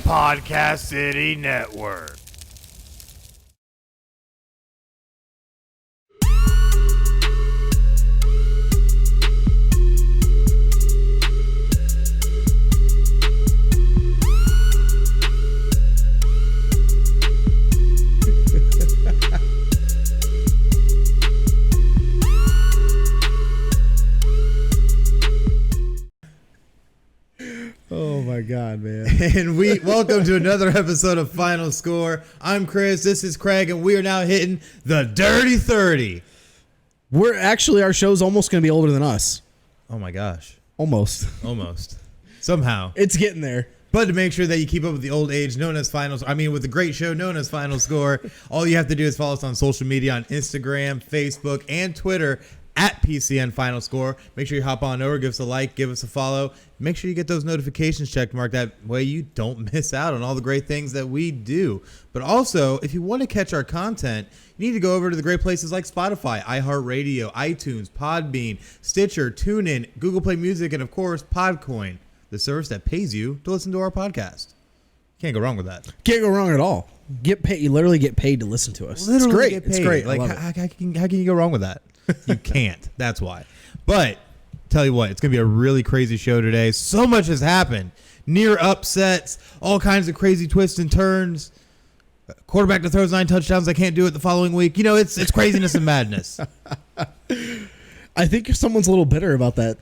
Podcast City Network. Oh my God, man. And we welcome to another episode of Final Score. I'm Chris, this is Craig, and we are now hitting the Dirty 30. We're actually, our show's almost going to be older than us. Oh my gosh. Almost. Somehow. It's getting there. But to make sure that you keep up with the old age known as with the great show known as Final Score, all you have to do is follow us on social media on Instagram, Facebook, and Twitter at PCN Final Score. Make sure you hop on over, give us a like, give us a follow. Make sure you get those notifications checked marked. That way you don't miss out on all the great things that we do. But also, if you want to catch our content, you need to go over to the great places like Spotify, iHeartRadio, iTunes, Podbean, Stitcher, TuneIn, Google Play Music, and of course, PodCoin, the service that pays you to listen to our podcast. Can't go wrong with that. Can't go wrong at all. Get paid. You literally get paid to listen to us. Literally it's great. Get paid. It's great. Like, how can you go wrong with that? You can't. That's why. But tell you what, it's going to be a really crazy show today. So much has happened. Near upsets, all kinds of crazy twists and turns. Quarterback that throws 9 touchdowns, I can't do it the following week. You know, it's craziness and madness. I think someone's a little bitter about that,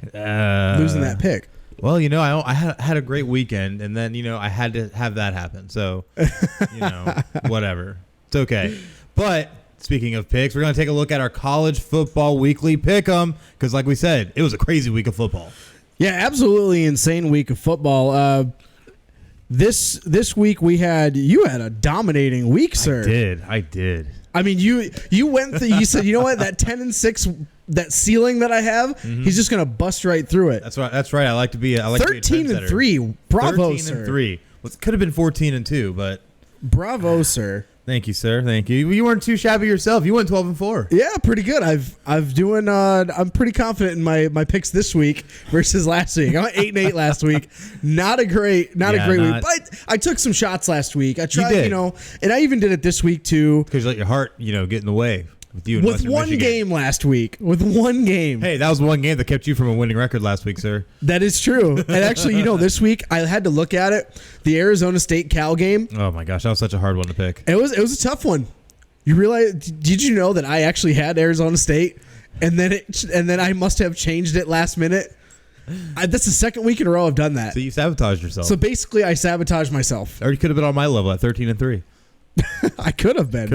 losing that pick. Well, you know, I had a great weekend, and then, you know, I had to have that happen. So, you know, whatever. It's okay. But speaking of picks, we're going to take a look at our college football weekly pick'em because, like we said, it was a crazy week of football. Yeah, absolutely insane week of football. This week you had a dominating week, sir. I did. I mean, you went through, you said, you know what, that 10-6, that ceiling that I have, he's just gonna bust right through it. That's right. I like to be 13-3. Bravo, 13-3. Well, it could have been 14-2, but bravo, sir. Thank you, sir. Thank you. You weren't too shabby yourself. You went 12-4. Yeah, pretty good. I'm pretty confident in my picks this week versus last week. I went 8-8 last week. Not a great week, but I took some shots last week. I tried, and I even did it this week too. Because you let your heart, get in the way. With one game last week. With one game. Hey, that was one game that kept you from a winning record last week, sir. That is true. And actually, this week I had to look at it. The Arizona State Cal game. Oh my gosh, that was such a hard one to pick. It was a tough one. You realize? Did you know that I actually had Arizona State, and then I must have changed it last minute? That's the second week in a row I've done that. So you sabotaged yourself. So basically, I sabotaged myself. Or you could have been on my level at 13-3. I could have been.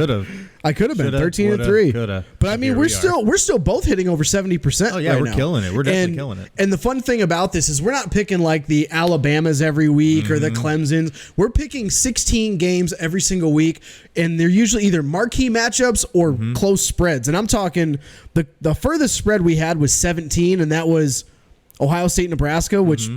I could have been 13-3. But I mean, we're still both hitting over 70%. Oh yeah, right we're now. killing it. We're definitely killing it. And the fun thing about this is we're not picking like the Alabamas every week or the Clemsons. We're picking 16 games every single week, and they're usually either marquee matchups or close spreads. And I'm talking the furthest spread we had was 17, and that was Ohio State, Nebraska, which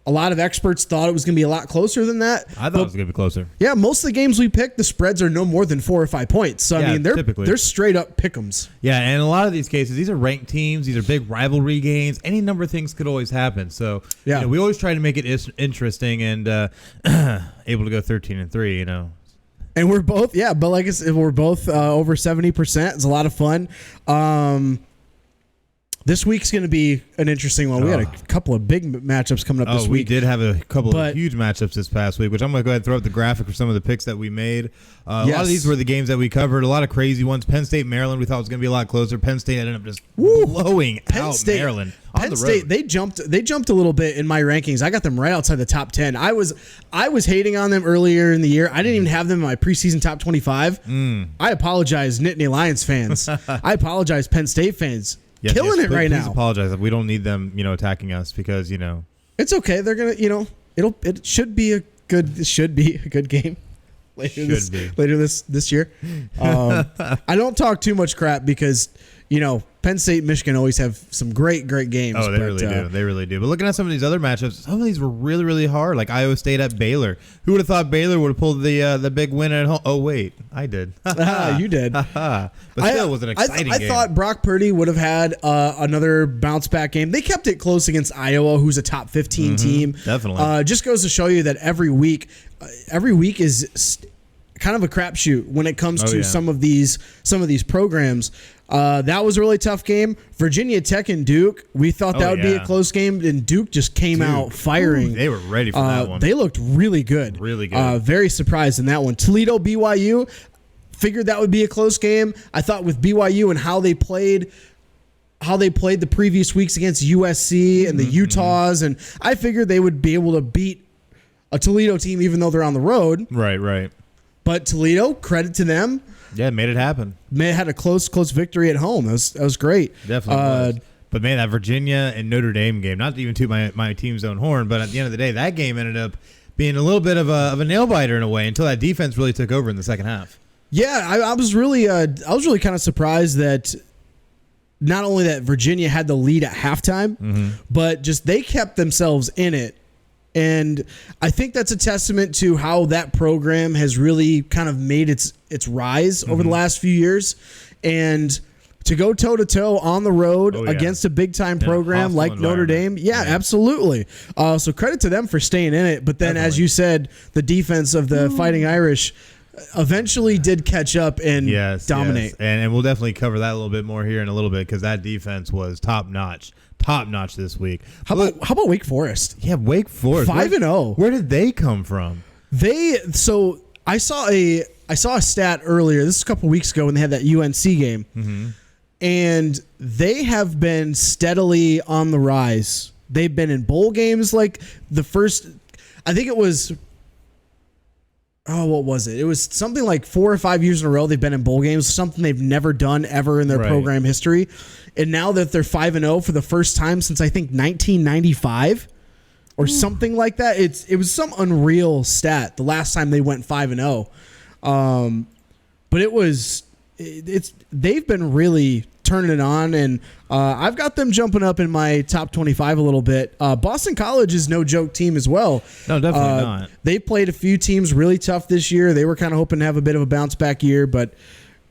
a lot of experts thought it was going to be a lot closer than that. I thought it was going to be closer. Yeah, most of the games we picked, the spreads are no more than 4 or 5 points. So, I mean, they're straight up pick'ems. Yeah, and in a lot of these cases, these are ranked teams. These are big rivalry games. Any number of things could always happen. So, we always try to make it interesting and able to go 13-3, And we're both, but like I said, we're both over 70%. It's a lot of fun. This week's going to be an interesting one. We had a couple of big matchups coming up this week. We did have a couple of huge matchups this past week, which I'm going to go ahead and throw up the graphic for some of the picks that we made. A lot of these were the games that we covered. A lot of crazy ones. Penn State, Maryland, we thought was going to be a lot closer. Penn State ended up just blowing out Maryland on the road. Penn State, they jumped a little bit in my rankings. I got them right outside the top 10. I was hating on them earlier in the year. I didn't even have them in my preseason top 25. I apologize, Nittany Lions fans. I apologize, Penn State fans. Killing it right now. Please apologize. We don't need them, attacking us because, it's okay. They're gonna, it should be a good game later this year. I don't talk too much crap because Penn State, Michigan always have some great games. Oh, they really do. They really do. But looking at some of these other matchups, some of these were really, really hard. Like Iowa State at Baylor. Who would have thought Baylor would have pulled the big win at home? Oh, wait. I did. You did. But still, it was an exciting game. I thought Brock Purdy would have had another bounce-back game. They kept it close against Iowa, who's a top 15 team. Definitely. Just goes to show you that every week is kind of a crapshoot when it comes to some of these programs. That was a really tough game. Virginia Tech and Duke. We thought that would be a close game, and Duke just came out firing. They were ready for that one. They looked really good. Really good. Very surprised in that one. Toledo BYU. Figured that would be a close game. I thought with BYU and how they played the previous weeks against USC and the Utahs, and I figured they would be able to beat a Toledo team even though they're on the road. Right. But Toledo, credit to them. Yeah, made it happen. Had a close victory at home. That was great. Definitely was. But man, that Virginia and Notre Dame game, not to even toot my team's own horn, but at the end of the day, that game ended up being a little bit of a nail biter in a way until that defense really took over in the second half. Yeah, I was really kind of surprised that not only that Virginia had the lead at halftime, but just they kept themselves in it. And I think that's a testament to how that program has really kind of made its rise over the last few years. And to go toe-to-toe on the road against a big-time program like Notre Dame, absolutely. So credit to them for staying in it. But then, as you said, the defense of the Fighting Irish eventually did catch up and dominate. Yes. And we'll definitely cover that a little bit more here in a little bit because that defense was top-notch this week. How about Wake Forest? Yeah, Wake Forest 5-0. Where did they come from? So I saw a stat earlier. This is a couple weeks ago when they had that UNC game, and they have been steadily on the rise. They've been in bowl games like the first. I think it was. Oh, what was it? It was something like 4 or 5 years in a row they've been in bowl games, something they've never done ever in their program history. And now that they're 5-0 for the first time since I think 1995 or something like that. It was some unreal stat the last time they went 5-0. But they've been really turning it on, and I've got them jumping up in my top 25 a little bit. Boston College is no joke team as well. No, definitely not. They played a few teams really tough this year. They were kind of hoping to have a bit of a bounce back year, but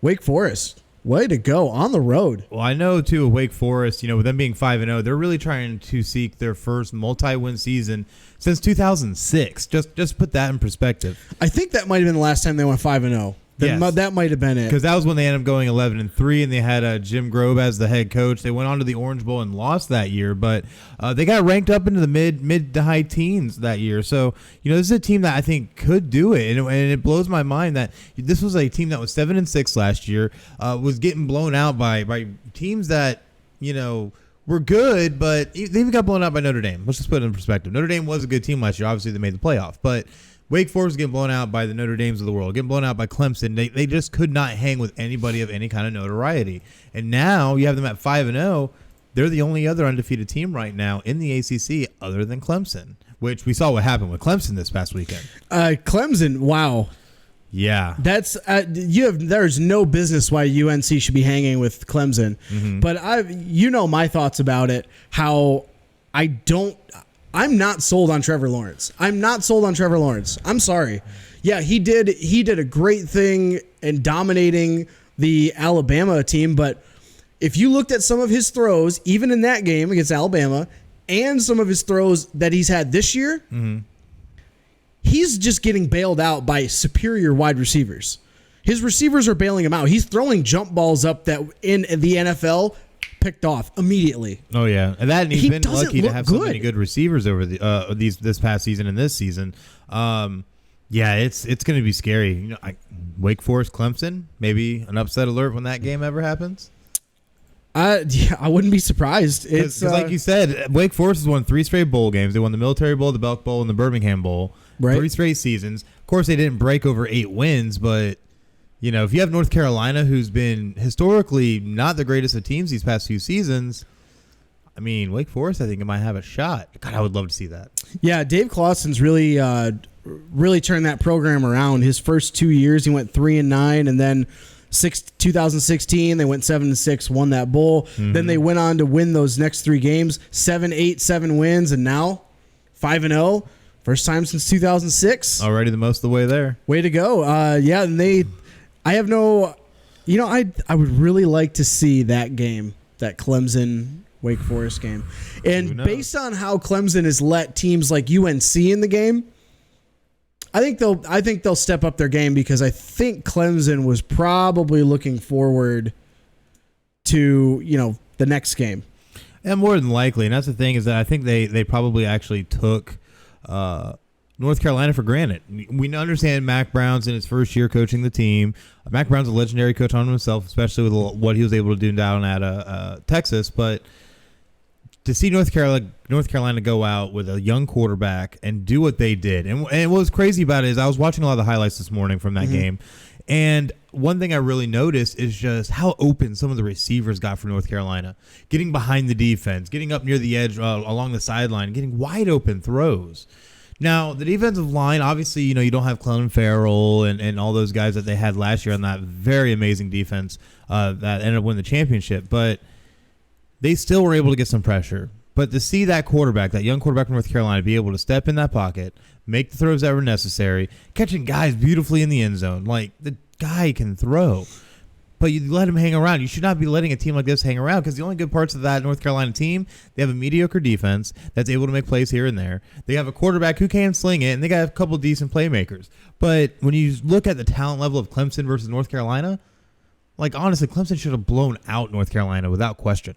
Wake Forest, way to go on the road. Well, I know too, Wake Forest, with them being 5-0, they're really trying to seek their first multi-win season since 2006. Just put that in perspective. I think that might have been the last time they went 5-0. That might have been it. Because that was when they ended up going 11-3, and they had Jim Grove as the head coach. They went on to the Orange Bowl and lost that year, but they got ranked up into the mid to high teens that year. So, this is a team that I think could do it, and it blows my mind that this was a team that was 7-6 last year, was getting blown out by teams that, were good, but they even got blown out by Notre Dame. Let's just put it in perspective. Notre Dame was a good team last year. Obviously, they made the playoff, but Wake Forest getting blown out by the Notre Dames of the world, getting blown out by Clemson. They just could not hang with anybody of any kind of notoriety. And now you have them at 5-0. They're the only other undefeated team right now in the ACC other than Clemson, which we saw what happened with Clemson this past weekend. Clemson, wow. Yeah. That's there's no business why UNC should be hanging with Clemson. But my thoughts about it, how I'm not sold on Trevor Lawrence. I'm sorry. Yeah, he did a great thing in dominating the Alabama team, but if you looked at some of his throws, even in that game against Alabama, and some of his throws that he's had this year, he's just getting bailed out by superior wide receivers. His receivers are bailing him out. He's throwing jump balls up that in the NFL picked off immediately. Oh yeah, and he's been lucky to have so many good receivers over this past season and this season. It's going to be scary. Wake Forest, Clemson, maybe an upset alert when that game ever happens. I wouldn't be surprised. It's like you said, Wake Forest has won 3 straight bowl games. They won the Military Bowl, the Belk Bowl, and the Birmingham Bowl. Right. 3 straight seasons. Of course, they didn't break over 8 wins, but if you have North Carolina, who's been historically not the greatest of teams these past few seasons, Wake Forest, I think it might have a shot. God, I would love to see that. Yeah, Dave Clawson's really turned that program around. His first 2 years, he went 3-9, and then 2016, they went 7-6, won that bowl. Mm-hmm. Then they went on to win those next 3 games, 7 wins, and now 5-0. First time since 2006. Already the most of the way there. Way to go. And I have no, I would really like to see that game, that Clemson Wake Forest game. And based on how Clemson has let teams like UNC in the game, I think they'll step up their game, because I think Clemson was probably looking forward to, the next game. And more than likely, and that's the thing, is that I think they probably actually took North Carolina for granted. We understand Mac Brown's in his first year coaching the team. Mac Brown's a legendary coach on himself, especially with what he was able to do down at Texas. But to see North Carolina go out with a young quarterback and do what they did, and what was crazy about it is I was watching a lot of the highlights this morning from that game, and one thing I really noticed is just how open some of the receivers got for North Carolina, getting behind the defense, getting up near the edge along the sideline, getting wide open throws. Now, the defensive line, obviously, you don't have Clelin Ferrell and all those guys that they had last year on that very amazing defense that ended up winning the championship, but they still were able to get some pressure. But to see that quarterback, that young quarterback from North Carolina, be able to step in that pocket, make the throws that were necessary, catching guys beautifully in the end zone. Like, the guy can throw. But you let him hang around. You should not be letting a team like this hang around, because the only good parts of that North Carolina team, they have a mediocre defense that's able to make plays here and there. They have a quarterback who can sling it, and they got a couple decent playmakers. But when you look at the talent level of Clemson versus North Carolina, honestly, Clemson should have blown out North Carolina without question.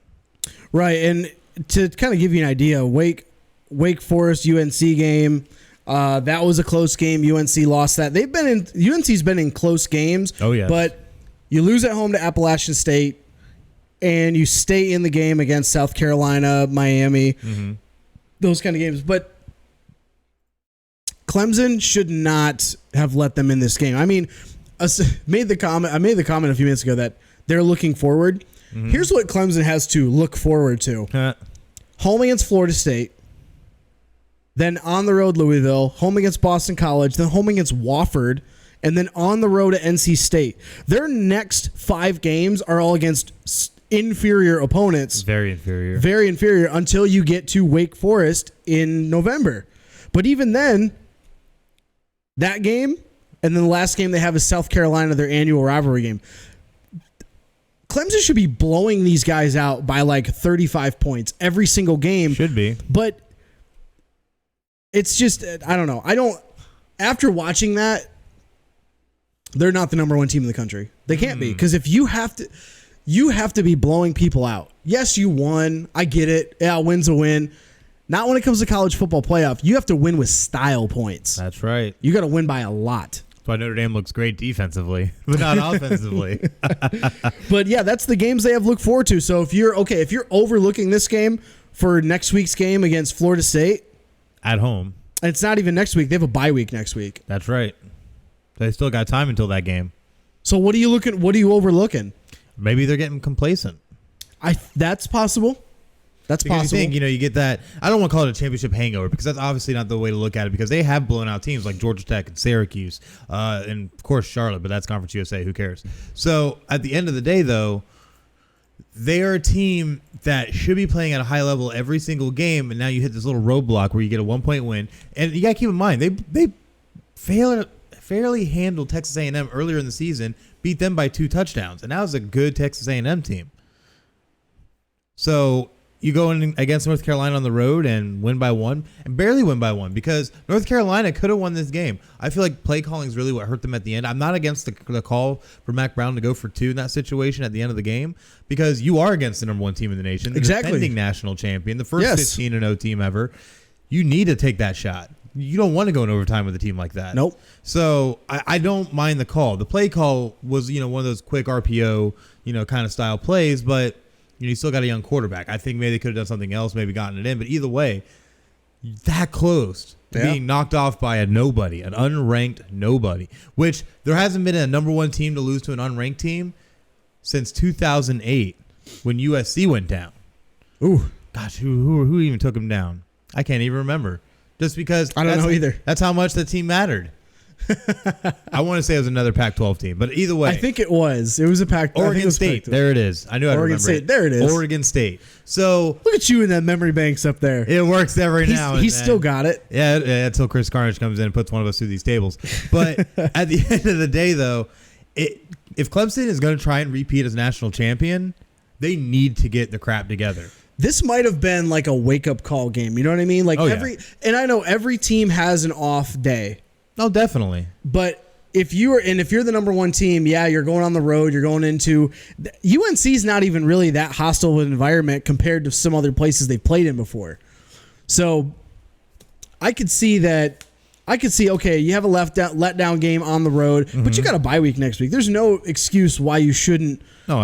Right, and to kind of give you an idea, Wake Forest UNC game, that was a close game. UNC lost that. UNC's been in close games. Oh yeah, but you lose at home to Appalachian State, and you stay in the game against South Carolina, Miami, those kind of games. But Clemson should not have let them in this game. I mean, I made the comment a few minutes ago that they're looking forward. Here's what Clemson has to look forward to. Home against Florida State, then on the road Louisville, home against Boston College, then home against Wofford, and then on the road at NC State. Their next 5 games are all against inferior opponents. Very inferior. Very inferior, until you get to Wake Forest in November. But even then, that game, and then the last game they have is South Carolina, their annual rivalry game. Clemson should be blowing these guys out by 35 points every single game. Should be. But it's just, I don't know. After watching that, they're not the number 1 team in the country. They can't be, because if you have to be blowing people out. Yes, you won. I get it. Yeah, a win's a win. Not when it comes to college football playoff. You have to win with style points. That's right. You got to win by a lot. That's why Notre Dame looks great defensively, but not offensively. But yeah, that's the games they have to look forward to. So if you're overlooking this game for next week's game against Florida State at home, and it's not even next week. They have a bye week next week. That's right. They still got time until that game. So what are you overlooking? Maybe they're getting complacent. That's possible. That's because possible. You think, you get that. I don't want to call it a championship hangover, because that's obviously not the way to look at it, because they have blown out teams like Georgia Tech and Syracuse, and of course Charlotte, but that's Conference USA. Who cares? So at the end of the day, though, they are a team that should be playing at a high level every single game, and now you hit this little roadblock where you get a 1-point win, and you got to keep in mind they fairly handled Texas A&M earlier in the season, beat them by 2 touchdowns, and that was a good Texas A&M team. So you go in against North Carolina on the road and win by 1, and barely win by 1, because North Carolina could have won this game. I feel like play calling is really what hurt them at the end. I'm not against the call for Mac Brown to go for 2 in that situation at the end of the game, because you are against the number 1 team in the nation, the defending national champion, the first 15-0 team ever. You need to take that shot. You don't want to go in overtime with a team like that. Nope. So I don't mind the call. The play call was, one of those quick RPO, kind of style plays, but you still got a young quarterback. I think maybe they could have done something else, maybe gotten it in. But either way, that close to being knocked off by a nobody, an unranked nobody, which there hasn't been a number 1 team to lose to an unranked team since 2008 when USC went down. Ooh. Gosh, who even took them down? I can't even remember. Just because I don't know either. That's how much the team mattered. I want to say it was another Pac-12 team, but either way. I think it was. It was a Pac. Oregon State. There it is. I knew I'd remember Oregon State. it. There it is. Oregon State. So look at you in that memory banks up there. it works every now and then. He's still got it. Yeah, until Chris Carnage comes in and puts one of us through these tables. But at the end of the day, though, if Clemson is going to try and repeat as national champion, they need to get the crap together. This might have been like a wake-up call game. You know what I mean? Like and I know every team has an off day. Oh, definitely. But if you're the number one team, yeah, you're going on the road. You're going into UNC's not even really that hostile of an environment compared to some other places they've played in before. So I could see that. Okay, you have a letdown game on the road, but you got a bye week next week. There's no excuse why you shouldn't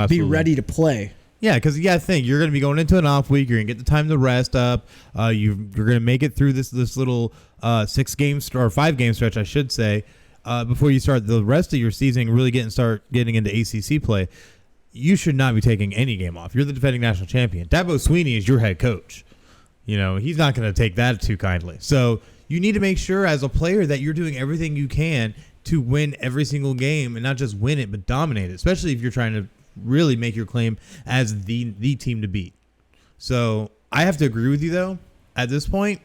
be ready to play. Yeah, because you got to think you're going to be going into an off week. You're going to get the time to rest up. You're going to make it through this little 5-game stretch, I should say, before you start the rest of your season. Really start getting into ACC play. You should not be taking any game off. You're the defending national champion. Dabo Swinney is your head coach. You know he's not going to take that too kindly. So you need to make sure as a player that you're doing everything you can to win every single game, and not just win it, but dominate it. Especially if you're trying to really make your claim as the team to beat. So I have to agree with you, though. At this point,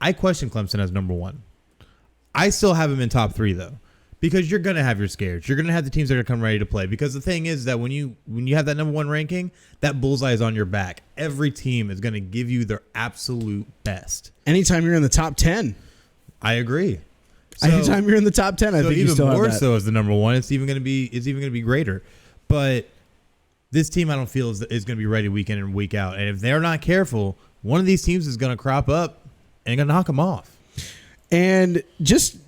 I question Clemson as number one. I still have them in top 3, though, because you're going to have your scares. You're going to have the teams that are going to come ready to play, because the thing is that when you have that number 1 ranking, that bullseye is on your back. Every team is going to give you their absolute best. Anytime you're in the top 10. I agree. So, anytime you're in the top 10, I think you still have that. Even more so as the number 1, it's even going to be greater. But this team, I don't feel is going to be ready week in and week out. And if they're not careful, one of these teams is going to crop up and going to knock them off. And just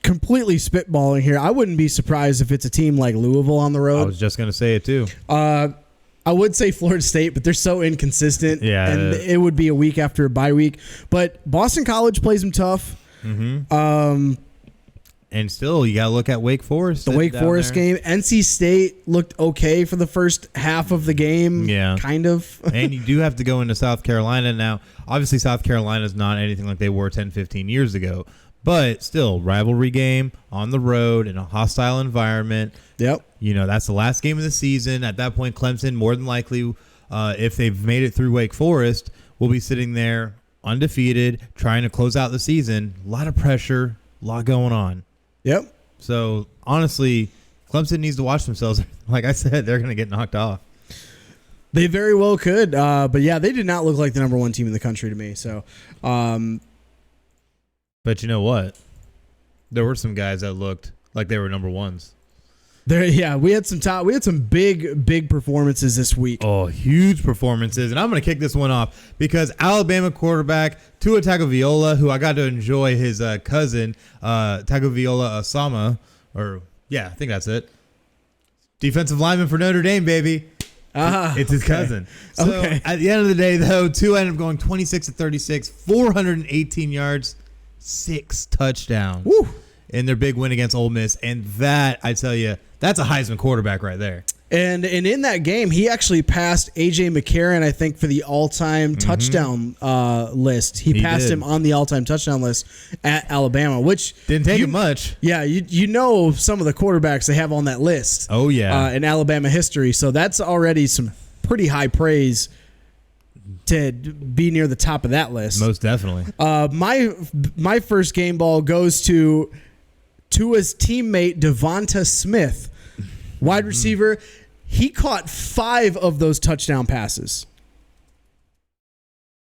completely spitballing here, I wouldn't be surprised if it's a team like Louisville on the road. I was just going to say it too. I would say Florida State, but they're so inconsistent. Yeah, and it would be a week after a bye week. But Boston College plays them tough. Mm-hmm. And still, you got to look at Wake Forest. The Wake Forest game. NC State looked okay for the first half of the game. Yeah. Kind of. And you do have to go into South Carolina now. Obviously, South Carolina is not anything like they were 10, 15 years ago. But still, rivalry game on the road in a hostile environment. Yep. You know, that's the last game of the season. At that point, Clemson, more than likely, if they've made it through Wake Forest, will be sitting there undefeated, trying to close out the season. A lot of pressure, a lot going on. Yep. So, honestly, Clemson needs to watch themselves. Like I said, they're going to get knocked off. They very well could. But, yeah, they did not look like the number 1 team in the country to me. So, but you know what? There were some guys that looked like they were number 1s. We had some big performances this week. Oh, huge performances. And I'm going to kick this one off because Alabama quarterback Tua Tagovailoa, who I got to enjoy his cousin, Tagovailoa Osama, I think that's it. Defensive lineman for Notre Dame, baby. It's his cousin. So at the end of the day, though, Tua ended up going 26-36, 418 yards, 6 touchdowns. Woo. In their big win against Ole Miss. And that, I tell you, that's a Heisman quarterback right there. And in that game, he actually passed A.J. McCarron, I think, for the all-time touchdown list. He passed him on the all-time touchdown list at Alabama, which didn't take him much. Yeah, you know some of the quarterbacks they have on that list. Oh, yeah. In Alabama history. So that's already some pretty high praise to be near the top of that list. Most definitely. My first game ball goes to Tua's teammate Devonta Smith, wide receiver. He caught 5 of those touchdown passes.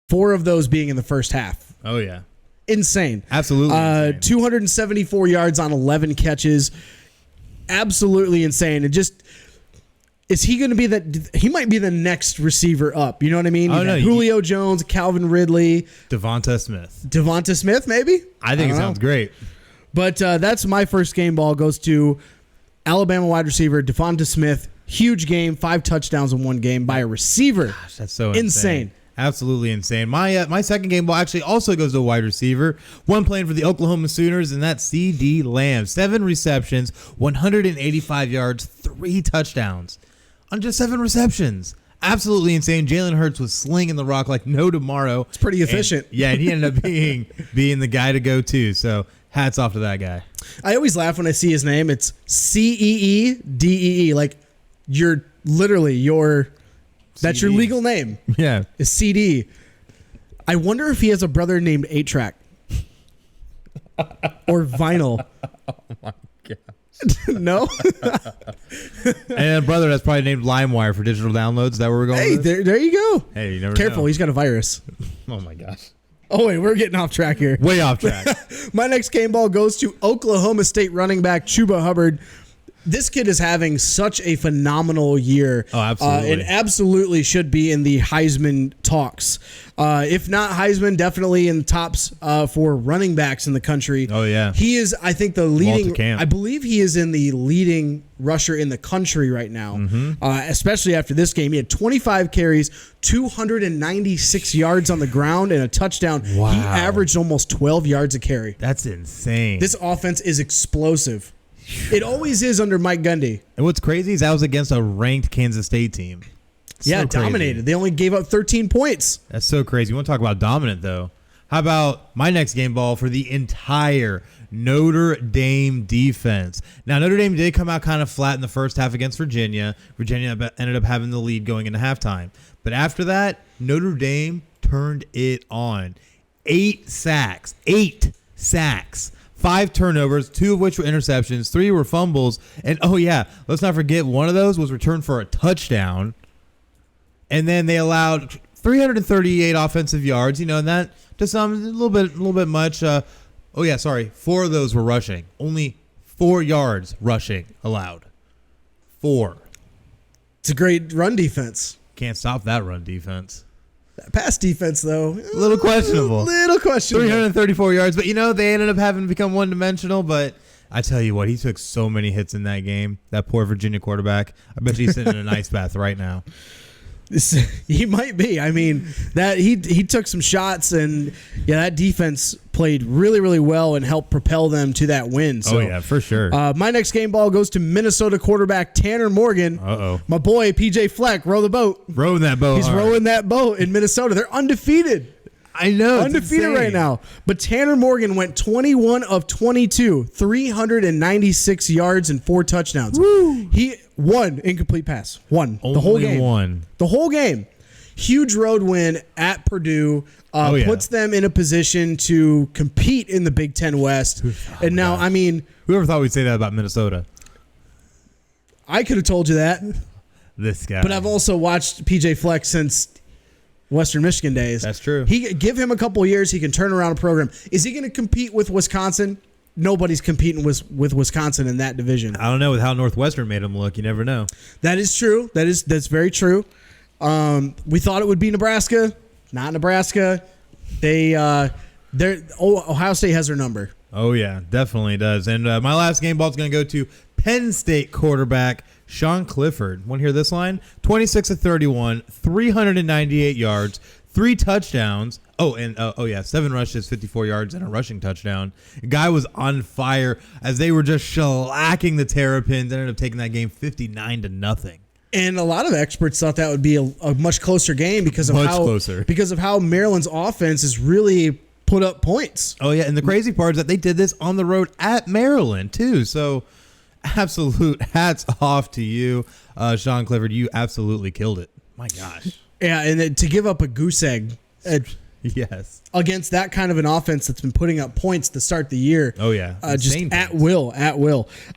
4 of those being in the first half. Oh, yeah. Insane. Absolutely insane. 274 yards on 11 catches. Absolutely insane. And just, is he going to be that? He might be the next receiver up. You know what I mean? Oh, no, Julio Jones, Calvin Ridley. Devonta Smith, maybe? I think it sounds great. But that's my first game ball. Goes to Alabama wide receiver Devonta Smith. Huge game, 5 touchdowns in one game by a receiver. Gosh, that's so insane. Absolutely insane. My second game ball actually also goes to a wide receiver. One playing for the Oklahoma Sooners, and that's C.D. Lamb. 7 receptions, 185 yards, 3 touchdowns on just 7 receptions. Absolutely insane. Jalen Hurts was slinging the rock like no tomorrow. It's pretty efficient. And he ended up being the guy to go to. So hats off to that guy. I always laugh when I see his name. It's Ceedee. Like you're literally that's your legal name. Yeah. Is CD. I wonder if he has a brother named 8-Track or Vinyl. Oh my god. No. And a brother that's probably named LimeWire for digital downloads. Is that where we're going? Hey, with this? there you go. Hey, you never Careful, know. he's got a virus. Oh my gosh. Oh wait, we're getting off track here. Way off track. My next game ball goes to Oklahoma State running back Chuba Hubbard. This kid is having such a phenomenal year. Oh, absolutely. And absolutely should be in the Heisman talks. If not Heisman, definitely in the tops for running backs in the country. Oh, yeah. He is, I think, the leading. Multicamp. I believe he is in the leading rusher in the country right now, especially after this game. He had 25 carries, 296 yards on the ground, and a touchdown. Wow. He averaged almost 12 yards a carry. That's insane. This offense is explosive. It always is under Mike Gundy. And what's crazy is that was against a ranked Kansas State team. Yeah, So crazy. dominated. They only gave up 13 points. That's so crazy. You want to talk about dominant, though? How about my next game ball for the entire Notre Dame defense? Now, Notre Dame did come out kind of flat in the first half against Virginia. Virginia ended up having the lead going into halftime. But after that, Notre Dame turned it on. 8 sacks. 5 turnovers, 2 of which were interceptions, 3 were fumbles. And, oh, yeah, let's not forget one of those was returned for a touchdown. And then they allowed 338 offensive yards, and that to some, a little bit much. 4 of those were rushing. Only 4 yards rushing allowed. 4. It's a great run defense. Can't stop that run defense. That pass defense, though, A little questionable. 334 yards, but they ended up having to become one-dimensional. But I tell you what, he took so many hits in that game. That poor Virginia quarterback. I bet he's sitting in an ice bath right now. He might be. I mean, that he took some shots, and that defense played really, really well and helped propel them to that win. So, oh yeah, for sure. My next game ball goes to Minnesota quarterback Tanner Morgan. Uh-oh. My boy PJ Fleck, row the boat. Rowing that boat. He's rowing that boat in Minnesota. They're undefeated. I know. Undefeated right now. But Tanner Morgan went 21 of 22, 396 yards and 4 touchdowns. Woo. He won incomplete pass. Won. Only the whole game. one. The whole game. Huge road win at Purdue. Puts them in a position to compete in the Big Ten West. And now, I mean, whoever thought we'd say that about Minnesota? I could have told you that. This guy. But I've also watched PJ Fleck since Western Michigan days. That's true. Give him a couple of years, he can turn around a program. Is he going to compete with Wisconsin? Nobody's competing with Wisconsin in that division. I don't know with how Northwestern made him look. You never know. That is true. That's very true. We thought it would be Nebraska. Not Nebraska. Ohio State has their number. Oh yeah, definitely does. And my last game ball is going to go to Penn State quarterback Sean Clifford. Want to hear this line? 26 of 31, 398 yards, 3 touchdowns. 7 rushes, 54 yards, and a rushing touchdown. The guy was on fire as they were just shellacking the Terrapins. Ended up taking that game 59-0. And a lot of experts thought that would be a much closer game because of how Maryland's offense has really put up points. Oh yeah, and the crazy part is that they did this on the road at Maryland too. So absolute hats off to you, Sean Clifford. You absolutely killed it. My gosh. Yeah, and to give up a goose egg yes, against that kind of an offense that's been putting up points to start the year. Oh yeah, just at will.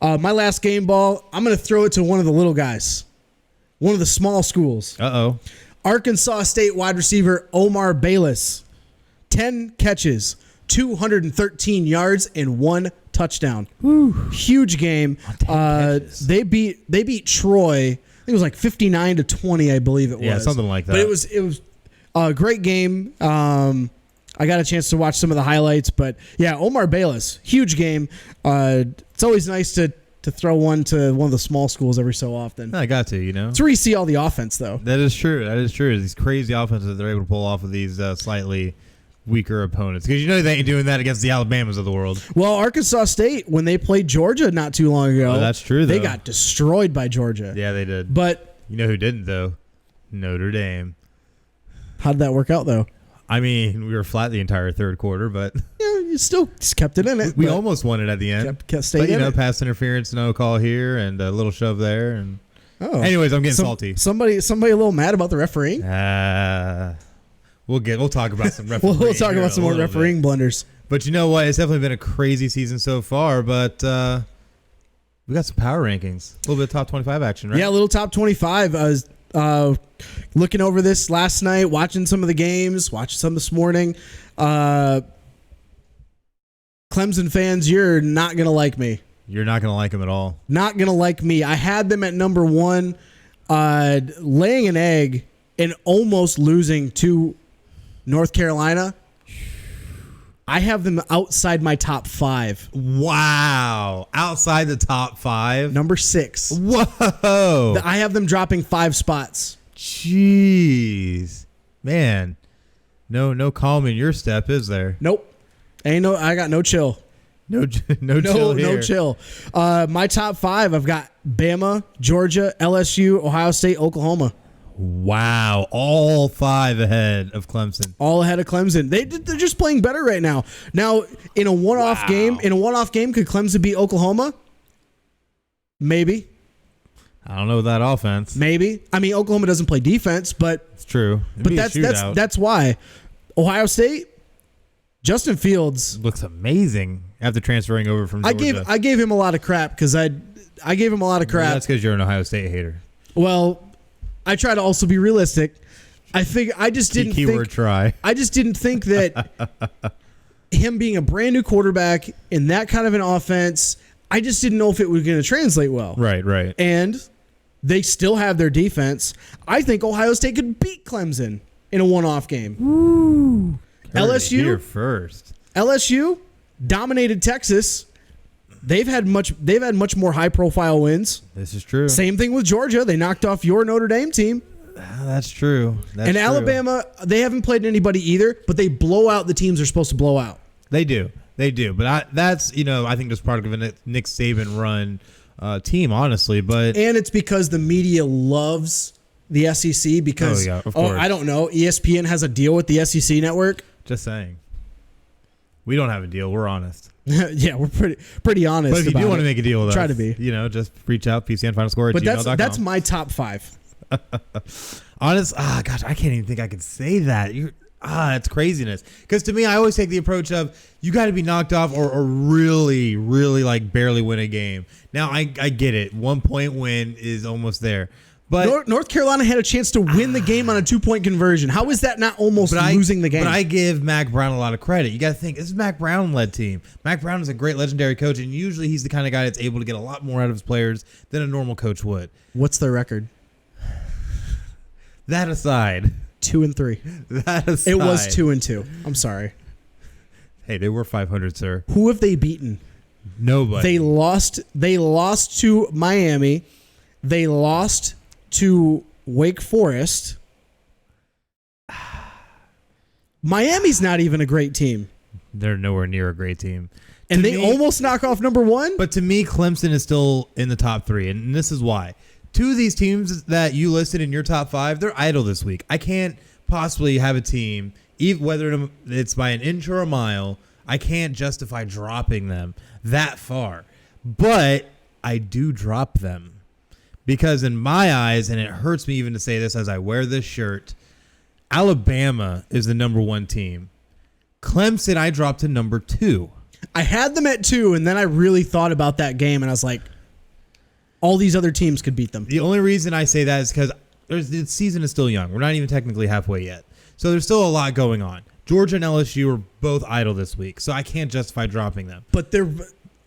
My last game ball, I'm going to throw it to one of the little guys, one of the small schools. Arkansas State wide receiver Omar Bayless, 10 catches, 213 yards, and 1 touchdown. Woo. Huge game. They beat Troy. I think it was like 59-20, I believe it was. Yeah, something like that. But it was a great game. I got a chance to watch some of the highlights, but yeah, Omar Bayless, huge game. It's always nice to throw one to one of the small schools every so often. I got to, It's where you see all the offense, though. That is true. These crazy offenses that they're able to pull off of these slightly weaker opponents, because they ain't doing that against the Alabamas of the world. Well, Arkansas State, when they played Georgia not too long ago, that's true. Though. They got destroyed by Georgia. Yeah, they did. But you know who didn't though? Notre Dame. How did that work out though? I mean, we were flat the entire third quarter, but yeah, you still just kept it in it. We almost won it at the end. Kept staying but, in it. pass interference, no call here, and a little shove there. And anyways, I'm getting salty. Somebody a little mad about the refereeing. We'll talk about some refereeing. We'll talk about some more refereeing blunders. But you know what? It's definitely been a crazy season so far. But we got some power rankings, a little bit of top 25 action, right? Yeah, a little top 25. I was looking over this last night, watching some of the games, watching some this morning. Clemson fans, you're not going to like me. You're not going to like them at all. Not going to like me. I had them at number 1, laying an egg and almost losing to North Carolina. I have them outside my top 5. Wow. Outside the top 5? Number 6. Whoa. I have them dropping 5 spots. Jeez. Man. No calm in your step, is there? Nope. I got no chill. No chill here. No chill. My top 5, I've got Bama, Georgia, LSU, Ohio State, Oklahoma. Wow. All 5 ahead of Clemson. All ahead of Clemson. They're just playing better right now. Now, in a one-off game, could Clemson beat Oklahoma? Maybe. I don't know with that offense. Maybe. I mean, Oklahoma doesn't play defense, but it's true. But that's why. Ohio State, Justin Fields looks amazing after transferring over from Georgia. I gave him a lot of crap because I gave him a lot of crap. Well, that's because you're an Ohio State hater. Well, I try to also be realistic. I just didn't think that him being a brand new quarterback in that kind of an offense, I just didn't know if it was going to translate well. Right. And they still have their defense. I think Ohio State could beat Clemson in a one-off game. Woo. LSU here first. LSU dominated Texas. They've had much more high-profile wins. This is true. Same thing with Georgia. They knocked off your Notre Dame team. That's true. And Alabama, they haven't played anybody either, but they blow out the teams they're supposed to blow out. They do. But that's I think just part of a Nick Saban run team, honestly. But and it's because the media loves the SEC because of course. I don't know, ESPN has a deal with the SEC network. Just saying. We don't have a deal. We're honest. Yeah, we're pretty honest. But if you do want to make a deal with us, try to be. Just reach out, PCNFinalScore@gmail.com. But that's my top 5. Honest, gosh, I can't even think I could say that. It's craziness. Because to me, I always take the approach of you got to be knocked off or really, really like barely win a game. Now, I get it. 1 point win is almost there. But North Carolina had a chance to win the game on a 2-point conversion. How is that not almost losing the game? But I give Mac Brown a lot of credit. You got to think, this is a Mac Brown-led team. Mac Brown is a great legendary coach, and usually he's the kind of guy that's able to get a lot more out of his players than a normal coach would. What's their record? That aside. 2-3. That aside. It was 2-2. I'm sorry. Hey, they were 500, sir. Who have they beaten? Nobody. They lost to Miami. They lost to Wake Forest. Miami's not even a great team. They're nowhere near a great team. And they almost knock off number 1? But to me, Clemson is still in the top 3, and this is why. 2 of these teams that you listed in your top 5, they're idle this week. I can't possibly have a team, whether it's by an inch or a mile, I can't justify dropping them that far. But I do drop them. Because in my eyes, and it hurts me even to say this as I wear this shirt, Alabama is the number 1 team. Clemson, I dropped to number 2. I had them at 2, and then I really thought about that game, and I was like, all these other teams could beat them. The only reason I say that is because the season is still young. We're not even technically halfway yet. So there's still a lot going on. Georgia and LSU are both idle this week, so I can't justify dropping them. But they're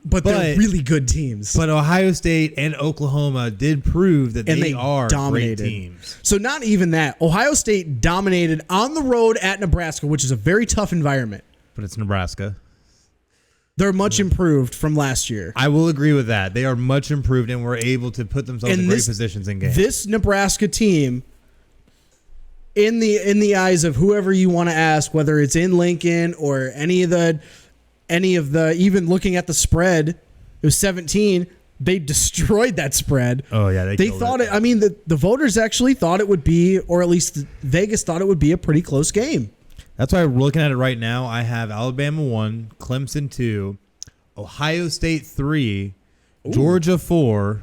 really good teams. But Ohio State and Oklahoma did prove that they are dominated. Great teams. So not even that. Ohio State dominated on the road at Nebraska, which is a very tough environment. But it's Nebraska. They're much improved from last year. I will agree with that. They are much improved and were able to put themselves in great positions in games. This Nebraska team, in the eyes of whoever you want to ask, whether it's in Lincoln or any of the even looking at the spread, it was 17. They destroyed that spread. Oh yeah, they thought it. I mean, the voters actually thought it would be, or at least Vegas thought it would be a pretty close game. That's why we're looking at it right now. I have Alabama 1, Clemson 2, Ohio State 3, Georgia 4,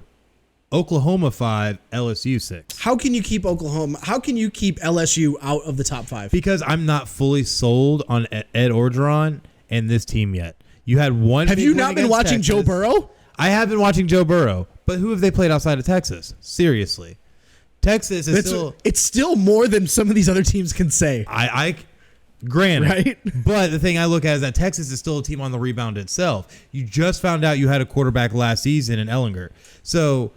Oklahoma 5, LSU 6. How can you keep Oklahoma? How can you keep LSU out of the top 5? Because I'm not fully sold on Ed Orgeron and this team yet. You had one. Have you not been watching Texas. Joe Burrow? I have been watching Joe Burrow, but who have they played outside of Texas? Seriously, Texas is still. It's still more than some of these other teams can say. Granted, right? But the thing I look at is that Texas is still a team on the rebound itself. You just found out you had a quarterback last season in Ellinger, so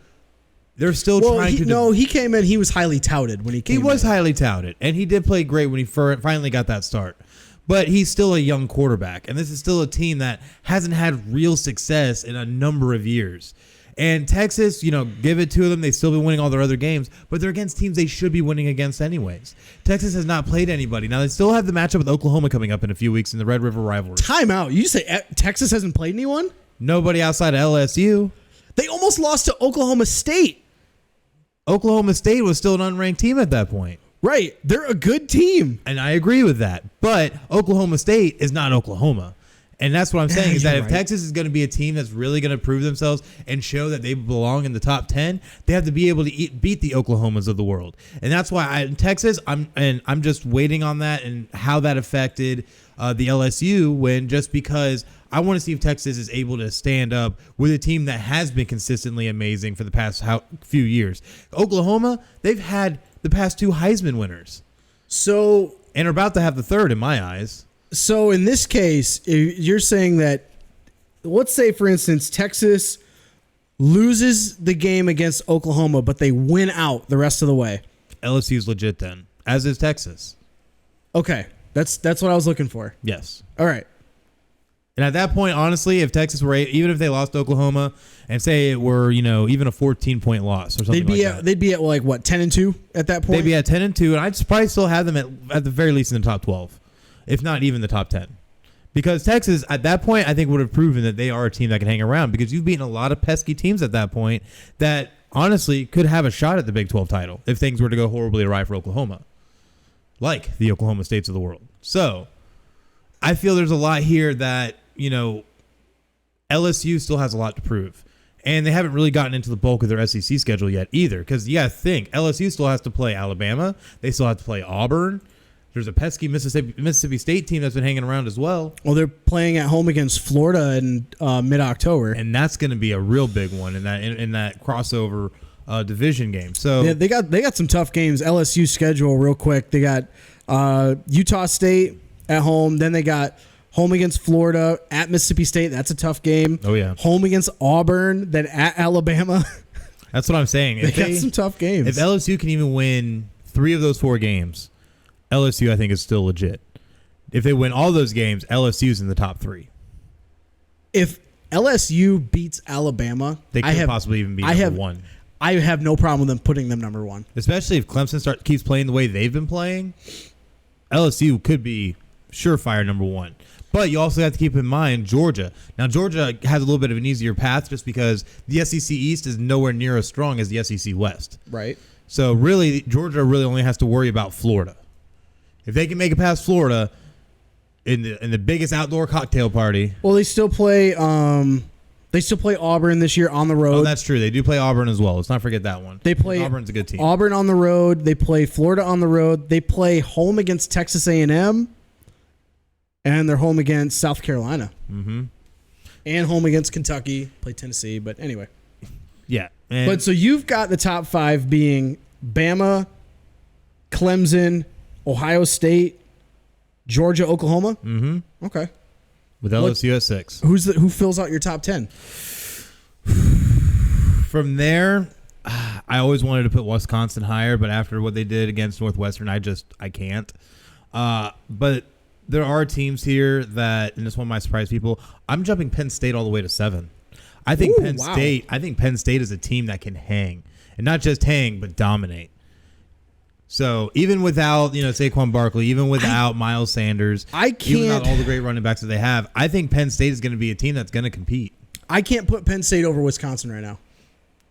they're still trying to. No, he came in. He was highly touted when he came in. He was highly touted, and he did play great when he finally got that start. But he's still a young quarterback, and this is still a team that hasn't had real success in a number of years. And Texas, give it to them. They've still been winning all their other games, but they're against teams they should be winning against anyways. Texas has not played anybody. Now, they still have the matchup with Oklahoma coming up in a few weeks in the Red River rivalry. Time out. You say Texas hasn't played anyone? Nobody outside of LSU. They almost lost to Oklahoma State. Oklahoma State was still an unranked team at that point. Right. They're a good team. And I agree with that. But Oklahoma State is not Oklahoma. And that's what I'm saying is that if Texas is going to be a team that's really going to prove themselves and show that they belong in the top 10, they have to be able to beat the Oklahomas of the world. And that's why in Texas, I'm just waiting on that and how that affected the LSU win, just because I want to see if Texas is able to stand up with a team that has been consistently amazing for the past few years. Oklahoma, they've had the past 2 Heisman winners. And are about to have the third in my eyes. So in this case, you're saying that, let's say, for instance, Texas loses the game against Oklahoma, but they win out the rest of the way. LSU's legit then, as is Texas. Okay, that's what I was looking for. Yes. All right. And at that point, honestly, if Texas were, even if they lost to Oklahoma and say it were, even a 14-point loss or something they'd be at like what, 10-2 at that point? They'd be at 10-2, and I'd probably still have them at the very least in the top 12, if not even the top 10. Because Texas, at that point, I think would have proven that they are a team that can hang around, because you've beaten a lot of pesky teams at that point that honestly could have a shot at the Big 12 title if things were to go horribly awry for Oklahoma, like the Oklahoma States of the world. So I feel there's a lot here that, LSU still has a lot to prove. And they haven't really gotten into the bulk of their SEC schedule yet either. Because, think LSU still has to play Alabama. They still have to play Auburn. There's a pesky Mississippi State team that's been hanging around as well. Well, they're playing at home against Florida in mid-October. And that's going to be a real big one in that crossover division game. So yeah, they got some tough games. LSU schedule real quick. They got Utah State at home. Then they got home against Florida, at Mississippi State. That's a tough game. Oh, yeah. Home against Auburn, then at Alabama. That's what I'm saying. They got some tough games. If LSU can even win 3 of those 4 games, LSU, I think, is still legit. If they win all those games, LSU's in the top 3. If LSU beats Alabama, they could possibly even be number 1. I have no problem with them putting them number 1. Especially if Clemson keeps playing the way they've been playing, LSU could be surefire number 1. But you also have to keep in mind Georgia. Now, Georgia has a little bit of an easier path just because the SEC East is nowhere near as strong as the SEC West. Right. So, really, Georgia really only has to worry about Florida. If they can make it past Florida in the biggest outdoor cocktail party. Well, they still play Auburn this year on the road. Oh, that's true. They do play Auburn as well. Let's not forget that one. They play Auburn's a good team. Auburn on the road. They play Florida on the road. They play home against Texas A&M. And they're home against South Carolina. Mm-hmm. And home against Kentucky. Play Tennessee, but anyway. Yeah. But so you've got the top 5 being Bama, Clemson, Ohio State, Georgia, Oklahoma? Mm-hmm. Okay. With LSU at 6. Who fills out your top 10? From there, I always wanted to put Wisconsin higher, but after what they did against Northwestern, I can't. But there are teams here that, and this one might surprise people, I'm jumping Penn State all the way to 7. I think Penn State is a team that can hang. And not just hang, but dominate. So even without, Saquon Barkley, even without Miles Sanders, even without all the great running backs that they have, I think Penn State is going to be a team that's going to compete. I can't put Penn State over Wisconsin right now.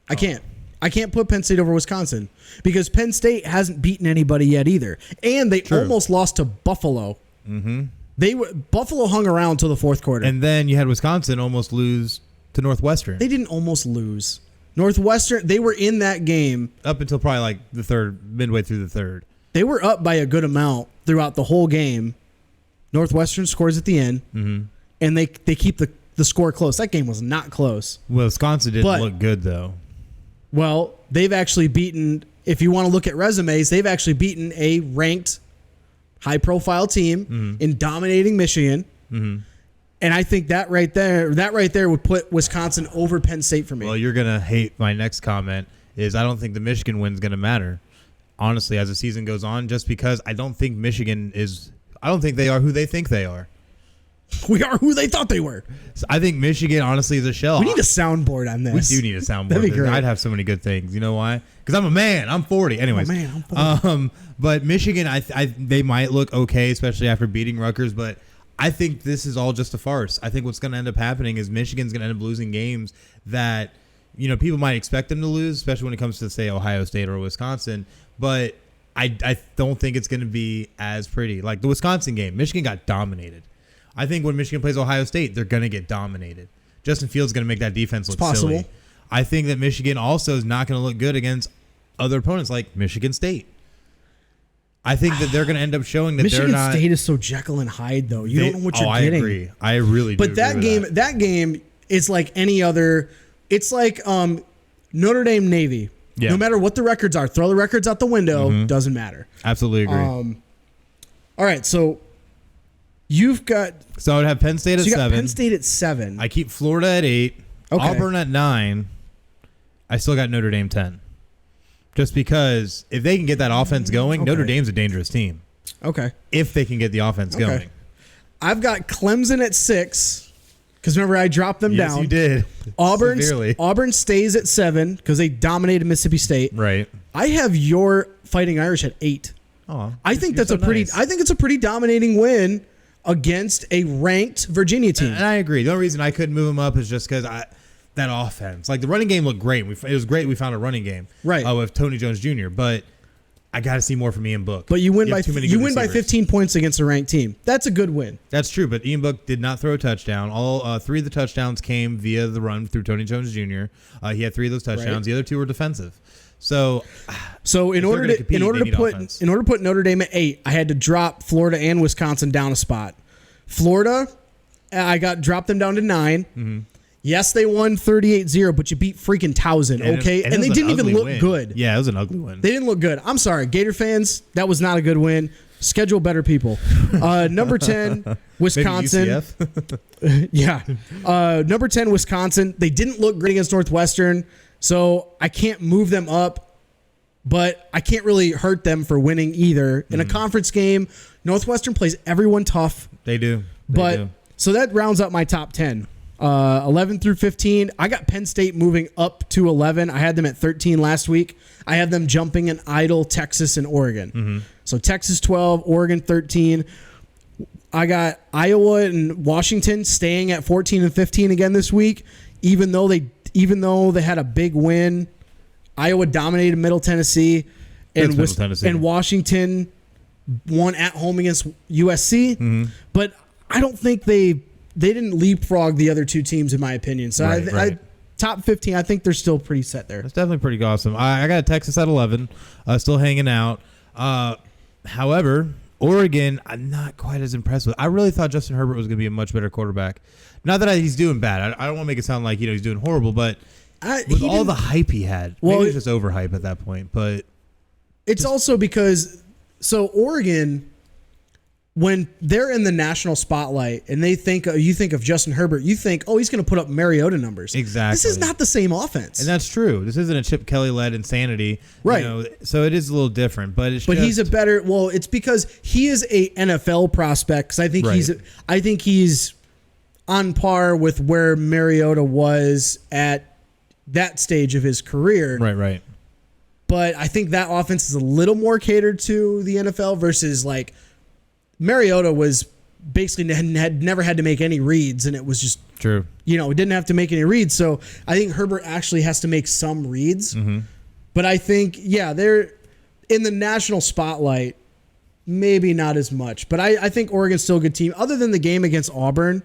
I can't. I can't put Penn State over Wisconsin because Penn State hasn't beaten anybody yet either. And they almost lost to Buffalo Buffalo hung around till the fourth quarter. And then you had Wisconsin almost lose to Northwestern. They didn't almost lose. Northwestern, they were in that game. Up until probably like the third, midway through the third. They were up by a good amount throughout the whole game. Northwestern scores at the end, and they keep the score close. That game was not close. Wisconsin didn't look good, though. Well, they've actually beaten, if you want to look at resumes, they've actually beaten a ranked high-profile team in dominating Michigan. And I think that right there would put Wisconsin over Penn State for me. Well, you're going to hate my next comment is I don't think the Michigan win's going to matter, honestly, as the season goes on, just because I don't think I don't think they are who they think they are. We are who they thought they were. So I think Michigan, honestly, is a shell. We need a soundboard on this. We do need a soundboard. That'd be great. I'd have so many good things. You know why? Because I'm a man. I'm 40. Anyways. Oh, man, I'm 40. But Michigan, they might look okay, especially after beating Rutgers, but I think this is all just a farce. I think what's going to end up happening is Michigan's going to end up losing games that, people might expect them to lose, especially when it comes to, say, Ohio State or Wisconsin. But I don't think it's going to be as pretty. Like the Wisconsin game, Michigan got dominated. I think when Michigan plays Ohio State, they're going to get dominated. Justin Fields is going to make that defense look silly. I think that Michigan also is not going to look good against other opponents like Michigan State. I think that they're going to end up showing that Michigan they're not. State is so Jekyll and Hyde, though. You don't know what you're getting. I agree. I really do. But that game is like any other. It's like Notre Dame Navy. Yeah. No matter what the records are, throw the records out the window. Doesn't matter. Absolutely agree. All right, so you've got. So I would have Penn State at 7. Penn State at 7. I keep Florida at 8. Okay. Auburn at 9. I still got Notre Dame 10. Just because if they can get that offense going, Notre Dame's a dangerous team. Okay. If they can get the offense going. I've got Clemson at 6. Because remember, I dropped them down. Yes, you did. Auburn stays at 7 because they dominated Mississippi State. Right. I have your Fighting Irish at 8. Oh, I think that's nice. I think it's a pretty dominating win against a ranked Virginia team. And I agree. The only reason I couldn't move them up is just because that offense, like the running game looked great. It was great. We found a running game, right, with Tony Jones Jr. But I got to see more from Ian Book. But you win by 15 points against a ranked team. That's a good win. That's true. But Ian Book did not throw a touchdown. All 3 of the touchdowns came via the run through Tony Jones Jr. He had 3 of those touchdowns. Right. The other 2 were defensive. So in order to put Notre Dame at 8, I had to drop Florida and Wisconsin down a spot. Florida, I dropped them down to 9. Mm-hmm. Yes, they won 38-0, but you beat freaking Towson, okay? And they didn't even look good. Yeah, it was an ugly win. They didn't look good. I'm sorry, Gator fans, that was not a good win. Schedule better people. Number 10, Wisconsin. Yeah. Number 10, Wisconsin. They didn't look great against Northwestern, so I can't move them up, but I can't really hurt them for winning either. In a conference game, Northwestern plays everyone tough. They do. So that rounds up my top 10. 11 through 15. I got Penn State moving up to 11. I had them at 13 last week. I had them jumping in Idle, Texas, and Oregon. Mm-hmm. So Texas 12, Oregon 13. I got Iowa and Washington staying at 14 and 15 again this week. Even though they had a big win, Iowa dominated Middle Tennessee, and Washington won at home against USC. Mm-hmm. But I don't think they didn't leapfrog the other 2 teams, in my opinion. So I top 15, I think they're still pretty set there. That's definitely pretty awesome. I got Texas at 11, still hanging out. However, Oregon, I'm not quite as impressed with. I really thought Justin Herbert was going to be a much better quarterback. Not that he's doing bad. I don't want to make it sound like he's doing horrible, but with all the hype he had, maybe it's just overhype at that point. But it's also because Oregon, when they're in the national spotlight and you think of Justin Herbert, you think, he's going to put up Mariota numbers. Exactly. This is not the same offense. And that's true. This isn't a Chip Kelly-led insanity. Right. So it is a little different. But he's a better. Well, it's because he is a NFL prospect. Because I think he's on par with where Mariota was at that stage of his career. Right. But I think that offense is a little more catered to the NFL versus like Mariota was basically had never had to make any reads, and it was just true. Didn't have to make any reads. So I think Herbert actually has to make some reads. Mm-hmm. But I think, they're in the national spotlight. maybe not as much. But I think Oregon's still a good team. Other than the game against Auburn,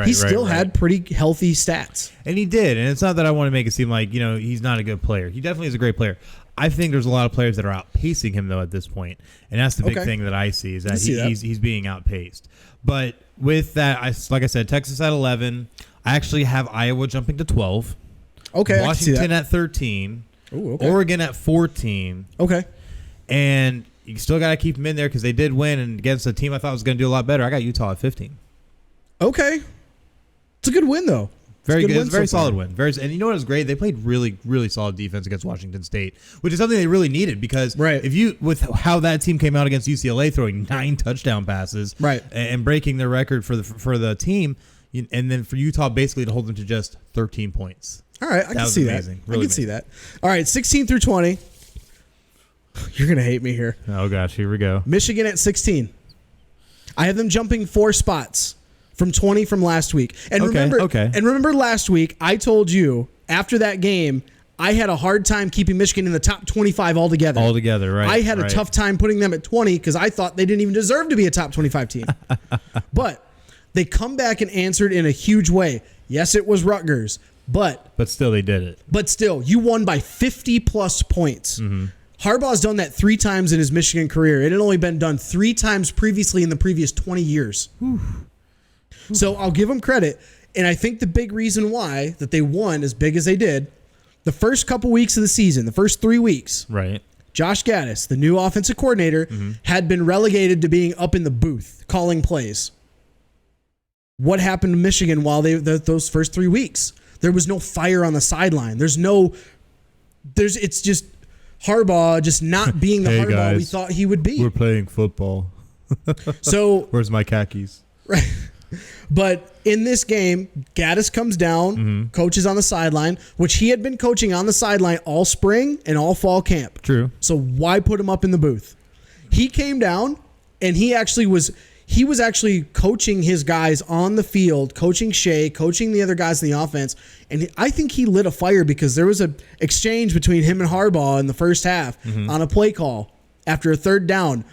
he still had pretty healthy stats. And he did. And it's not that I want to make it seem like, he's not a good player. He definitely is a great player. I think there's a lot of players that are outpacing him, though, at this point. And that's the big thing that I see is that he's being outpaced. But with that, like I said, Texas at 11. I actually have Iowa jumping to 12. Okay, Washington at 13. Ooh, okay. Oregon at 14. Okay. And you still got to keep them in there because they did win. And against a team I thought was going to do a lot better, I got Utah at 15. Okay. It's a good win, though. Very good. It's a very solid win. And you know what was great? They played really, really solid defense against Washington State, which is something they really needed because with how that team came out against UCLA, throwing 9 touchdown passes, and breaking their record for the team, and then for Utah basically to hold them to just 13 points. All right, I can see that. I can see that. All right, 16 through 20. You're gonna hate me here. Oh gosh, here we go. Michigan at 16. I have them jumping 4 spots from 20 from last week. And remember last week, I told you after that game, I had a hard time keeping Michigan in the top 25 altogether. Right. I had a tough time putting them at 20 because I thought they didn't even deserve to be a top 25 team. But they come back and answered in a huge way. Yes, it was Rutgers, but still they did it. But still, you won by 50-plus points. Mm-hmm. Harbaugh's done that 3 times in his Michigan career. It had only been done 3 times previously in the previous 20 years. Whew. So I'll give them credit, and I think the big reason why that they won as big as they did, the first couple weeks of the season, the first 3 weeks, Josh Gaddis, the new offensive coordinator, had been relegated to being up in the booth calling plays. What happened to Michigan while those first 3 weeks? There was no fire on the sideline. It's just Harbaugh just not being the Harbaugh guys, we thought he would be. We're playing football. So where's my khakis? Right. But in this game, Gaddis comes down, coaches on the sideline, which he had been coaching on the sideline all spring and all fall camp. True. So why put him up in the booth? He came down, and he was actually coaching his guys on the field, coaching Shea, coaching the other guys in the offense. And I think he lit a fire because there was an exchange between him and Harbaugh in the first half on a play call after a 3rd down.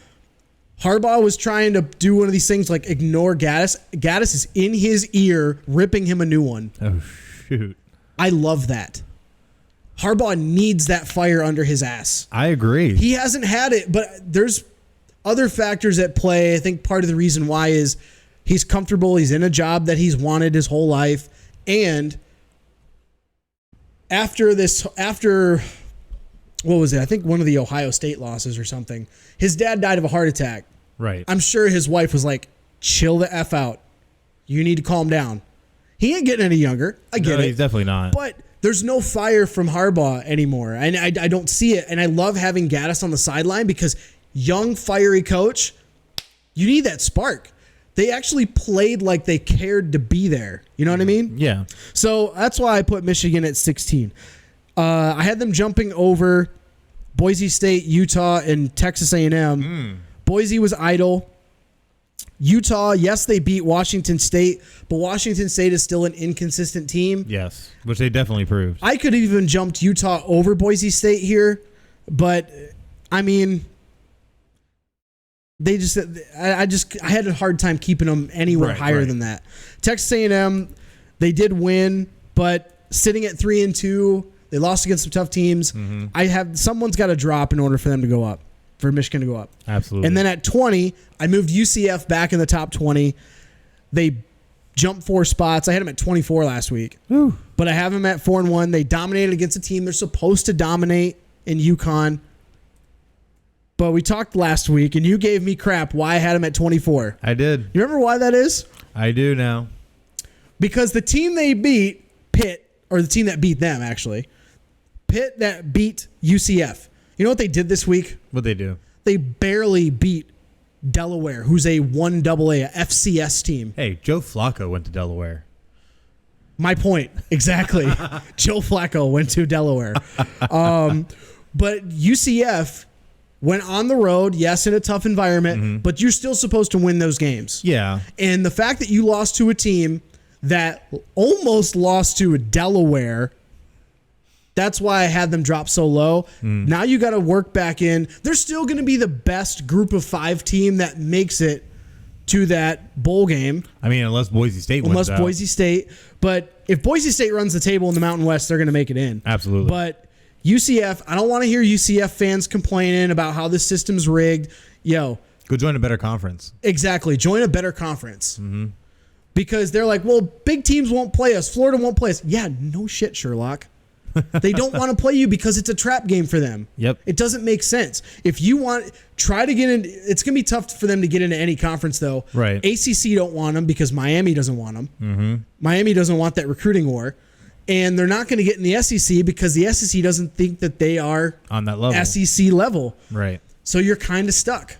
Harbaugh was trying to do one of these things like ignore Gaddis. Gaddis is in his ear, ripping him a new one. Oh, shoot. I love that. Harbaugh needs that fire under his ass. I agree. He hasn't had it, but there's other factors at play. I think part of the reason why is he's comfortable. He's in a job that he's wanted his whole life. And after what was it? I think one of the Ohio State losses or something. His dad died of a heart attack. Right. I'm sure his wife was like, chill the F out. You need to calm down. He ain't getting any younger. I get it. He's definitely not. But there's no fire from Harbaugh anymore. And I don't see it. And I love having Gaddis on the sideline because young, fiery coach, you need that spark. They actually played like they cared to be there. You know what I mean? Yeah. So that's why I put Michigan at 16. I had them jumping over Boise State, Utah, and Texas A&M. Boise was idle. Utah, yes, they beat Washington State, but Washington State is still an inconsistent team. Yes, which they definitely proved. I could have even jumped Utah over Boise State here, but I mean, I had a hard time keeping them anywhere higher than that. Texas A&M, they did win, but sitting at 3-2, they lost against some tough teams. Someone's got to drop in order for them to go up, for Michigan to go up. Absolutely. And then at 20, I moved UCF back in the top 20. They jumped 4 spots. I had them at 24 last week. Ooh. But I have them at 4-1. They dominated against a team they're supposed to dominate in UConn. But we talked last week, and you gave me crap why I had them at 24. I did. You remember why that is? I do now. Because the team they beat, Pitt, or the team that beat them, actually, Pitt that beat UCF. You know what they did this week? What'd they do? They barely beat Delaware, who's a 1AA, a FCS team. Hey, Joe Flacco went to Delaware. My point. Exactly. Joe Flacco went to Delaware. But UCF went on the road, yes, in a tough environment, but you're still supposed to win those games. Yeah. And the fact that you lost to a team that almost lost to Delaware, That's why I had them drop so low. Now you got to work back in. They're still going to be the best group of 5 team that makes it to that bowl game. I mean, unless Boise State wins out. Boise State. But if Boise State runs the table in the Mountain West, they're going to make it in. Absolutely. But UCF, I don't want to hear UCF fans complaining about how this system's rigged. Yo. Go join a better conference. Exactly. Join a better conference. Because they're like, well, big teams won't play us. Florida won't play us. Yeah, no shit, Sherlock. They don't want to play you because it's a trap game for them. Yep. It doesn't make sense. If you want, try to get in. It's going to be tough for them to get into any conference, though. Right. ACC don't want them because Miami doesn't want them. Miami doesn't want that recruiting war. And they're not going to get in the SEC because the SEC doesn't think that they are on that level. SEC level. Right. So you're kind of stuck.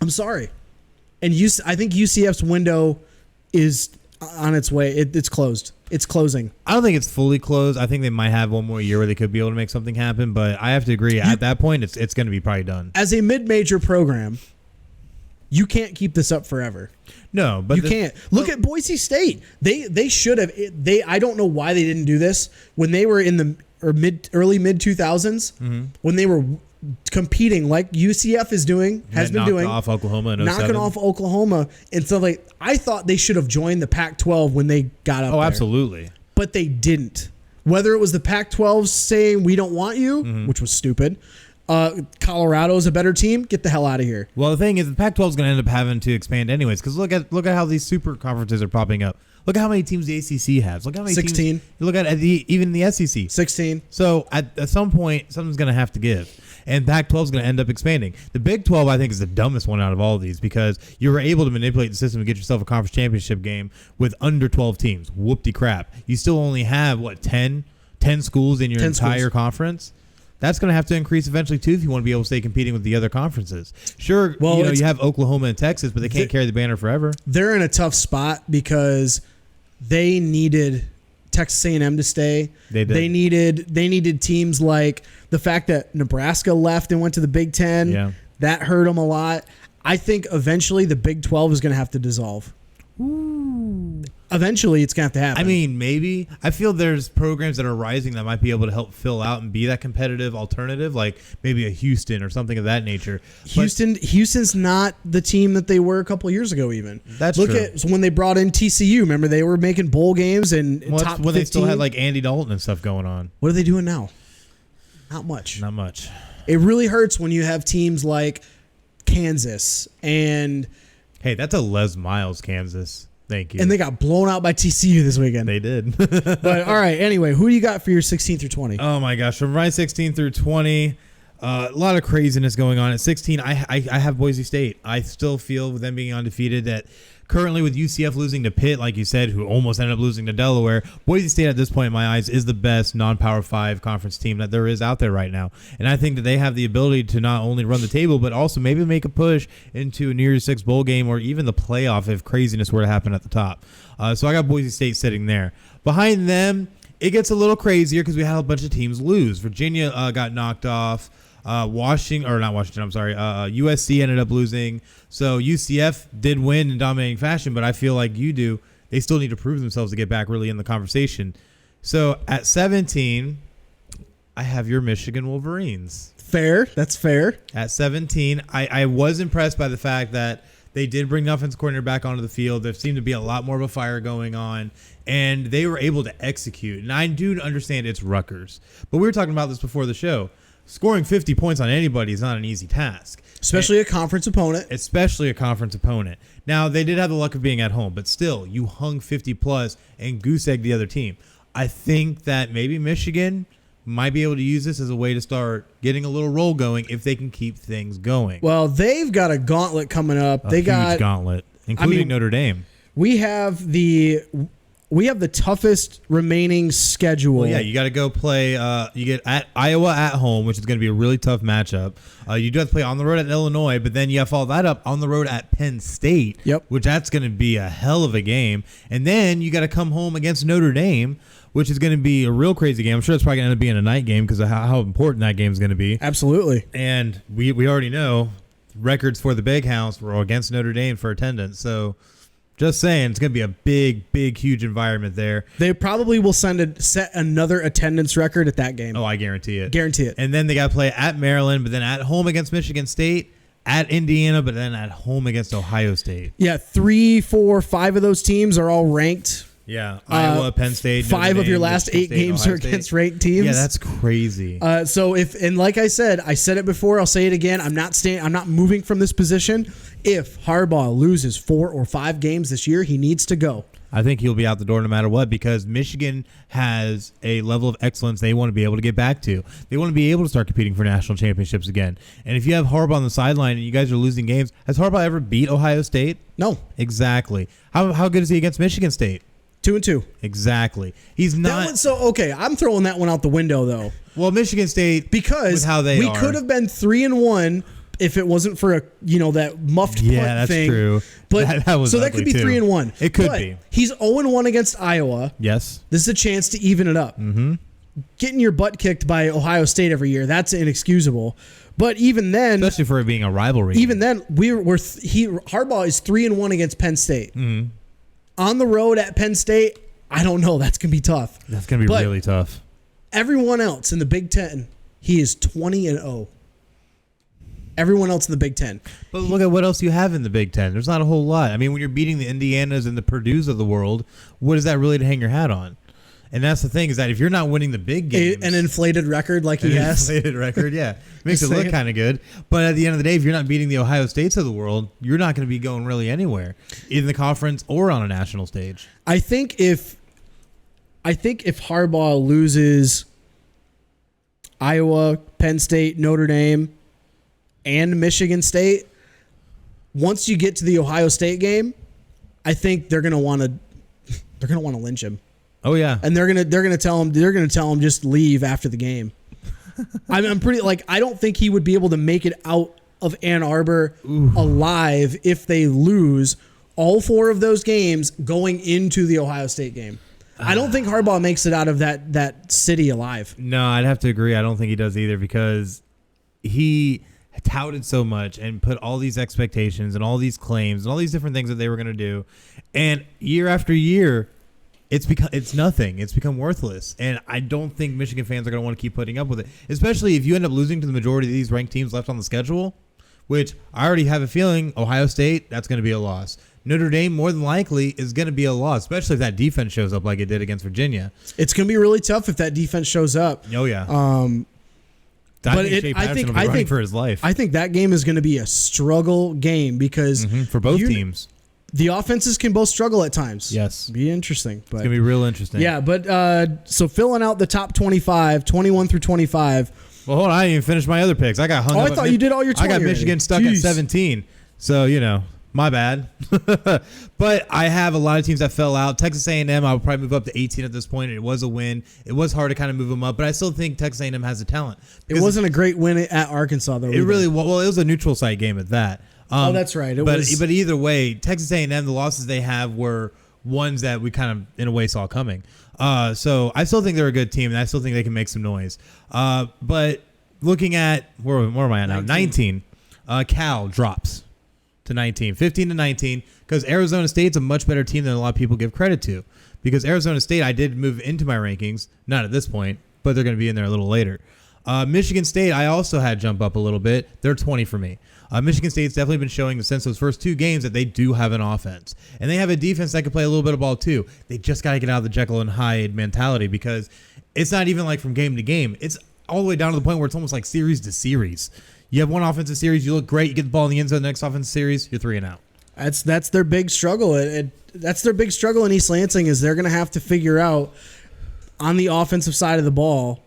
I'm sorry. And I think UCF's window is on its way. It's closed. It's closing. I don't think it's fully closed. I think they might have one more year where they could be able to make something happen. But I have to agree. At that point, it's going to be probably done. As a mid-major program, you can't keep this up forever. No, but you can't. Look at Boise State. They should have. I don't know why they didn't do this when they were in the early mid 2000s when they were competing like UCF is doing, has been doing, off Oklahoma in 07. knocking off Oklahoma and stuff like. I thought they should have joined the Pac-12 when they got up. Oh, there. absolutely. But they didn't. Whether it was the Pac-12 saying we don't want you, which was stupid. Colorado is a better team. Get the hell out of here. Well, the thing is, the Pac-12 is going to end up having to expand anyways. Because look at how these super conferences are popping up. Look at how many teams the ACC has. Look how many 16. teams. Look at even the SEC. 16. So at some point, something's going to have to give. And Pac-12 is going to end up expanding. The Big 12, I think, is the dumbest one out of all of these because you were able to manipulate the system to get yourself a conference championship game with under 12 teams. Whoop-de-crap. You still only have, 10 schools in your entire conference? That's going to have to increase eventually, too, if you want to be able to stay competing with the other conferences. Sure, you have Oklahoma and Texas, but they can't carry the banner forever. They're in a tough spot because they needed Texas A&M to stay. They did. They needed teams like the fact that Nebraska left and went to the Big Ten. Yeah. That hurt them a lot. I think eventually the Big 12 is going to have to dissolve. Ooh. Eventually, it's going to have to happen. I mean, maybe. I feel there's programs that are rising that might be able to help fill out and be that competitive alternative, like maybe a Houston or something of that nature. Houston's not the team that they were a couple years ago. Even Look true. At when they brought in TCU. Remember, they were making bowl games and top 15. They still had like Andy Dalton and stuff going on. What are they doing now? Not much. Not much. It really hurts when you have teams like Kansas and. Hey, that's a Les Miles, Kansas. Thank you. And they got blown out by TCU this weekend. They did. But all right, anyway, who do you got for your 16 through 20? Oh my gosh, from my 16 through 20, a lot of craziness going on. At 16, I have Boise State. I still feel with them being undefeated that currently with UCF losing to Pitt, like you said, who almost ended up losing to Delaware, Boise State at this point in my eyes is the best non-Power 5 conference team that there is out there right now. And I think that they have the ability to not only run the table, but also maybe make a push into a New Year's Six bowl game or even the playoff if craziness were to happen at the top. So I got Boise State sitting there. Behind them, it gets a little crazier because we had a bunch of teams lose. Virginia got knocked off. USC ended up losing. So UCF did win in dominating fashion, but I feel like you do. They still need to prove themselves to get back really in the conversation. So at 17, I have your Michigan Wolverines. Fair. That's fair. At 17, I was impressed by the fact that they did bring the offensive coordinator back onto the field. There seemed to be a lot more of a fire going on, and they were able to execute. And I do understand it's Rutgers, but we were talking about this before the show. Scoring 50 points on anybody is not an easy task. Especially a conference opponent. Now, they did have the luck of being at home, but still, you hung 50-plus and goose-egged the other team. I think that maybe Michigan might be able to use this as a way to start getting a little roll going if they can keep things going. Well, they've got a gauntlet coming up. Huge gauntlet, including Notre Dame. We have the toughest remaining schedule. Well, yeah, you got to go play. You get at Iowa at home, which is going to be a really tough matchup. You do have to play on the road at Illinois, but then you have to follow that up on the road at Penn State. Yep. Which that's going to be a hell of a game. And then you got to come home against Notre Dame, which is going to be a real crazy game. I'm sure it's probably going to end up being a night game because of how important that game is going to be. Absolutely. And we already know records for the Big House were against Notre Dame for attendance. So Just saying, it's going to be a big, huge environment there. They probably will set another attendance record at that game. Oh, I guarantee it. Guarantee it. And then they got to play at Maryland, but then at home against Michigan State, at Indiana, but then at home against Ohio State. Yeah, 3, 4, 5 of those teams are all ranked. Yeah, Iowa, Penn State. 5 of your last 8 games are against ranked teams. Yeah, that's crazy. So like I said it before, I'll say it again. I'm not moving from this position. If Harbaugh loses 4 or 5 games this year, he needs to go. I think he'll be out the door no matter what, because Michigan has a level of excellence they want to be able to get back to. They want to be able to start competing for national championships again. And if you have Harbaugh on the sideline and you guys are losing games, has Harbaugh ever beat Ohio State? No. Exactly. How good is he against Michigan State? 2-2. Exactly. He's not. Okay, I'm throwing that one out the window though. Well, Michigan State, because with how we could have been 3-1 if it wasn't for that muffed punt thing. Yeah, that's true. But that was so that could be 3-1. It could be. He's 0-1 against Iowa. Yes. This is a chance to even it up. Mm-hmm. Getting your butt kicked by Ohio State every year, that's inexcusable. But even then, especially for it being a rivalry. Even then, Harbaugh is 3-1 against Penn State. Mm-hmm. On the road at Penn State, I don't know. That's going to be tough. That's going to be really tough. Everyone else in the Big Ten, he is 20-0. Everyone else in the Big Ten. But look at what else you have in the Big Ten. There's not a whole lot. I mean, when you're beating the Indianas and the Purdues of the world, what is that really to hang your hat on? And that's the thing, is that if you're not winning the big games... An inflated record like he has. An inflated record, yeah. Makes it look kind of good. But at the end of the day, if you're not beating the Ohio States of the world, you're not going to be going really anywhere, in the conference or on a national stage. I think if Harbaugh loses Iowa, Penn State, Notre Dame, and Michigan State, once you get to the Ohio State game, I think they're going to want to lynch him. Oh yeah, and they're gonna tell him just leave after the game. I'm pretty I don't think he would be able to make it out of Ann Arbor alive if they lose all 4 of those games going into the Ohio State game. I don't think Harbaugh makes it out of that city alive. No, I'd have to agree. I don't think he does either, because he touted so much and put all these expectations and all these claims and all these different things that they were going to do, and year after year, it's nothing. It's become worthless, and I don't think Michigan fans are going to want to keep putting up with it, especially if you end up losing to the majority of these ranked teams left on the schedule, which I already have a feeling Ohio State, that's going to be a loss. Notre Dame, more than likely, is going to be a loss, especially if that defense shows up like it did against Virginia. It's going to be really tough if that defense shows up. Oh yeah. I think for his life. I think that game is going to be a struggle game because for both teams. The offenses can both struggle at times. Yes. Be interesting. But, it's going to be real interesting. Yeah, but so filling out the top 25, 21 through 25. Well, hold on. I didn't even finish my other picks. I got hung up. I thought you did all your 20 I got Michigan stuck at 17. So, my bad. But I have a lot of teams that fell out. Texas A&M, I would probably move up to 18 at this point. It was a win. It was hard to kind of move them up, but I still think Texas A&M has the talent. It wasn't a great win at Arkansas, though. It really was. Well, it was a neutral site game at that. That's right. But either way, Texas A&M, the losses they have were ones that we kind of, in a way, saw coming. So I still think they're a good team, and I still think they can make some noise. But looking at, where am I at now? 19. Cal drops to 19. 15 to 19, because Arizona State's a much better team than a lot of people give credit to. Because Arizona State, I did move into my rankings, not at this point, but they're going to be in there a little later. Michigan State, I also had jump up a little bit. They're 20 for me. Michigan State's definitely been showing since those first 2 games that they do have an offense. And they have a defense that can play a little bit of ball too. They just got to get out of the Jekyll and Hyde mentality, because it's not even like from game to game. It's all the way down to the point where it's almost like series to series. You have one offensive series, you look great, you get the ball in the end zone, the next offensive series, you're 3 and out. That's their big struggle. That's their big struggle in East Lansing, is they're going to have to figure out on the offensive side of the ball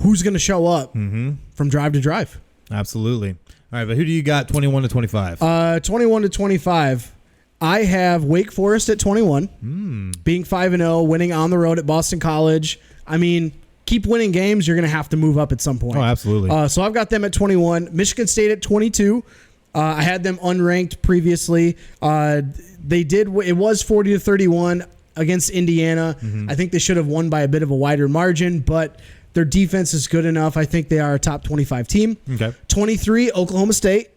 who's going to show up from drive to drive. Absolutely. All right, but who do you got 21 to 25? 21 to 25. I have Wake Forest at 21, being 5-0, winning on the road at Boston College. I mean, keep winning games, you're going to have to move up at some point. Oh, absolutely. So I've got them at 21. Michigan State at 22. I had them unranked previously. It was 40 to 31 against Indiana. I think they should have won by a bit of a wider margin, but their defense is good enough. I think they are a top 25 team. Okay. 23, Oklahoma State.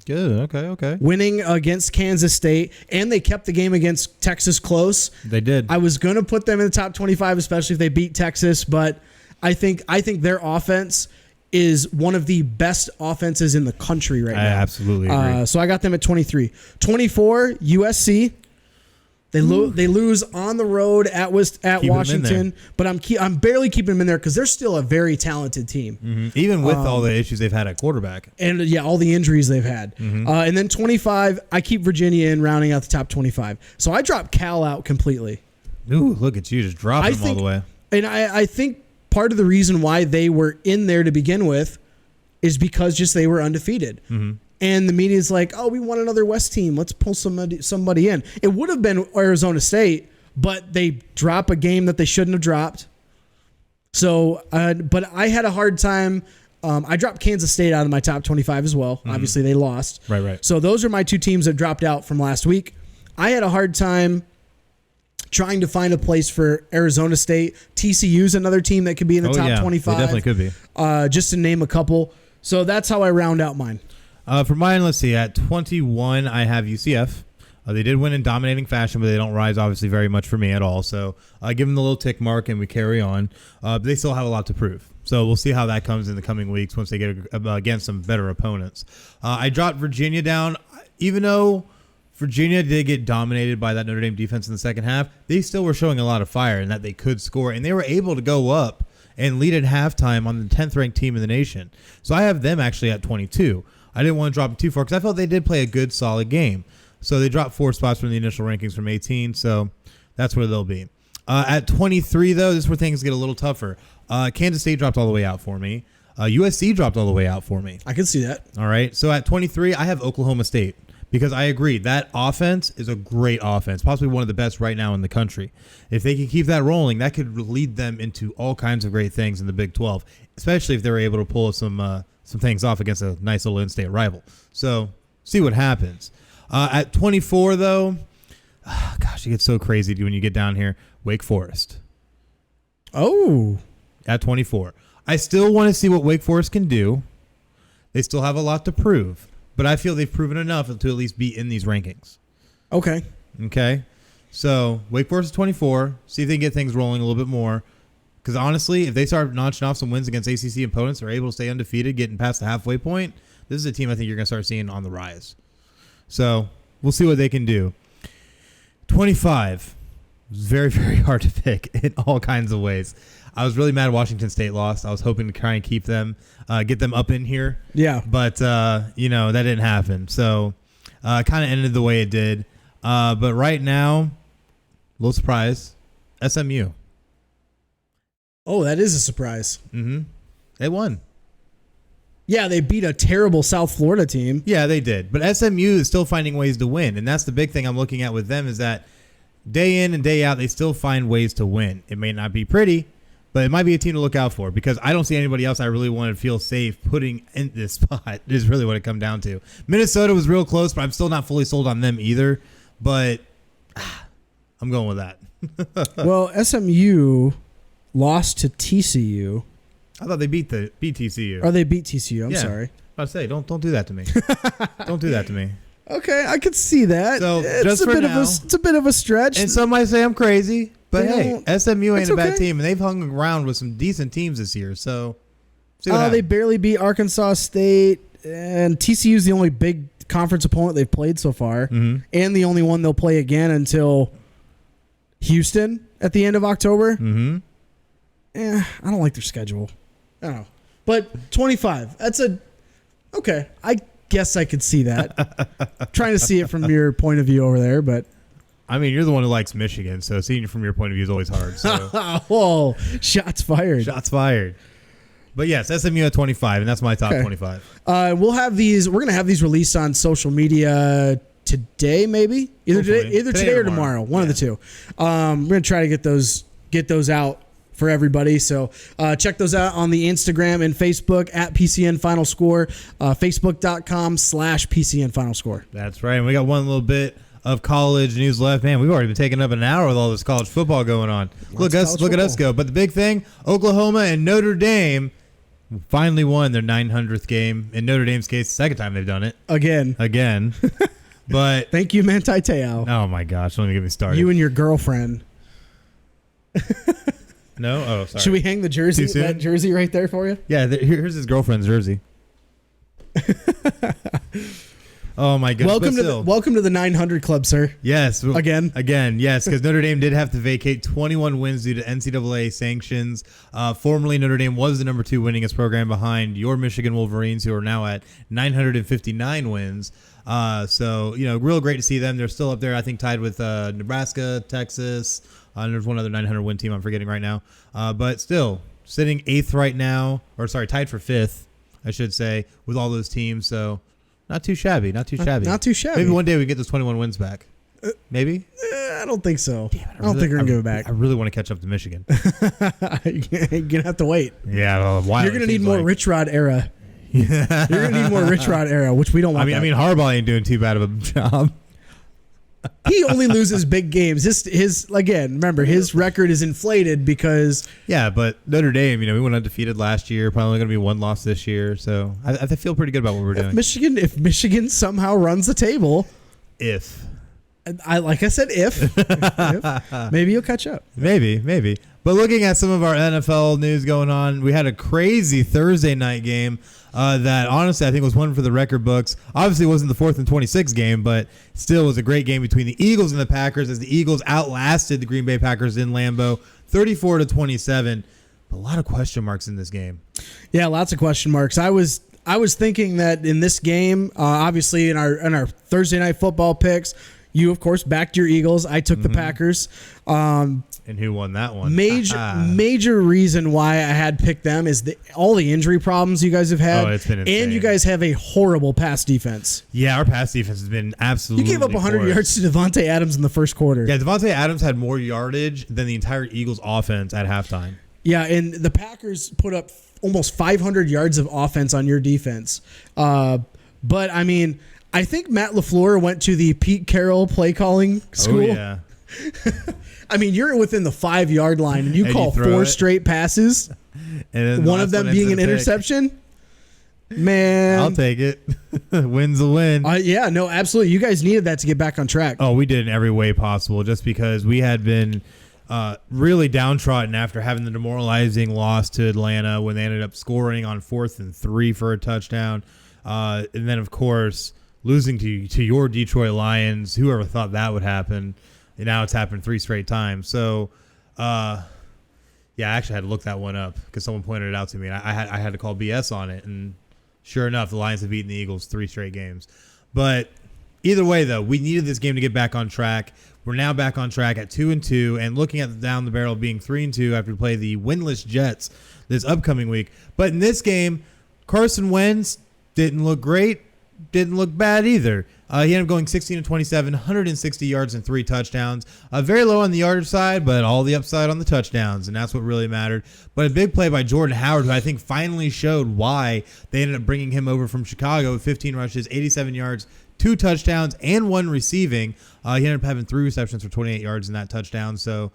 Good. Okay. winning against Kansas State, and they kept the game against Texas close. They did. I was going to put them in the top 25, especially if they beat Texas, but I think their offense is one of the best offenses in the country right now. I absolutely agree. So I got them at 23. 24, USC. They lose on the road at Washington, but I'm barely keeping them in there because they're still a very talented team. Mm-hmm. Even with all the issues they've had at quarterback. And all the injuries they've had. And then 25, I keep Virginia in, rounding out the top 25. So I dropped Cal out completely. Ooh, look at you just dropping them all the way. And I think part of the reason why they were in there to begin with is because just they were undefeated. And the media's like, oh, we want another West team. Let's pull somebody in. It would have been Arizona State, but they drop a game that they shouldn't have dropped. So, but I had a hard time. I dropped Kansas State out of my top 25 as well. Obviously, they lost. Right. So those are my two teams that dropped out from last week. I had a hard time trying to find a place for Arizona State. TCU's another team that could be in the top 25. They definitely could be. Just to name a couple. So that's how I round out mine. For mine, let's see. At 21, I have UCF. They did win in dominating fashion, but they don't rise, obviously, very much for me at all. So I give them the little tick mark, and we carry on. But they still have a lot to prove. So we'll see how that comes in the coming weeks once they get against some better opponents. I dropped Virginia down. Even though Virginia did get dominated by that Notre Dame defense in the second half, they still were showing a lot of fire and that they could score. And they were able to go up and lead at halftime on the 10th-ranked team in the nation. So I have them actually at 22. I didn't want to drop them too far because I felt they did play a good, solid game. So they dropped 4 spots from the initial rankings from 18. So that's where they'll be. At 23, though, this is where things get a little tougher. Kansas State dropped all the way out for me. USC dropped all the way out for me. I can see that. All right. So at 23, I have Oklahoma State because I agree that offense is a great offense, possibly one of the best right now in the country. If they can keep that rolling, that could lead them into all kinds of great things in the Big 12, especially if they're able to pull some things off against a nice little in-state rival. So see what happens. At 24, though, gosh, it gets so crazy when you get down here. Wake Forest. Oh. At 24. I still want to see what Wake Forest can do. They still have a lot to prove, but I feel they've proven enough to at least be in these rankings. Okay. So Wake Forest is 24. See if they can get things rolling a little bit more. Because honestly, if they start notching off some wins against ACC opponents, they're able to stay undefeated, getting past the halfway point, this is a team I think you're going to start seeing on the rise. So we'll see what they can do. 25. Very, very hard to pick in all kinds of ways. I was really mad Washington State lost. I was hoping to try and keep them, get them up in here. Yeah. But, that didn't happen. So kind of ended the way it did. But right now, a little surprise, SMU. Oh, that is a surprise. They won. Yeah, they beat a terrible South Florida team. Yeah, they did. But SMU is still finding ways to win. And that's the big thing I'm looking at with them is that day in and day out, they still find ways to win. It may not be pretty, but it might be a team to look out for because I don't see anybody else I really want to feel safe putting in this spot is really what it comes down to. Minnesota was real close, but I'm still not fully sold on them either. But I'm going with that. Well, SMU lost to TCU. I thought they beat TCU. Or they beat TCU. I'm sorry. I say don't do that to me. Don't do that to me. Okay, I could see that. So it's just a for bit now, it's a bit of a stretch. And some might say I'm crazy, but hey, SMU ain't a bad okay. team, and they've hung around with some decent teams this year. So see what they happens. barely beat Arkansas State, and TCU is the only big conference opponent they've played so far, and the only one they'll play again until Houston at the end of October. I don't like their schedule. I don't know. But 25, that's okay. I guess I could see that. Trying to see it from your point of view over there, but I mean, you're the one who likes Michigan, so seeing it from your point of view is always hard. So. Whoa, shots fired. Shots fired. But yes, SMU at 25, and that's my top 25. We'll have these. We're gonna have these released on social media today, maybe either today or tomorrow. One of the two. We're gonna try to get those out for everybody. So check those out on the Instagram and Facebook at PCN Final Score, Facebook.com/PCN Final Score. That's right. And we got one little bit of college news left. Man, we've already been taking up an hour with all this college football going on. Look at us go. But the big thing, Oklahoma and Notre Dame finally won their 900th game. In Notre Dame's case, the second time they've done it. Again. But thank you, Manti Te'o. oh my gosh, don't even get me started. You and your girlfriend. No? Oh, sorry. Should we hang the jersey? Too soon? That jersey right there for you? Yeah, here's his girlfriend's jersey. Oh my goodness. Welcome to the 900 club, sir. Yes. Again, yes, because Notre Dame did have to vacate 21 wins due to NCAA sanctions. Formerly, Notre Dame was the number 2 winningest program behind your Michigan Wolverines, who are now at 959 wins. So, real great to see them. They're still up there, I think, tied with Nebraska, Texas. And there's one other 900 win team I'm forgetting right now. But still, sitting 8th right now, tied for 5th, I should say, with all those teams. So, not too shabby. Not too shabby. Maybe one day we get those 21 wins back. Maybe? I don't think so. Damn it, I don't think we're going to give it back. I really want to catch up to Michigan. You're going to have to wait. Yeah, well, you're going to need more Rich Rod era. Yeah. You're going to need more Rich Rod era, which we don't want. I mean, Harbaugh ain't doing too bad of a job. He only loses big games. His remember, his record is inflated because... Yeah, but Notre Dame, we went undefeated last year. Probably going to be one loss this year. So I feel pretty good about what we're doing. If Michigan somehow runs the table... If maybe you'll catch up. Maybe. But looking at some of our NFL news going on, we had a crazy Thursday night game that honestly I think was one for the record books. Obviously it wasn't the 4th and 26 game, but still was a great game between the Eagles and the Packers as the Eagles outlasted the Green Bay Packers in Lambeau 34-27. But a lot of question marks in this game. Yeah, lots of question marks. I was thinking that in this game, obviously in our Thursday night football picks, you of course backed your Eagles. I took the Packers. And who won that one? Major reason why I had picked them is all the injury problems you guys have had. Oh, it's been insane. And you guys have a horrible pass defense. Yeah, our pass defense has been absolutely. You gave up 100 yards to Devontae Adams in the first quarter. Yeah, Devontae Adams had more yardage than the entire Eagles offense at halftime. Yeah, and the Packers put up almost 500 yards of offense on your defense. But I mean, I think Matt LaFleur went to the Pete Carroll play calling school. Oh, yeah. I mean, you're within the 5-yard line, and you call 4 straight passes, and one of them being an interception. Man, I'll take it. Win's a win. Yeah, no, absolutely. You guys needed that to get back on track. Oh, we did in every way possible, just because we had been really downtrodden after having the demoralizing loss to Atlanta when they ended up scoring on 4th and 3 for a touchdown, and then of course losing to your Detroit Lions. Whoever thought that would happen? And now it's happened 3 straight times. So, yeah, I actually had to look that one up because someone pointed it out to me. And I had to call BS on it. And sure enough, the Lions have beaten the Eagles 3 straight games. But either way, though, we needed this game to get back on track. We're now back on track at 2-2 and looking at down the barrel being 3-2 after we play the winless Jets this upcoming week. But in this game, Carson Wentz didn't look great, didn't look bad either. He ended up going 16-27, 160 yards and 3 touchdowns. Very low on the yardage side, but all the upside on the touchdowns, and that's what really mattered. But a big play by Jordan Howard, who I think finally showed why they ended up bringing him over from Chicago with 15 rushes, 87 yards, 2 touchdowns, and 1 receiving. He ended up having 3 receptions for 28 yards in that touchdown. So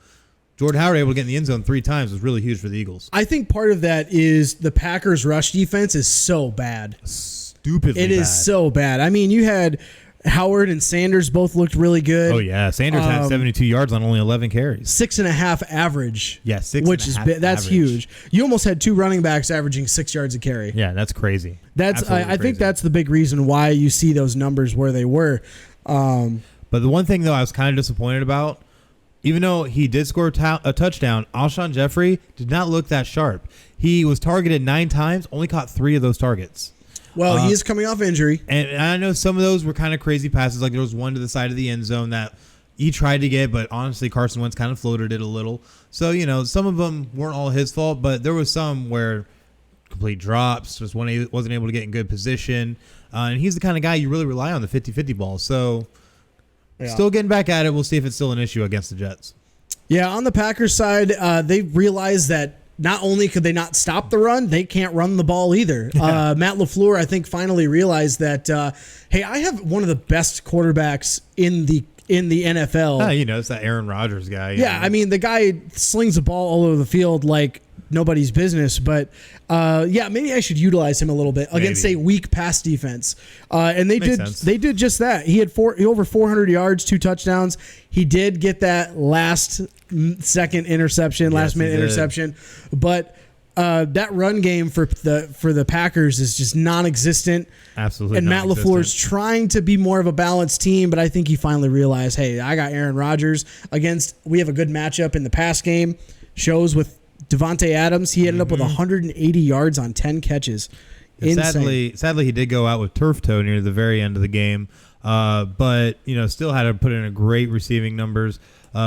Jordan Howard able to get in the end zone 3 times was really huge for the Eagles. I think part of that is the Packers' rush defense is so bad. Stupidly bad. It is so bad. I mean, you had Howard and Sanders both looked really good. Oh, yeah. Sanders had 72 yards on only 11 carries. 6.5 average. Yeah, 6.5 which is that's huge. You almost had 2 running backs averaging 6 yards a carry. Yeah, that's crazy. I think that's the big reason why you see those numbers where they were. But the one thing, though, I was kind of disappointed about, even though he did score a touchdown, Alshon Jeffrey did not look that sharp. He was targeted 9 times, only caught 3 of those targets. Well, he is coming off injury. And I know some of those were kind of crazy passes. Like there was one to the side of the end zone that he tried to get, but honestly, Carson Wentz kind of floated it a little. So, some of them weren't all his fault, but there was some where complete drops, just when he wasn't able to get in good position. And he's the kind of guy you really rely on the 50-50 ball. So, still getting back at it. We'll see if it's still an issue against the Jets. Yeah, on the Packers side, they realized that not only could they not stop the run, they can't run the ball either. Matt LaFleur, I think, finally realized that, hey, I have one of the best quarterbacks in the NFL. It's that Aaron Rodgers guy. Yeah, I mean, the guy slings the ball all over the field like nobody's business. But maybe I should utilize him a little bit against a weak pass defense. And they did just that. He had over 400 yards, 2 touchdowns. He did get that last minute interception, but that run game for the Packers is just non-existent. Absolutely. And Matt LaFleur's trying to be more of a balanced team, but I think he finally realized, hey, I got Aaron Rodgers we have a good matchup in the pass game. Shows with Devontae Adams. He ended up with 180 yards on 10 catches. Sadly, he did go out with turf toe near the very end of the game, but still had to put in a great receiving numbers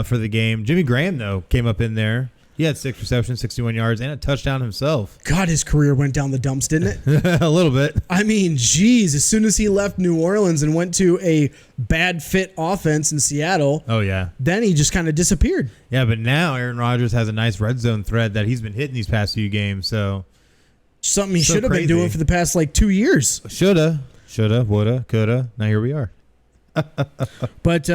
for the game. Jimmy Graham, though, came up in there. He had 6 receptions, 61 yards, and a touchdown himself. God, his career went down the dumps, didn't it? A little bit. I mean, geez, as soon as he left New Orleans and went to a bad fit offense in Seattle, then he just kind of disappeared. Yeah, but now Aaron Rodgers has a nice red zone thread that he's been hitting these past few games. So something he should have been doing for the past 2 years. Shoulda, woulda, coulda. Now here we are. But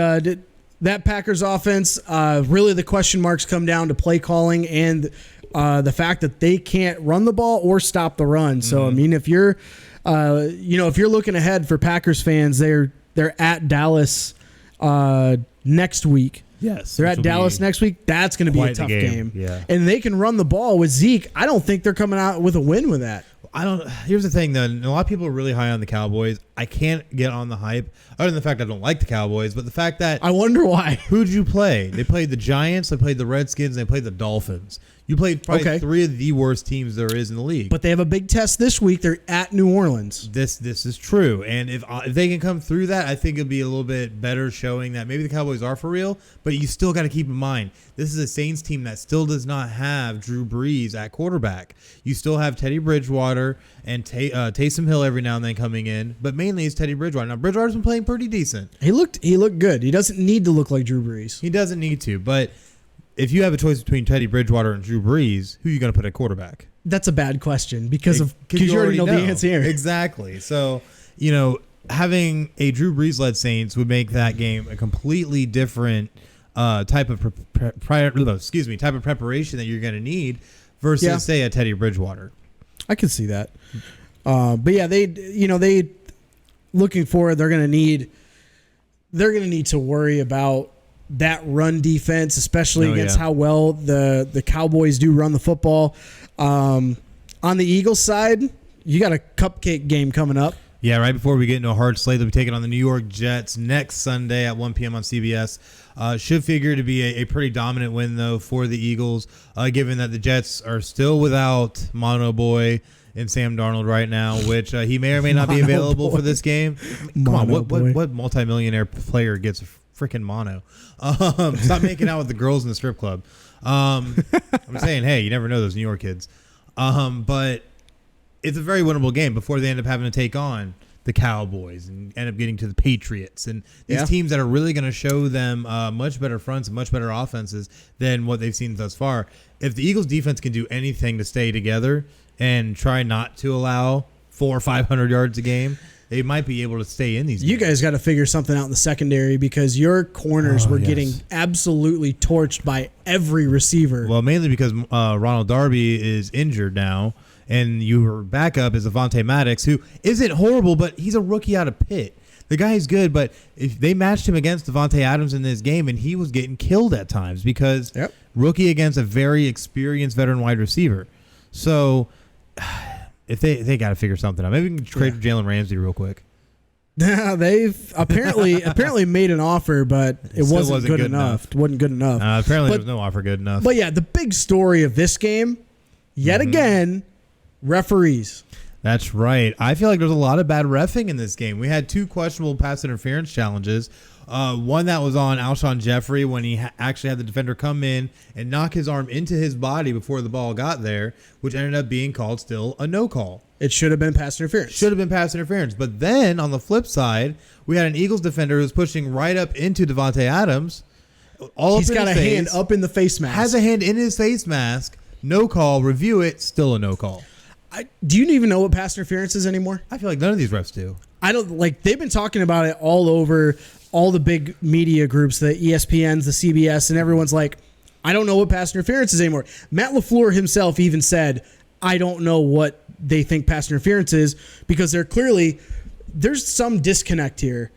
that Packers offense, really the question marks come down to play calling and the fact that they can't run the ball or stop the run. So I mean, if you're looking ahead for Packers fans, they're at Dallas next week. Yes, they're at Dallas next week. That's going to be a tough game. Yeah, and they can run the ball with Zeke. I don't think they're coming out with a win with that. Here's the thing, though. A lot of people are really high on the Cowboys. I can't get on the hype, other than the fact I don't like the Cowboys, but the fact that I wonder why. Who'd you play? They played the Giants, they played the Redskins, they played the Dolphins. You played probably 3 of the worst teams there is in the league. But they have a big test this week. They're at New Orleans. This is true, and if they can come through that, I think it'll be a little bit better, showing that maybe the Cowboys are for real. But you still got to keep in mind, this is a Saints team that still does not have Drew Brees at quarterback. You still have Teddy Bridgewater and Taysom Hill every now and then coming in, but mainly it's Teddy Bridgewater. Now Bridgewater's been playing pretty decent. He looked good. He doesn't need to look like Drew Brees. He doesn't need to, but if you have a choice between Teddy Bridgewater and Drew Brees, who are you going to put at quarterback? That's a bad question because you already know the answer. Exactly. So, having a Drew Brees-led Saints would make that game a completely different type of preparation that you're going to need versus, say, a Teddy Bridgewater. I can see that. But yeah, they looking forward, they're going to need to worry about that run defense, especially against how well the Cowboys do run the football. On the Eagles side, you got a cupcake game coming up. Yeah, right before we get into a hard slate, they'll be taking on the New York Jets next Sunday at 1 p.m. on CBS. Should figure to be a pretty dominant win, though, for the Eagles, given that the Jets are still without Mono Boy and Sam Darnold right now, which he may or may not be available for this game. Come on, what multimillionaire player gets freaking mono? Stop making out with the girls in the strip club. I'm saying, hey, you never know those New York kids. But it's a very winnable game before they end up having to take on the Cowboys and end up getting to the Patriots and these teams that are really going to show them much better fronts and much better offenses than what they've seen thus far. If the Eagles defense can do anything to stay together and try not to allow 400 or 500 yards a game, they might be able to stay in these games. You guys got to figure something out in the secondary because your corners were getting absolutely torched by every receiver. Well, mainly because Ronald Darby is injured now, and your backup is Avonte Maddox, who isn't horrible, but he's a rookie out of Pitt. The guy's good, but if they matched him against Devontae Adams in this game, and he was getting killed at times because rookie against a very experienced veteran wide receiver. So if they got to figure something out. Maybe we can trade for Jalen Ramsey real quick. Yeah, they've apparently made an offer, but it wasn't good enough. It wasn't good enough. Apparently there was no offer good enough. But yeah, the big story of this game, yet again, referees. That's right. I feel like there's a lot of bad reffing in this game. We had 2 questionable pass interference challenges. One that was on Alshon Jeffrey when he actually had the defender come in and knock his arm into his body before the ball got there, which ended up being called still a no call. It should have been pass interference. Should have been pass interference. But then on the flip side, we had an Eagles defender who's pushing right up into Devontae Adams. He's got a hand up in the face mask. Has a hand in his face mask. No call. Review it. Still a no call. Do you even know what pass interference is anymore? I feel like none of these refs do. I don't they've been talking about it all over all the big media groups, the ESPNs, the CBS, and everyone's like, I don't know what pass interference is anymore. Matt LaFleur himself even said, I don't know what they think pass interference is, because there's some disconnect here,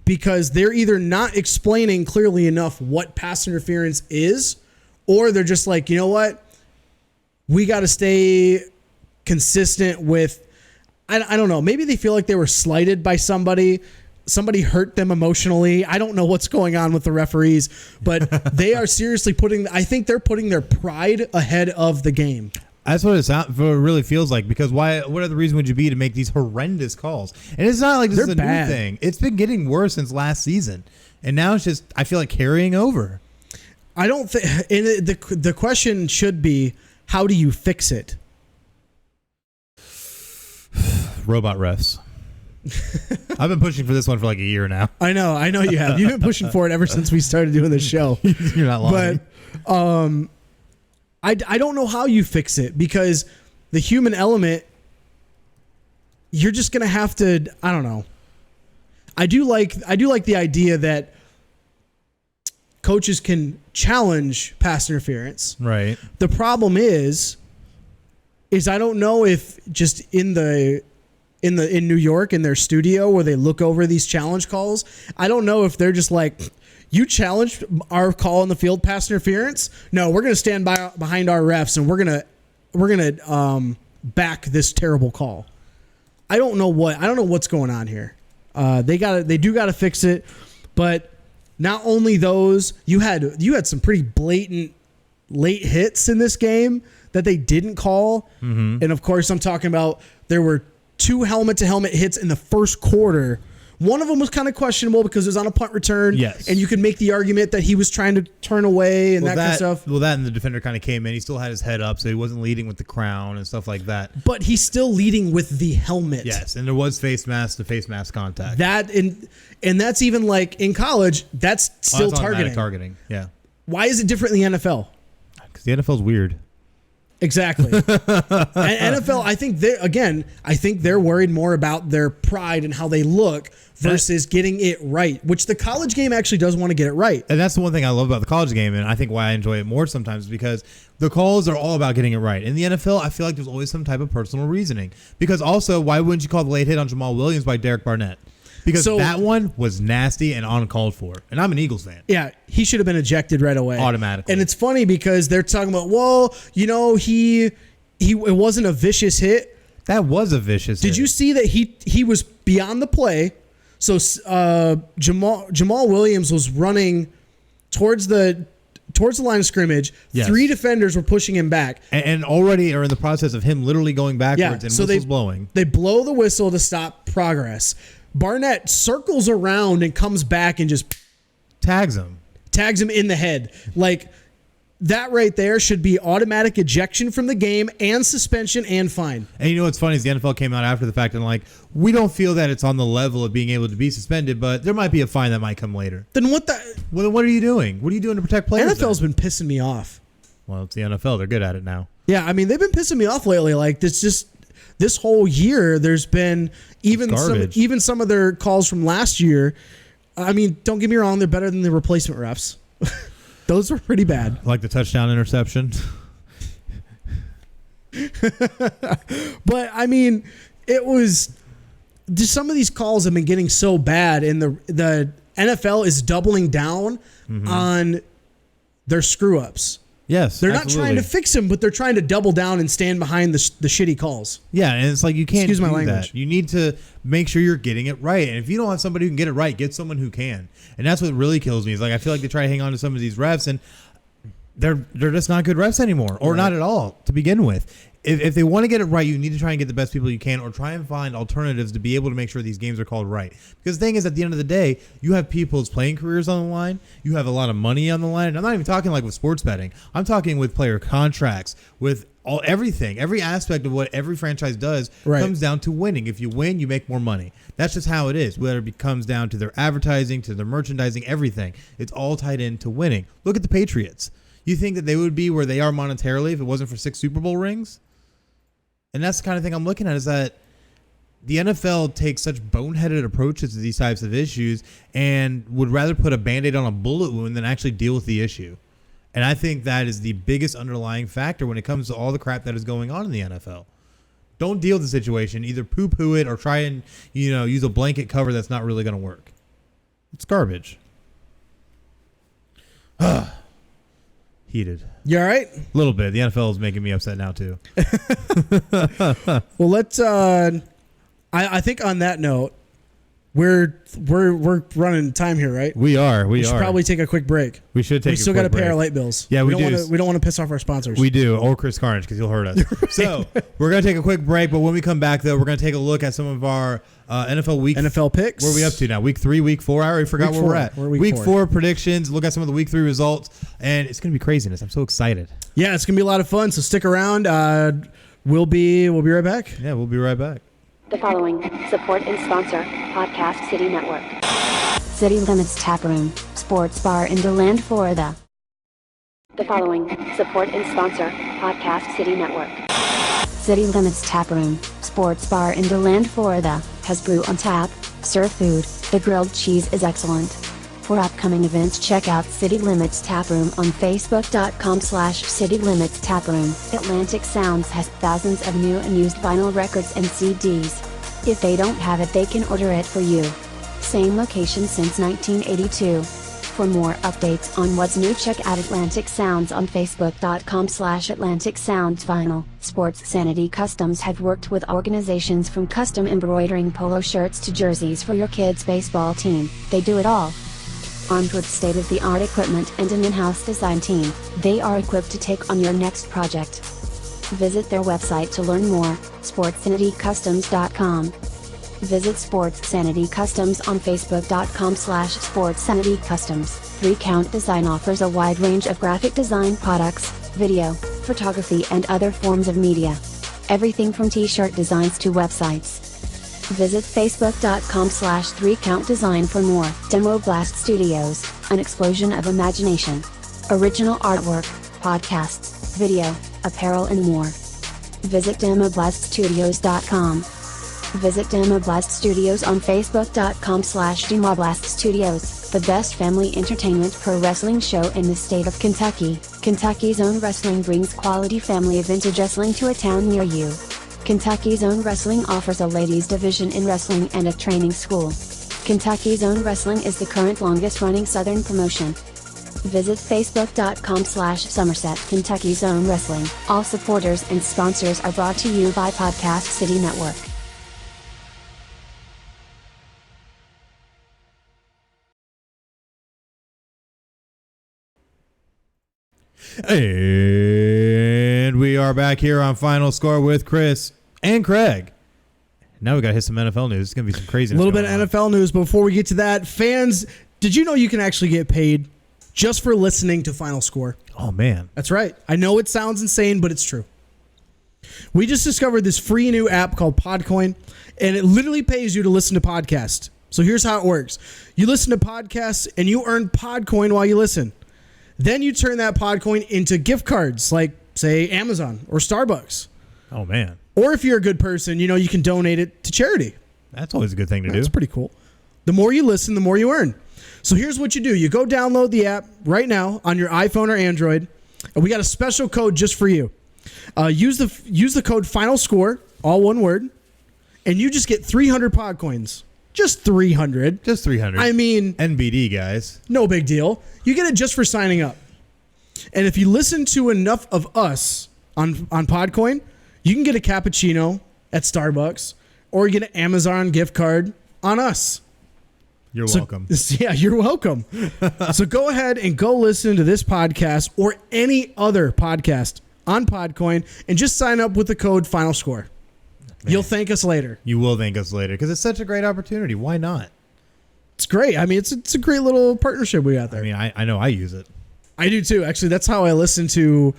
because they're either not explaining clearly enough what pass interference is, or they're just like, you know what? We got to stay consistent with, I don't know. Maybe they feel like they were slighted by somebody. Somebody hurt them emotionally. I don't know what's going on with the referees, but they are seriously I think they're putting their pride ahead of the game. That's what it really feels like, because what other reason would you be to make these horrendous calls? And it's not like this is a new thing. It's been getting worse since last season. And now it's just, I feel like, carrying over. I don't think, and the question should be, how do you fix it? Robot refs. I've been pushing for this one for like a year now. I know you have. You've been pushing for it ever since we started doing this show. You're not lying. But I don't know how you fix it, because the human element, you're just gonna have to. I don't know. I do like the idea that coaches can challenge pass interference. Right. The problem is I don't know if just in New York in their studio where they look over these challenge calls, I don't know if they're just like, you challenged our call on the field pass interference? No, we're going to stand behind our refs, and we're going to back this terrible call. I don't know what's going on here. They do got to fix it, but not only those, you had some pretty blatant late hits in this game that they didn't call. And of course, I'm talking about, there were 2 helmet-to-helmet hits in the first quarter. One of them was kind of questionable because it was on a punt return. Yes. And you could make the argument that he was trying to turn away and that kind of stuff. Well, that and the defender kind of came in. He still had his head up, so he wasn't leading with the crown and stuff like that. But he's still leading with the helmet. Yes, and there was face mask to face mask contact. And that's even like in college, that's still that's targeting. Targeting, yeah. Why is it different in the NFL? Because the NFL's weird. Exactly. And NFL, I think they're worried more about their pride and how they look versus getting it right, which the college game actually does want to get it right. And that's the one thing I love about the college game, and I think why I enjoy it more sometimes, because the calls are all about getting it right. In the NFL, I feel like there's always some type of personal reasoning. Because also, why wouldn't you call the late hit on Jamal Williams by Derek Barnett? Because that one was nasty and uncalled for. And I'm an Eagles fan. Yeah, he should have been ejected right away. Automatically. And it's funny because they're talking about, well, it wasn't a vicious hit. That was a vicious hit. Did you see that he was beyond the play? So Jamal Williams was running towards the line of scrimmage. Yes. 3 defenders were pushing him back. And already are in the process of him literally going backwards and whistles blowing. They blow the whistle to stop progress. Barnett circles around and comes back and just tags him in the head. Like, that right there should be automatic ejection from the game and suspension and fine. And you know what's funny is the NFL came out after the fact and like, we don't feel that it's on the level of being able to be suspended, but there might be a fine that might come later. Then what are you doing? What are you doing to protect players? NFL's been pissing me off. Well, it's the NFL. They're good at it now. Yeah, I mean, they've been pissing me off lately. Like, this whole year, there's been even some of their calls from last year. I mean, don't get me wrong, they're better than the replacement refs. Those were pretty bad. Like the touchdown interception. But I mean, it was just some of these calls have been getting so bad, and the NFL is doubling down on their screw ups. Yes, they're not trying to fix them, but they're trying to double down and stand behind the shitty calls. Yeah, and it's like you can't Excuse my do language. that. You need to make sure you're getting it right. And if you don't have somebody who can get it right, get someone who can. And that's what really kills me. Is like I feel like they try to hang on to some of these refs, and they're just not good refs anymore, or not at all to begin with. If they want to get it right, you need to try and get the best people you can, or try and find alternatives to be able to make sure these games are called right. Because the thing is, at the end of the day, you have people's playing careers on the line. You have a lot of money on the line. And I'm not even talking like with sports betting. I'm talking with player contracts, with everything. Every aspect of what every franchise does comes down to winning. If you win, you make more money. That's just how it is. Whether it comes down to their advertising, to their merchandising, everything. It's all tied into winning. Look at the Patriots. You think that they would be where they are monetarily if it wasn't for 6 Super Bowl rings? And that's the kind of thing I'm looking at, is that the NFL takes such boneheaded approaches to these types of issues and would rather put a Band-Aid on a bullet wound than actually deal with the issue. And I think that is the biggest underlying factor when it comes to all the crap that is going on in the NFL. Don't deal with the situation. Either poo-poo it or try and, use a blanket cover that's not really going to work. It's garbage. Heated. You all right? A little bit. The NFL is making me upset now, too. Well, let's. I think on that note, we're running time here, right? We are. We should probably take a quick break. We should take. We still got to pay our light bills. Yeah, we do. We don't want to piss off our sponsors. We do, or Chris Carnage, because he'll hurt us. Right. So we're gonna take a quick break, but when we come back, though, we're gonna take a look at some of our NFL picks. Where are we up to now? Week 3, week 4. I already forgot where we're at. Week 4 predictions. Look at some of the week 3 results, and it's gonna be craziness. I'm so excited. Yeah, it's gonna be a lot of fun. So stick around. We'll be right back. Yeah, we'll be right back. The following support and sponsor Podcast City Network. City Limits Tap Room, Sports Bar in DeLand, Florida. The following support and sponsor Podcast City Network. City Limits Tap Room, Sports Bar in DeLand, Florida, has brew on tap, serve food, the grilled cheese is excellent. For upcoming events, check out City Limits Tap Room on Facebook.com/City Limits Tap Room. Atlantic Sounds has thousands of new and used vinyl records and CDs. If they don't have it, they can order it for you. Same location since 1982. For more updates on what's new, check out Atlantic Sounds on Facebook.com/Atlantic Sounds Vinyl. Sports Sanity Customs have worked with organizations from custom embroidering polo shirts to jerseys for your kids' baseball team. They do it all. Armed with state-of-the-art equipment and an in-house design team, they are equipped to take on your next project. Visit their website to learn more, sportsanitycustoms.com. Visit Sports Sanity Customs on Facebook.com/SportsSanityCustoms. 3Count Design offers a wide range of graphic design products, video, photography and other forms of media. Everything from t-shirt designs to websites. Visit Facebook.com/3CountDesign for more. Demo Blast Studios, an explosion of imagination. Original artwork, podcasts, video, apparel and more. Visit DemoBlastStudios.com. Visit Demoblast Studios on Facebook.com/Demoblast Studios, the best family entertainment pro wrestling show in the state of Kentucky. Kentucky's Own Wrestling brings quality family vintage wrestling to a town near you. Kentucky's Own Wrestling offers a ladies division in wrestling and a training school. Kentucky's Own Wrestling is the current longest running Southern promotion. Visit Facebook.com/Somerset Kentucky's Own Wrestling. All supporters and sponsors are brought to you by Podcast City Network. And we are back here on Final Score with Chris and Craig. Now we got to hit some NFL news. It's going to be some crazy. A little bit of NFL news. Before we get to that, fans, did you know you can actually get paid just for listening to Final Score? Oh, man. That's right. I know it sounds insane, but it's true. We just discovered this free new app called PODCOIN, and it literally pays you to listen to podcasts. So here's how it works. You listen to podcasts, and you earn PODCOIN while you listen. Then you turn that PODCOIN into gift cards, like, say, Amazon or Starbucks. Oh, man. Or if you're a good person, you can donate it to charity. That's always a good thing to do. That's pretty cool. The more you listen, the more you earn. So here's what you do. You go download the app right now on your iPhone or Android, and we got a special code just for you. Use the code FinalScore, all one word, and you just get 300 PODCOINs. Just 300. Just 300. I mean, NBD, guys. No big deal. You get it just for signing up. And if you listen to enough of us on PODCOIN, you can get a cappuccino at Starbucks, or you get an Amazon gift card on us. You're welcome. Yeah, you're welcome. So go ahead and go listen to this podcast or any other podcast on PODCOIN and just sign up with the code FinalScore. Man, you'll thank us later. You will thank us later because it's such a great opportunity. Why not? It's great. I mean, it's a great little partnership we got there. I mean, I know I use it. I do too. Actually, that's how I listen to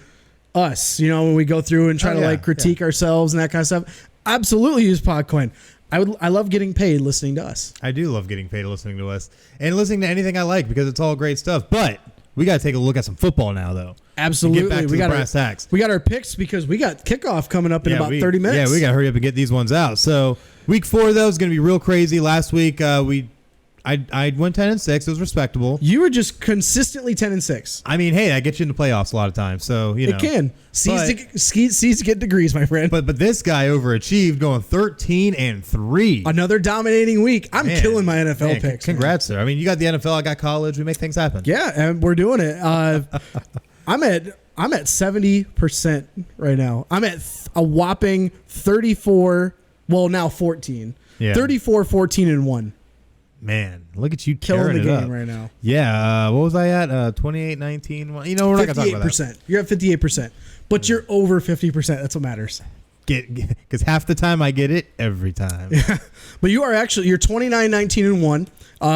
us. When we go through and try to critique ourselves and that kind of stuff. Absolutely use PODCOIN. I love getting paid listening to us. I do love getting paid listening to us and listening to anything I like because it's all great stuff. But we got to take a look at some football now, though. Absolutely. Get back to the brass tacks. We got our picks because we got kickoff coming up in about 30 minutes. Yeah, we got to hurry up and get these ones out. So week 4, though, is going to be real crazy. Last week, we I went 10-6. It was respectable. You were just consistently 10-6. I mean, hey, that gets you into playoffs a lot of times. So you know It can. C's to get degrees, my friend. But this guy overachieved, going 13-3. Another dominating week. I'm killing my NFL picks. Congrats, sir. I mean, you got the NFL, I got college. We make things happen. Yeah, and we're doing it. I'm at 70% right now. I'm at a whopping 34. Well, now 14. Yeah. 34, 14, and 1. Man, look at you Killing the tearing it game up right now. Yeah, what was I at? 28, 19. Well, you know, we're not gonna talk about that. You're at 58%, but you're over 50%. That's what matters. Because half the time I get it every time. Yeah. But you're 29, 19, and 1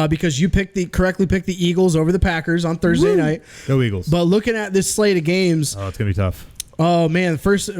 because you correctly picked the Eagles over the Packers on Thursday night. Go Eagles. But looking at this slate of games, Oh, it's gonna be tough. oh man, first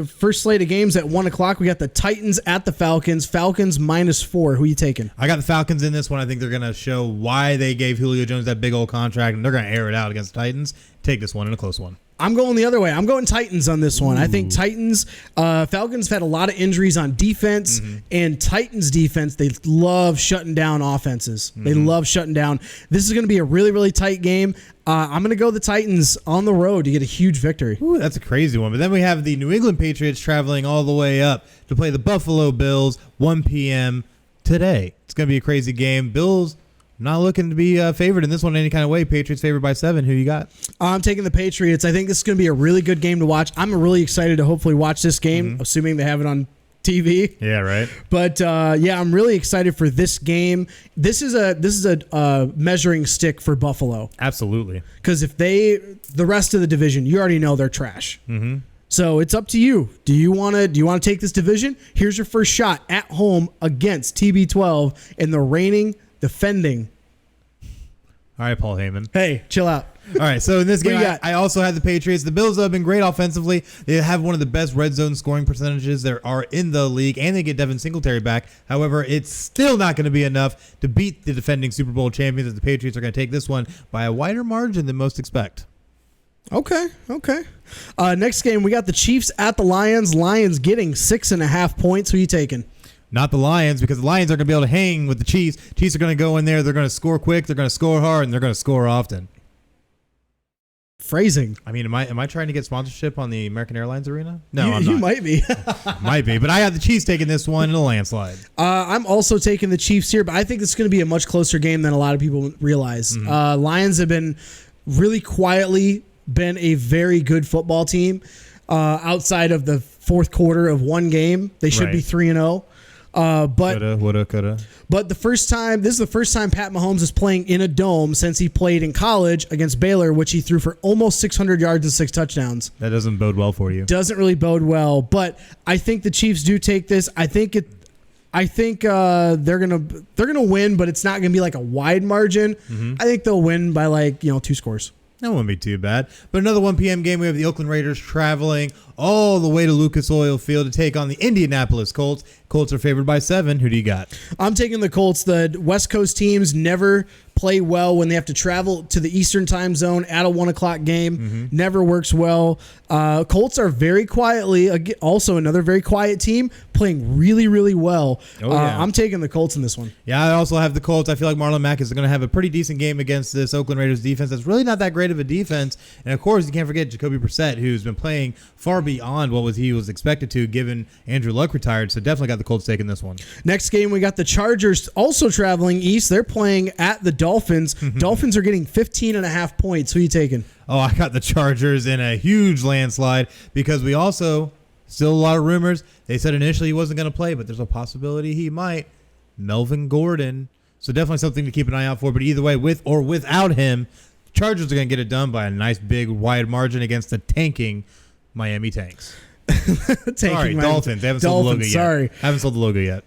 slate of games at 1:00. We got the Titans at the Falcons. Falcons -4. Who you taking? I got the Falcons in this one. I think they're gonna show why they gave Julio Jones that big old contract, and they're gonna air it out against the Titans. Take this one in a close one. I'm going the other way. I'm going Titans on this one. I think Titans, Falcons have had a lot of injuries on defense, and Titans defense, they love shutting down offenses. They love shutting down. This is going to be a really, really tight game. I'm going to go the Titans on the road to get a huge victory. Ooh, that's a crazy one. But then we have the New England Patriots traveling all the way up to play the Buffalo Bills, 1 p.m. today. It's going to be a crazy game. Bills not looking to be favored in this one in any kind of way. Patriots favored by 7. Who you got? I'm taking the Patriots. I think this is going to be a really good game to watch. I'm really excited to hopefully watch this game, assuming they have it on TV. Yeah, right. But I'm really excited for this game. This is a measuring stick for Buffalo. Absolutely. Because if the rest of the division, you already know they're trash. Mm-hmm. So it's up to you. Do you want to take this division? Here's your first shot at home against TB12 in the reigning, defending. All right, Paul Heyman. Hey, chill out. All right, so in this game, What you got? I also had the Patriots. The Bills have been great offensively. They have one of the best red zone scoring percentages there are in the league, and they get Devin Singletary back. However, it's still not going to be enough to beat the defending Super Bowl champions, as the Patriots are going to take this one by a wider margin than most expect. Okay. Next game, we got the Chiefs at the Lions. Lions getting 6.5 points. Who you taking? Not the Lions, because the Lions are going to be able to hang with the Chiefs. Chiefs are going to go in there. They're going to score quick. They're going to score hard, and they're going to score often. Phrasing. I mean, am I trying to get sponsorship on the American Airlines Arena? No, I'm not. You might be. Might be, but I have the Chiefs taking this one in a landslide. I'm also taking the Chiefs here, but I think it's going to be a much closer game than a lot of people realize. Lions have been really quietly been a very good football team. Outside of the fourth quarter of one game, they should be 3-0. But Coulda. But this is the first time Pat Mahomes is playing in a dome since he played in college against Baylor, which he threw for almost 600 yards and 6 touchdowns. That doesn't bode well for you. Doesn't really bode well, but I think the Chiefs do take this. I think they're gonna win, but it's not gonna be like a wide margin. I think they'll win by 2 scores. That won't be too bad. But another 1 p.m. game, we have the Oakland Raiders traveling all the way to Lucas Oil Field to take on the Indianapolis Colts. Colts are favored by 7. Who do you got? I'm taking the Colts. The West Coast teams never play well when they have to travel to the Eastern time zone at a 1 o'clock game. Never works well. Colts are very quietly, also another very quiet team, playing really, really well. I'm taking the Colts in this one. Yeah, I also have the Colts. I feel like Marlon Mack is going to have a pretty decent game against this Oakland Raiders defense. That's really not that great of a defense. And, of course, you can't forget Jacoby Brissett, who's been playing far beyond what he was expected to, given Andrew Luck retired. So definitely got the Colts taking this one. Next game, we got the Chargers also traveling east. They're playing at the Dolphins. Dolphins are getting 15.5 points. Who are you taking? Oh, I got the Chargers in a huge landslide because we also, still a lot of rumors. They said initially he wasn't going to play, but there's a possibility he might. Melvin Gordon. So definitely something to keep an eye out for. But either way, with or without him, Chargers are going to get it done by a nice big wide margin against the tanking Miami Tanks. Sorry, Dolphins. They haven't sold the logo yet. Sorry. Haven't sold the logo yet.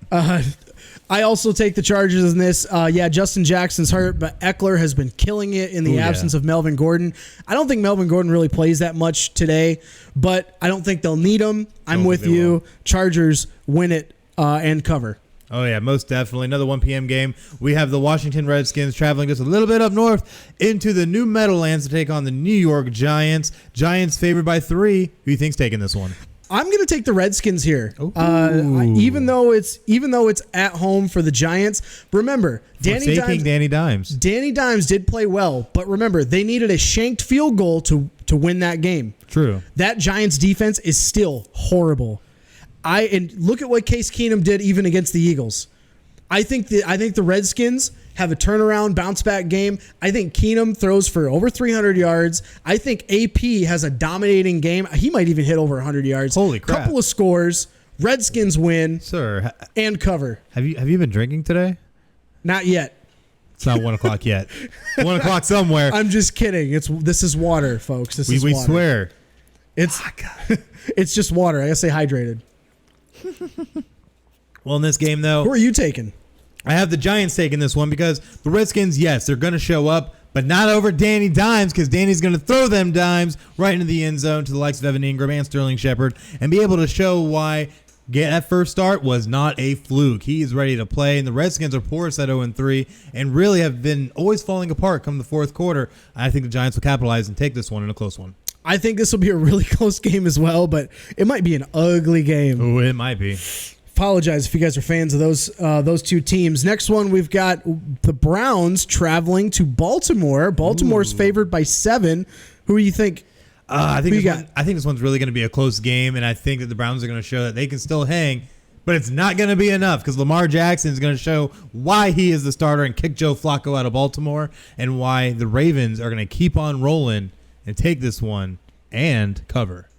I also take the Chargers in this. Justin Jackson's hurt, but Eckler has been killing it in the absence of Melvin Gordon. I don't think Melvin Gordon really plays that much today, but I don't think they'll need him. I'm with you. Will. Chargers win it and cover. Oh, yeah, most definitely. Another 1 p.m. game. We have the Washington Redskins traveling just a little bit up north into the New Meadowlands to take on the New York Giants. Giants favored by 3. Who do you think's taking this one? I'm going to take the Redskins here. Even though it's at home for the Giants. Remember, Danny Dimes did play well, but remember, they needed a shanked field goal to win that game. True. That Giants defense is still horrible. And look at what Case Keenum did even against the Eagles. I think the Redskins have a turnaround, bounce back game. I think Keenum throws for over 300 yards. I think AP has a dominating game. He might even hit over 100 yards. Holy crap. Couple of scores. Redskins win. Sir, and cover. Have you been drinking today? Not yet. It's not 1 o'clock yet. 1 o'clock somewhere. I'm just kidding. This is water, folks. This is we water. swear. It's just water. I gotta stay hydrated. Well, in this game, though, who are you taking? I have the Giants taking this one because the Redskins, yes, they're going to show up, but not over Danny Dimes because Danny's going to throw them dimes right into the end zone to the likes of Evan Ingram and Sterling Shepard and be able to show why that first start was not a fluke. He is ready to play, and the Redskins are porous at 0-3 and really have been always falling apart come the fourth quarter. I think the Giants will capitalize and take this one in a close one. I think this will be a really close game as well, but it might be an ugly game. Oh, it might be. Apologize if you guys are fans of those two teams. Next one, we've got the Browns traveling to Baltimore. Baltimore's favored by 7. Who do you think? I think this one's really going to be a close game, and I think that the Browns are going to show that they can still hang, but it's not going to be enough because Lamar Jackson is going to show why he is the starter and kick Joe Flacco out of Baltimore, and why the Ravens are going to keep on rolling and take this one and cover.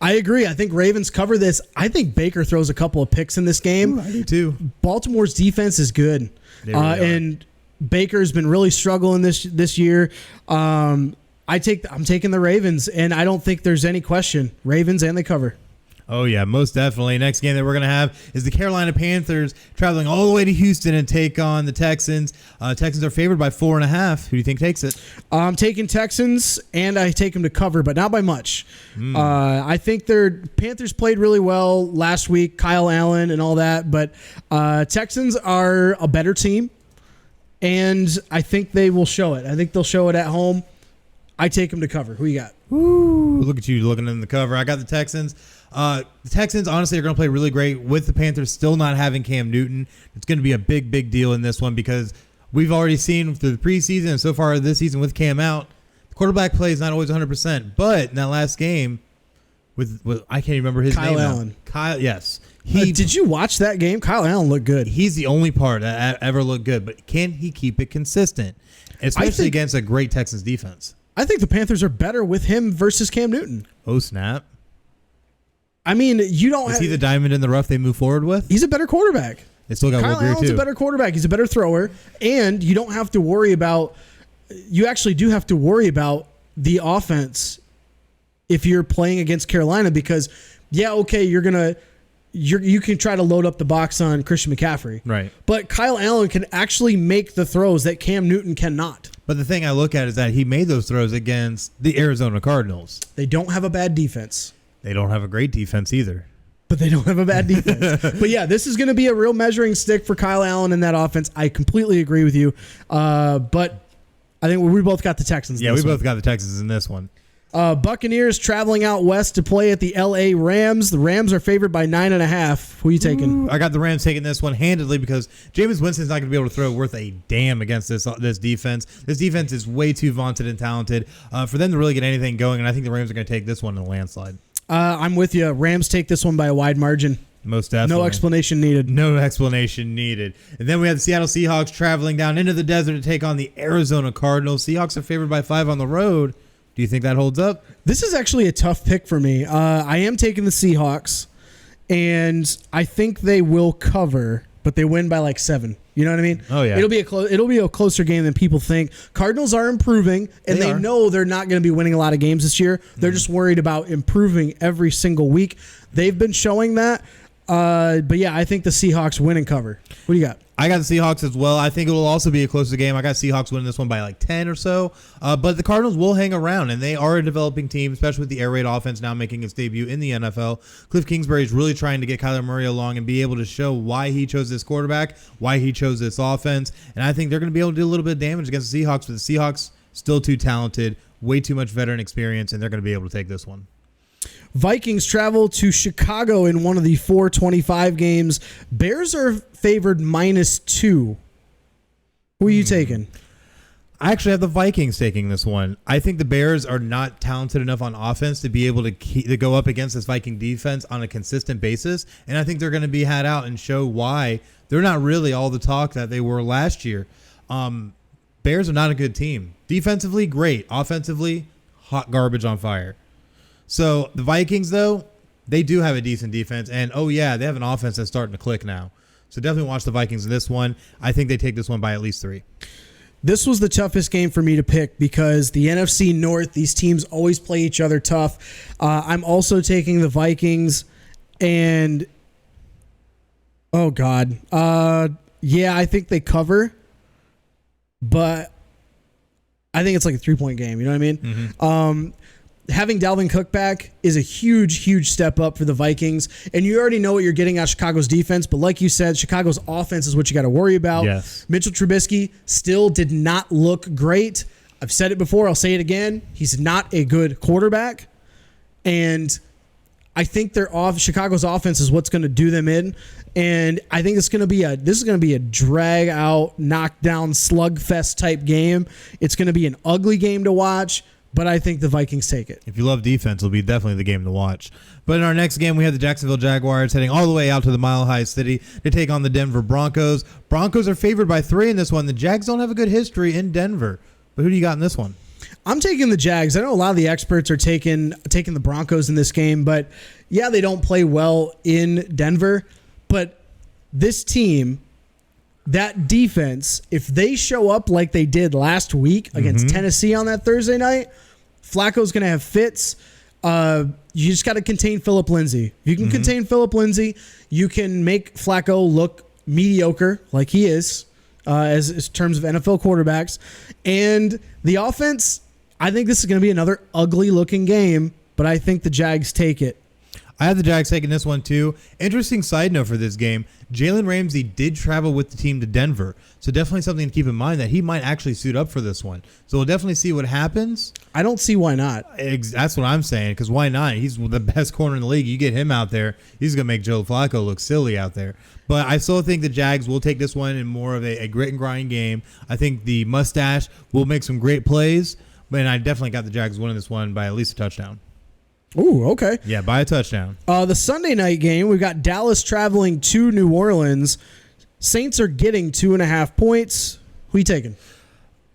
I agree. I think Ravens cover this. I think Baker throws a couple of picks in this game. Ooh, I do too. Baltimore's defense is good. They really and Baker's been really struggling this year. I'm taking the Ravens, and I don't think there's any question. Ravens, and they cover. Oh, yeah, most definitely. Next game that we're going to have is the Carolina Panthers traveling all the way to Houston and take on the Texans. Texans are favored by 4.5. Who do you think takes it? I'm taking Texans, and I take them to cover, but not by much. I think their Panthers played really well last week, Kyle Allen and all that, but Texans are a better team, and I think they will show it. I think they'll show it at home. I take them to cover. Who you got? Ooh, look at you looking in the cover. I got the Texans. The Texans, honestly, are going to play really great with the Panthers still not having Cam Newton. It's going to be a big, big deal in this one because we've already seen through the preseason and so far this season with Cam out, the quarterback play is not always 100%. But in that last game, with I can't remember his name. Kyle Allen. Kyle, yes. Did you watch that game? Kyle Allen looked good. He's the only part that ever looked good, but can he keep it consistent, especially against a great Texans defense? I think the Panthers are better with him versus Cam Newton. Oh, snap. I mean, you don't. Is he the diamond in the rough they move forward with? He's a better quarterback. They still got Kyle Will Grier Allen's too. a better quarterback. He's a better thrower, and you don't have to worry about. You actually do have to worry about the offense if you're playing against Carolina because, you can try to load up the box on Christian McCaffrey, right? But Kyle Allen can actually make the throws that Cam Newton cannot. But the thing I look at is that he made those throws against the Arizona Cardinals. They don't have a bad defense. They don't have a great defense either. But they don't have a bad defense. But yeah, this is going to be a real measuring stick for Kyle Allen in that offense. I completely agree with you. But I think we both got the Texans. Yeah, we both got the Texans in this one. Buccaneers traveling out west to play at the L.A. Rams. The Rams are favored by 9.5. Who are you taking? I got the Rams taking this one handedly because Jameis Winston's not going to be able to throw worth a damn against this defense. This defense is way too vaunted and talented for them to really get anything going, and I think the Rams are going to take this one in a landslide. I'm with you. Rams take this one by a wide margin. Most definitely. No explanation needed. No explanation needed. And then we have the Seattle Seahawks traveling down into the desert to take on the Arizona Cardinals. Seahawks are favored by 5 on the road. Do you think that holds up? This is actually a tough pick for me. I am taking the Seahawks, and I think they will cover, but they win by like 7. You know what I mean? Oh yeah. It'll be a closer game than people think. Cardinals are improving, and they know they're not going to be winning a lot of games this year. They're just worried about improving every single week. They've been showing that. But yeah, I think the Seahawks win and cover. What do you got? I got the Seahawks as well. I think it will also be a closer game. I got Seahawks winning this one by like 10 or so. But the Cardinals will hang around, and they are a developing team, especially with the air raid offense now making its debut in the NFL. Cliff Kingsbury is really trying to get Kyler Murray along and be able to show why he chose this quarterback, why he chose this offense. And I think they're going to be able to do a little bit of damage against the Seahawks, but the Seahawks still too talented, way too much veteran experience, and they're going to be able to take this one. Vikings travel to Chicago in one of the 4:25 games. Bears are favored -2. Who are you taking? I actually have the Vikings taking this one. I think the Bears are not talented enough on offense to be able to go up against this Viking defense on a consistent basis, and I think they're going to be had out and show why they're not really all the talk that they were last year. Bears are not a good team. Defensively, great. Offensively, hot garbage on fire. So the Vikings, though, they do have a decent defense, and they have an offense that's starting to click now. So definitely watch the Vikings in this one. I think they take this one by at least 3. This was the toughest game for me to pick because the NFC North, these teams always play each other tough. I'm also taking the Vikings, and oh God, I think they cover, but I think it's like a 3-point game. You know what I mean? Mm-hmm. Having Dalvin Cook back is a huge, huge step up for the Vikings. And you already know what you're getting out of Chicago's defense. But like you said, Chicago's offense is what you got to worry about. Yes. Mitchell Trubisky still did not look great. I've said it before. I'll say it again. He's not a good quarterback. And I think Chicago's offense is what's going to do them in. And I think this is going to be a drag out, knockdown, slugfest type game. It's going to be an ugly game to watch. But I think the Vikings take it. If you love defense, it'll be definitely the game to watch. But in our next game, we have the Jacksonville Jaguars heading all the way out to the Mile High City to take on the Denver Broncos. Broncos are favored by 3 in this one. The Jags don't have a good history in Denver. But who do you got in this one? I'm taking the Jags. I know a lot of the experts are taking the Broncos in this game. But, yeah, they don't play well in Denver. But this team, that defense, if they show up like they did last week against Tennessee on that Thursday night, Flacco's going to have fits. You just got to contain Phillip Lindsay. If you can contain Phillip Lindsay, you can make Flacco look mediocre like he is as in terms of NFL quarterbacks. And the offense, I think this is going to be another ugly-looking game, but I think the Jags take it. I have the Jags taking this one too. Interesting side note for this game, Jalen Ramsey did travel with the team to Denver. So definitely something to keep in mind that he might actually suit up for this one. So we'll definitely see what happens. I don't see why not. That's what I'm saying, because why not? He's the best corner in the league. You get him out there, he's going to make Joe Flacco look silly out there. But I still think the Jags will take this one in more of a grit and grind game. I think the mustache will make some great plays, but I definitely got the Jags winning this one by at least a touchdown. Ooh, okay. Yeah, by a touchdown. The Sunday night game, we've got Dallas traveling to New Orleans. Saints are getting 2.5 points. Who are you taking?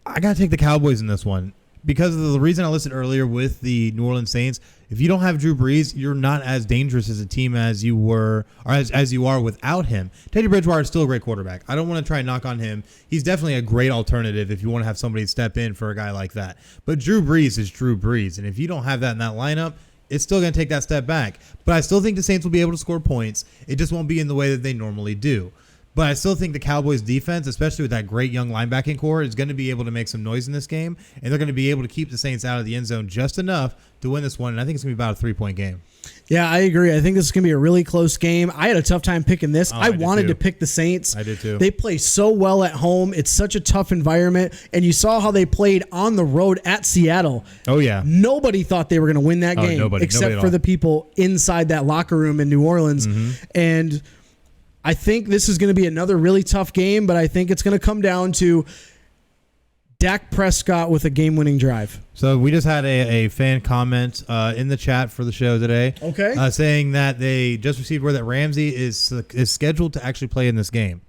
I got to take the Cowboys in this one because of the reason I listed earlier with the New Orleans Saints. If you don't have Drew Brees, you're not as dangerous as a team as you were or as you are without him. Teddy Bridgewater is still a great quarterback. I don't want to try and knock on him. He's definitely a great alternative if you want to have somebody step in for a guy like that. But Drew Brees is Drew Brees, and if you don't have that in that lineup, it's still going to take that step back. But I still think the Saints will be able to score points. It just won't be in the way that they normally do. But I still think the Cowboys defense, especially with that great young linebacking core, is going to be able to make some noise in this game. And they're going to be able to keep the Saints out of the end zone just enough to win this one. And I think it's going to be about a 3-point game. Yeah, I agree. I think this is going to be a really close game. I had a tough time picking this. I wanted to pick the Saints. I did too. They play so well at home. It's such a tough environment. And you saw how they played on the road at Seattle. Oh, yeah. Nobody thought they were going to win that game except for the people inside that locker room in New Orleans. And I think this is going to be another really tough game, but I think it's going to come down to Dak Prescott with a game-winning drive. So we just had a fan comment in the chat for the show today. Okay. Saying that they just received word that Ramsey is scheduled to actually play in this game.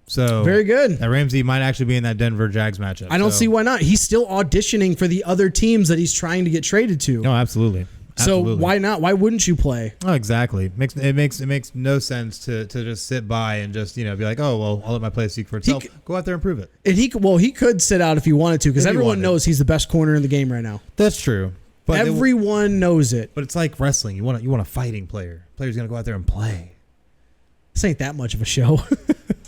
So very good. That Ramsey might actually be in that Denver Jags matchup. I don't see why not. He's still auditioning for the other teams that he's trying to get traded to. No, absolutely. So why not? Why wouldn't you play? Oh, exactly. It makes no sense to just sit by and just be like, oh well, I'll let my play speak for itself. Go out there and prove it. And he could sit out if he wanted to because everyone knows he's the best corner in the game right now. That's true. But everyone knows it. But it's like wrestling. You want a fighting player. Player's gonna go out there and play. This ain't that much of a show.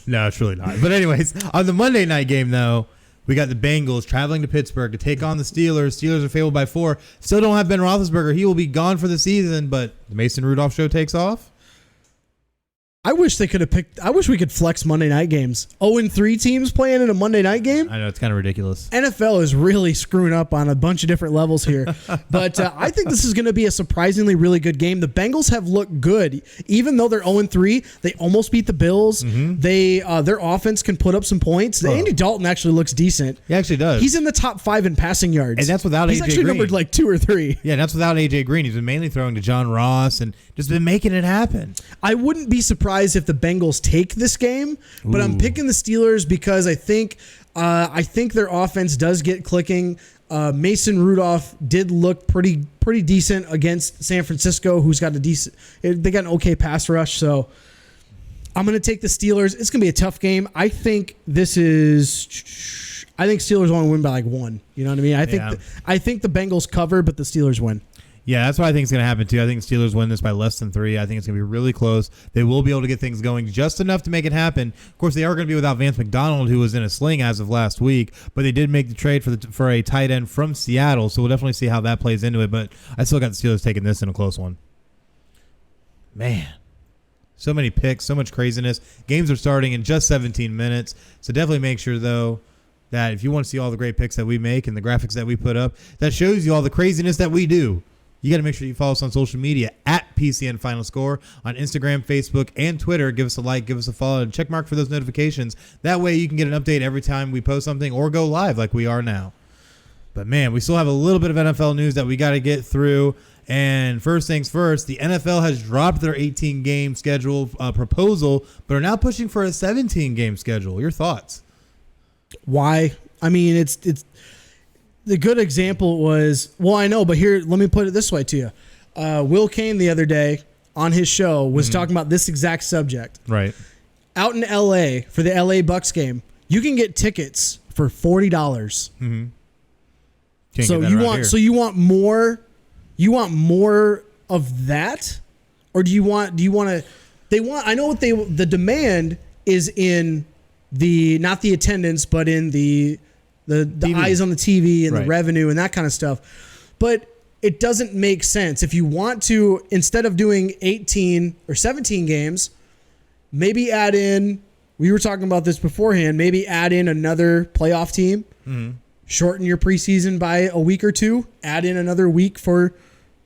No, it's really not. But anyways, on the Monday night game though, we got the Bengals traveling to Pittsburgh to take on the Steelers. Steelers are favored by 4. Still don't have Ben Roethlisberger. He will be gone for the season, but the Mason Rudolph show takes off. I wish they could have picked. I wish we could flex Monday night games. 0-3 teams playing in a Monday night game. I know it's kind of ridiculous. NFL is really screwing up on a bunch of different levels here. But I think this is going to be a surprisingly really good game. The Bengals have looked good. Even though they're 0-3, they almost beat the Bills. They Their offense can put up some points. Andy Dalton actually looks decent. He actually does. He's in the top 5 in passing yards. And that's without He's AJ actually Green. numbered like 2 or 3. Yeah, that's without AJ Green. He's been mainly throwing to John Ross and just been making it happen. I wouldn't be surprised if the Bengals take this game, but I'm picking the Steelers because I think their offense does get clicking. Mason Rudolph did look pretty decent against San Francisco, who's got they got an okay pass rush. So I'm going to take the Steelers. It's going to be a tough game. I think Steelers want to win by like 1. You know what I mean? I think the Bengals cover, but the Steelers win. Yeah, that's what I think is going to happen, too. I think the Steelers win this by less than 3. I think it's going to be really close. They will be able to get things going just enough to make it happen. Of course, they are going to be without Vance McDonald, who was in a sling as of last week, but they did make the trade for a tight end from Seattle, so we'll definitely see how that plays into it, but I still got the Steelers taking this in a close one. Man, so many picks, so much craziness. Games are starting in just 17 minutes, so definitely make sure, though, that if you want to see all the great picks that we make and the graphics that we put up, that shows you all the craziness that we do. You got to make sure you follow us on social media at PCN Final Score on Instagram, Facebook, and Twitter. Give us a like, give us a follow, and check mark for those notifications. That way you can get an update every time we post something or go live like we are now. But, man, we still have a little bit of NFL news that we got to get through. And first things first, the NFL has dropped their 18-game schedule proposal, but are now pushing for a 17-game schedule. Your thoughts? Why? I mean, it's the good example was, well, I know, but here, let me put it this way to you. Will Kane the other day on his show was talking about this exact subject. Right. Out in L.A. for the L.A. Bucks game, you can get tickets for $40. Mm-hmm. You want more? You want more of that, or do you want to? They want. I know what the demand is in the not the attendance, but in the eyes on the TV and the revenue and that kind of stuff. But it doesn't make sense. If you want to, instead of doing 18 or 17 games, maybe add in, we were talking about this beforehand, maybe add in another playoff team, shorten your preseason by a week or 2, add in another week for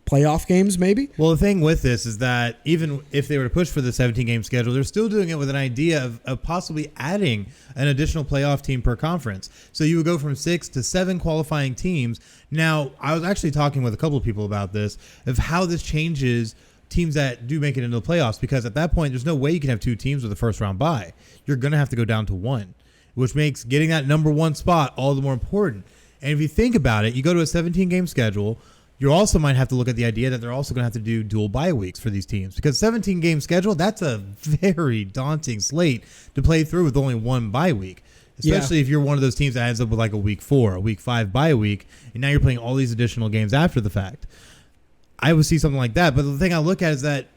playoff games maybe. Well, the thing with this is that even if they were to push for the 17-game schedule, they're still doing it with an idea of possibly adding an additional playoff team per conference. So you would go from 6 to 7 qualifying teams. Now, I was actually talking with a couple of people about this, of how this changes teams that do make it into the playoffs, because at that point, there's no way you can have 2 teams with a first-round bye. You're going to have to go down to 1, which makes getting that number 1 spot all the more important. And if you think about it, you go to a 17-game schedule. You also might have to look at the idea that they're also going to have to do dual bye weeks for these teams, because 17-game schedule, that's a very daunting slate to play through with only 1 bye week, especially if you're one of those teams that ends up with like a week 4, a week 5 bye week, and now you're playing all these additional games after the fact. I would see something like that, but the thing I look at is that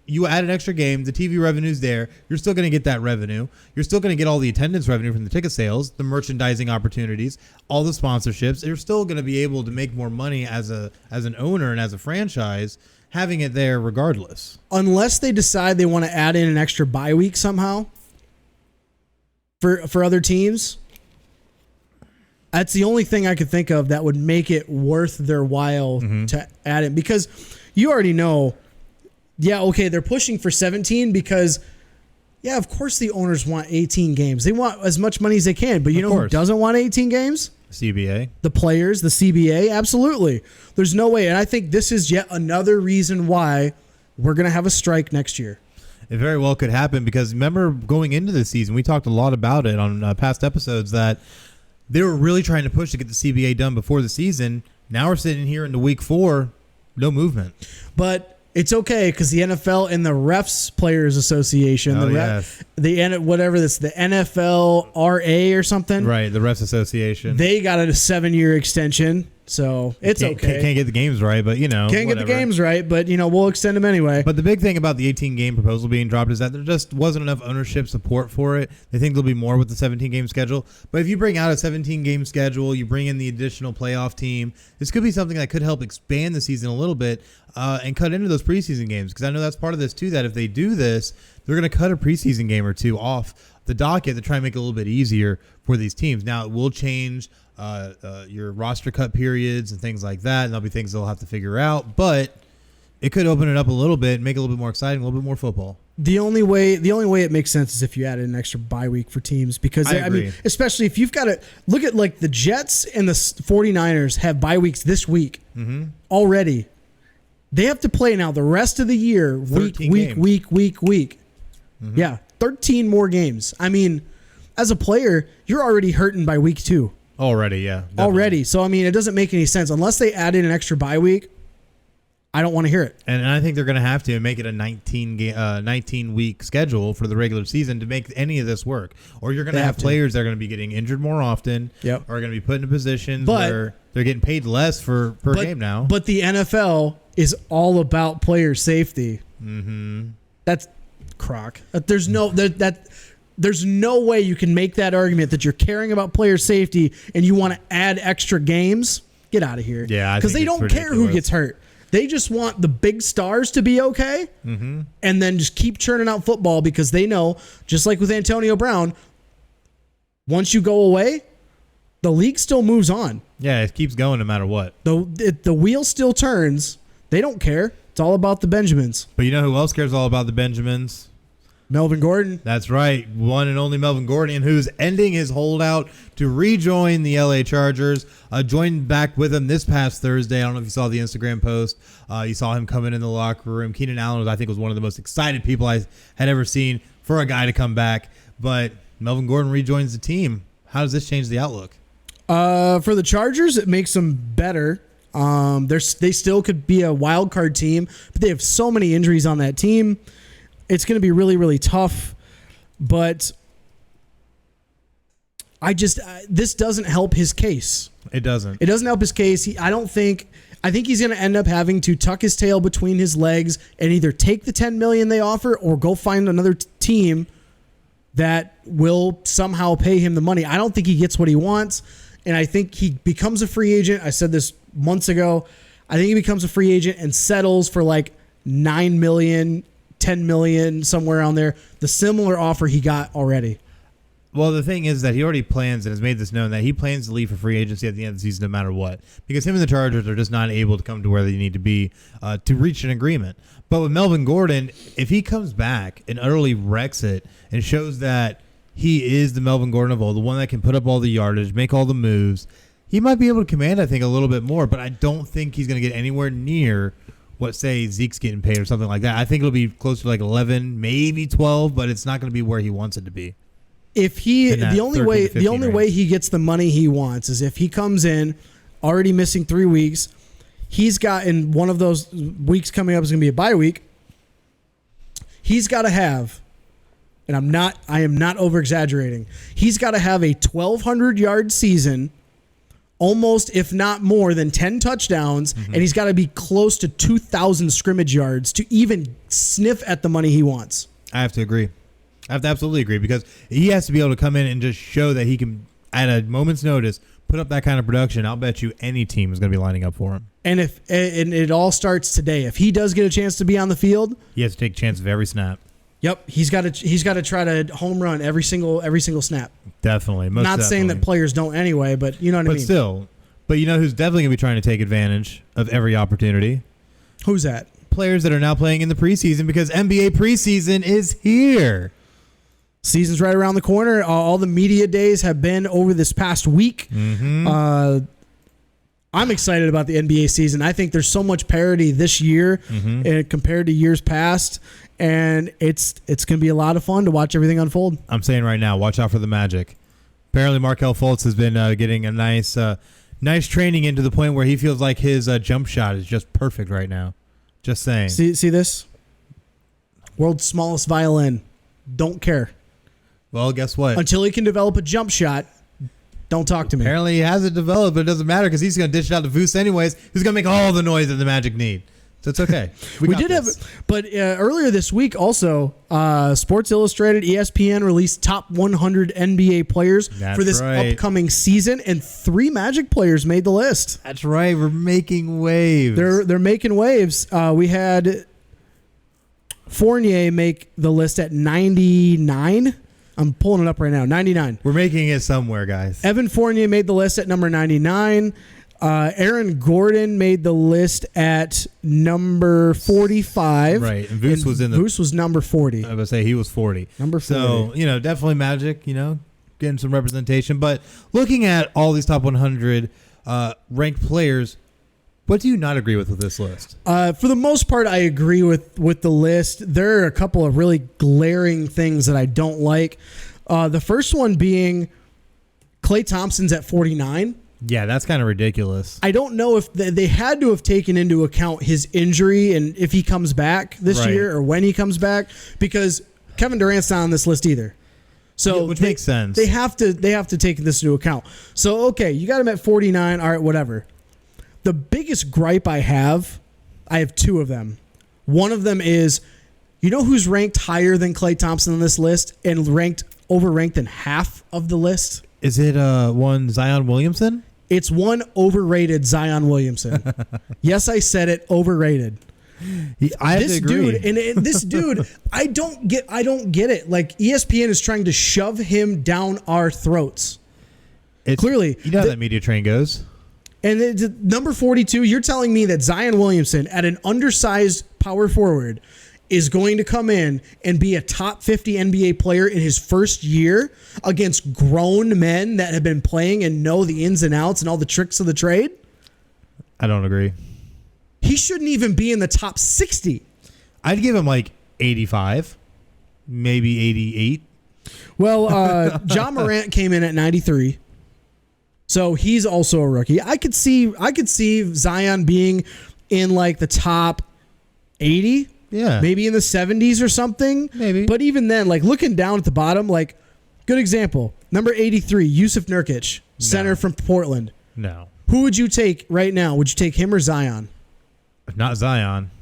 you add an extra game, the TV revenue's there, you're still going to get that revenue. You're still going to get all the attendance revenue from the ticket sales, the merchandising opportunities, all the sponsorships. You're still going to be able to make more money as an owner and as a franchise, having it there regardless. Unless they decide they want to add in an extra bye week somehow for other teams. That's the only thing I could think of that would make it worth their while to add it, because you already know. Yeah, okay, they're pushing for 17 because, yeah, of course the owners want 18 games. They want as much money as they can, but you know who doesn't want 18 games? CBA. The players, the CBA, absolutely. There's no way, and I think this is yet another reason why we're going to have a strike next year. It very well could happen, because remember going into the season, we talked a lot about it on past episodes, that they were really trying to push to get the CBA done before the season. Now we're sitting here into week 4, no movement. But it's okay, because the NFL and the Refs Players Association, the NFL RA or something. Right, the Refs Association. They got a 7-year extension. So it's okay. Can't get the games right, but Can't whatever. get the games right, but we'll extend them anyway. But the big thing about the 18-game proposal being dropped is that there just wasn't enough ownership support for it. They think there'll be more with the 17-game schedule. But if you bring out a 17-game schedule, you bring in the additional playoff team, this could be something that could help expand the season a little bit and cut into those preseason games. Because I know that's part of this too, that if they do this, they're going to cut a preseason game or two off the docket to try and make it a little bit easier for these teams. Now, it will change your roster cut periods and things like that, and there'll be things they'll have to figure out, but it could open it up a little bit, make it a little bit more exciting, a little bit more football. The only way it makes sense is if you added an extra bye week for teams, because I mean, especially if you've got to look at like the Jets and the 49ers have bye weeks this week already. They have to play now the rest of the year, week. Yeah, 13 more games. I mean, as a player, you're already hurting by week 2. Already, yeah. Definitely. Already. So, I mean, it doesn't make any sense. Unless they add in an extra bye week, I don't want to hear it. And I think they're going to have to make it a 19-week schedule for the regular season to make any of this work. Or you're going to have players that are going to be getting injured more often, or are going to be put in positions where they're getting paid less per game now. But the NFL is all about player safety. Mm-hmm. That's crock. There's no way you can make that argument that you're caring about player safety and you want to add extra games. Get out of here. Yeah, because they don't care who gets hurt. They just want the big stars to be okay, and then just keep churning out football because they know, just like with Antonio Brown, once you go away, the league still moves on. Yeah, it keeps going no matter what. The wheel still turns. They don't care. It's all about the Benjamins. But you know who else cares all about the Benjamins? Melvin Gordon. That's right. One and only Melvin Gordon, who's ending his holdout to rejoin the LA Chargers. Joined back with him this past Thursday. I don't know if you saw the Instagram post. You saw him coming in the locker room. Keenan Allen, I think, was one of the most excited people I had ever seen for a guy to come back. But Melvin Gordon rejoins the team. How does this change the outlook? For the Chargers, it makes them better. They still could be a wild card team, but they have so many injuries on that team. It's going to be really, really tough, but this doesn't help his case. It doesn't. It doesn't help his case. I think he's going to end up having to tuck his tail between his legs and either take the $10 million they offer or go find another team that will somehow pay him the money. I don't think he gets what he wants, and I think he becomes a free agent. I said this months ago. I think he becomes a free agent and settles for like $9 million, $10 million, somewhere around there. The similar offer he got already. Well, the thing is that he already plans and has made this known that he plans to leave for free agency at the end of the season no matter what. Because him and the Chargers are just not able to come to where they need to be to reach an agreement. But with Melvin Gordon, if he comes back and utterly wrecks it and shows that he is the Melvin Gordon of old, the one that can put up all the yardage, make all the moves, he might be able to command, I think, a little bit more. But I don't think he's going to get anywhere near what, say, Zeke's getting paid or something like that. I think it'll be closer to like 11, maybe 12, but it's not going to be where he wants it to be. If the only way he gets the money he wants is if he comes in already missing 3 weeks. He's got, in one of those weeks coming up is going to be a bye week. He's got to have, and I am not over exaggerating. He's got to have a 1,200 yard season, almost if not more than 10 touchdowns, and he's got to be close to 2,000 scrimmage yards to even sniff at the money he wants. I have to agree. I have to absolutely agree, because he has to be able to come in and just show that he can, at a moment's notice, put up that kind of production. I'll bet you any team is going to be lining up for him. And it all starts today. If he does get a chance to be on the field, he has to take a chance of every snap. Yep, he's got to try to home run every single snap. Definitely. Not saying that players don't anyway, but you know what I mean. But still, you know who's definitely going to be trying to take advantage of every opportunity? Who's that? Players that are now playing in the preseason, because NBA preseason is here. Season's right around the corner. All the media days have been over this past week. I'm excited about the NBA season. I think there's so much parity this year compared to years past, and it's going to be a lot of fun to watch everything unfold. I'm saying right now, watch out for the Magic. Apparently, Markelle Fultz has been getting a nice training into the point where he feels like his jump shot is just perfect right now. Just saying. See this? World's smallest violin. Don't care. Well, guess what? Until he can develop a jump shot, Don't talk to me. Apparently he hasn't developed, but it doesn't matter because he's going to dish it out to Voos anyways, who's going to make all the noise that the Magic need. So it's okay. We did have, but earlier this week also, Sports Illustrated, ESPN released top 100 NBA players for this upcoming season, and 3 Magic players made the list. That's right. We're making waves. They're making waves. We had Fournier make the list at 99. I'm pulling it up right now. 99. We're making it somewhere, guys. Evan Fournier made the list at number 99. Aaron Gordon made the list at number 45. Right, and Voos was number 40. I was going to say he was 40. Number 40. So, definitely Magic, getting some representation. But looking at all these top 100 ranked players, what do you not agree with this list? For the most part, I agree with the list. There are a couple of really glaring things that I don't like. The first one being Klay Thompson's at 49. Yeah, that's kind of ridiculous. I don't know if they had to have taken into account his injury and if he comes back this year or when he comes back, because Kevin Durant's not on this list either. So which makes sense. They have to take this into account. So okay, you got him at 49. All right, whatever. The biggest gripe I have 2 of them. One of them is, who's ranked higher than Klay Thompson on this list and overranked in half of the list? Is it one Zion Williamson? It's one overrated Zion Williamson. Yes, I said it, overrated. I have to agree. This dude, I don't get it. Like, ESPN is trying to shove him down our throats. Clearly, how that media train goes. And number 42, you're telling me that Zion Williamson, at an undersized power forward, is going to come in and be a top 50 NBA player in his first year against grown men that have been playing and know the ins and outs and all the tricks of the trade? I don't agree. He shouldn't even be in the top 60. I'd give him like 85, maybe 88. Well, John Morant came in at 93. So he's also a rookie. I could see Zion being in like the top 80. Yeah. Maybe in the 70s or something. Maybe. But even then, like, looking down at the bottom, like, good example. Number 83, Yusuf Nurkic, center from Portland. No. Who would you take right now? Would you take him or Zion? Not Zion.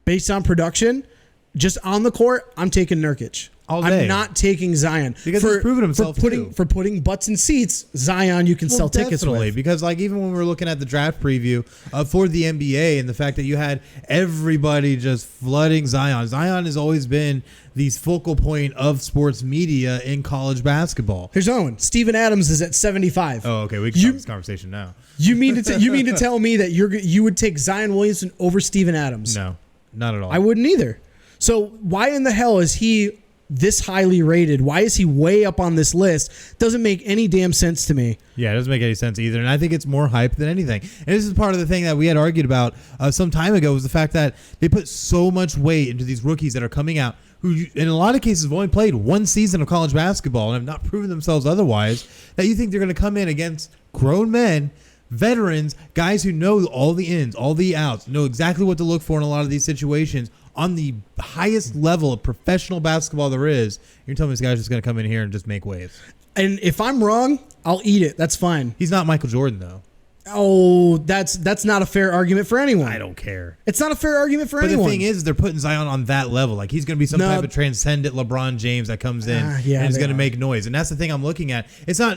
Based on production, just on the court, I'm taking Nurkic. All day. I'm not taking Zion. Because he's proven himself for putting butts in seats. Zion, you can sell tickets with. Because like even when we were looking at the draft preview for the NBA and the fact that you had everybody just flooding Zion. Zion has always been the focal point of sports media in college basketball. Here's another one. Steven Adams is at 75. Oh, okay. We can start this conversation now. You mean to tell me that you would take Zion Williamson over Steven Adams? No, not at all. I wouldn't either. So why in the hell is he this highly rated? Why is he way up on this list? Doesn't make any damn sense to me. Yeah, it doesn't make any sense either. And I think it's more hype than anything. And this is part of the thing that we had argued about some time ago, was the fact that they put so much weight into these rookies that are coming out who in a lot of cases have only played one season of college basketball and have not proven themselves otherwise, that you think they're going to come in against grown men, veterans, guys who know all the ins, all the outs, know exactly what to look for in a lot of these situations on the highest level of professional basketball there is. You're telling me this guy's just going to come in here and just make waves. And if I'm wrong, I'll eat it. That's fine. He's not Michael Jordan, though. Oh, that's not a fair argument for anyone. I don't care. It's not a fair argument for anyone. But the thing is, they're putting Zion on that level. Like, he's going to be some type of transcendent LeBron James that comes in and is going to make noise. And that's the thing I'm looking at. It's not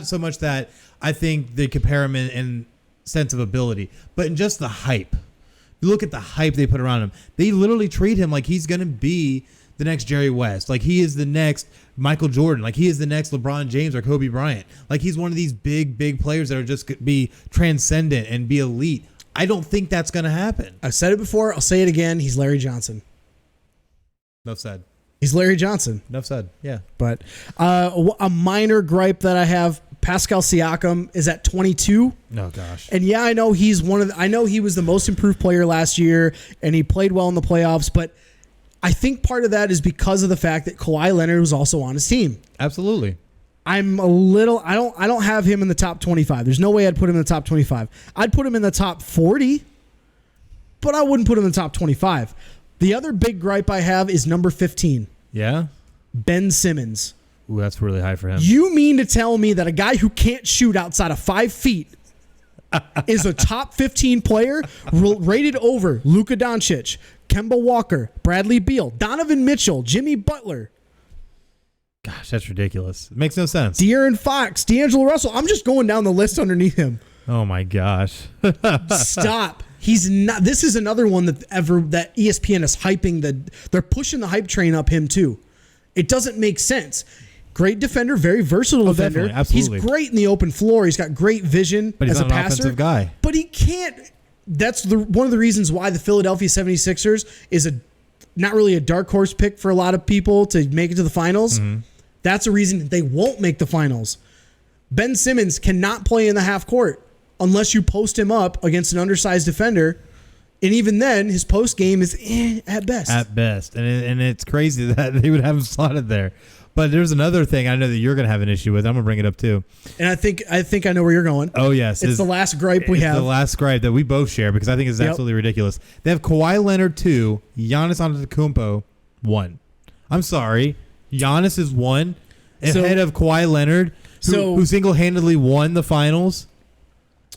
so much that I think they compare him in sense of ability, but in just the hype. You look at the hype they put around him. They literally treat him like he's going to be the next Jerry West. Like he is the next Michael Jordan. Like he is the next LeBron James or Kobe Bryant. Like he's one of these big players that are just going to be transcendent and be elite. I don't think that's going to happen. I've said it before. I'll say it again. He's Larry Johnson. Enough said. He's Larry Johnson. Enough said. Yeah. But a minor gripe that I have, Pascal Siakam is at 22. Oh gosh. And yeah, I know I know he was the most improved player last year and he played well in the playoffs, but I think part of that is because of the fact that Kawhi Leonard was also on his team. Absolutely. I don't have him in the top 25. There's no way I'd put him in the top 25. I'd put him in the top 40, but I wouldn't put him in the top 25. The other big gripe I have is number 15. Yeah. Ben Simmons. Ooh, that's really high for him. You mean to tell me that a guy who can't shoot outside of 5 feet is a top 15 player rated over Luka Doncic, Kemba Walker, Bradley Beal, Donovan Mitchell, Jimmy Butler? Gosh, that's ridiculous. It makes no sense. De'Aaron Fox, D'Angelo Russell. I'm just going down the list underneath him. Oh my gosh. Stop. He's not. This is another one that ESPN is hyping. They're pushing the hype train up him too. It doesn't make sense. Great defender, very versatile defender. Definitely, absolutely. He's great in the open floor. He's got great vision But he's as a not an passer. offensive guy. But he can't. That's one of the reasons why the Philadelphia 76ers is not really a dark horse pick for a lot of people to make it to the finals. Mm-hmm. That's a reason they won't make the finals. Ben Simmons cannot play in the half court unless you post him up against an undersized defender. And even then, his post game is at best. At best. And it's crazy that they would have him slotted there. But there's another thing I know that you're going to have an issue with. I'm going to bring it up too. And I think I know where you're going. Oh, yes. It's the last gripe we have. The last gripe that we both share because I think it's absolutely ridiculous. They have Kawhi Leonard 2, Giannis Antetokounmpo 1. I'm sorry. Giannis is 1 ahead of Kawhi Leonard, who single-handedly won the finals.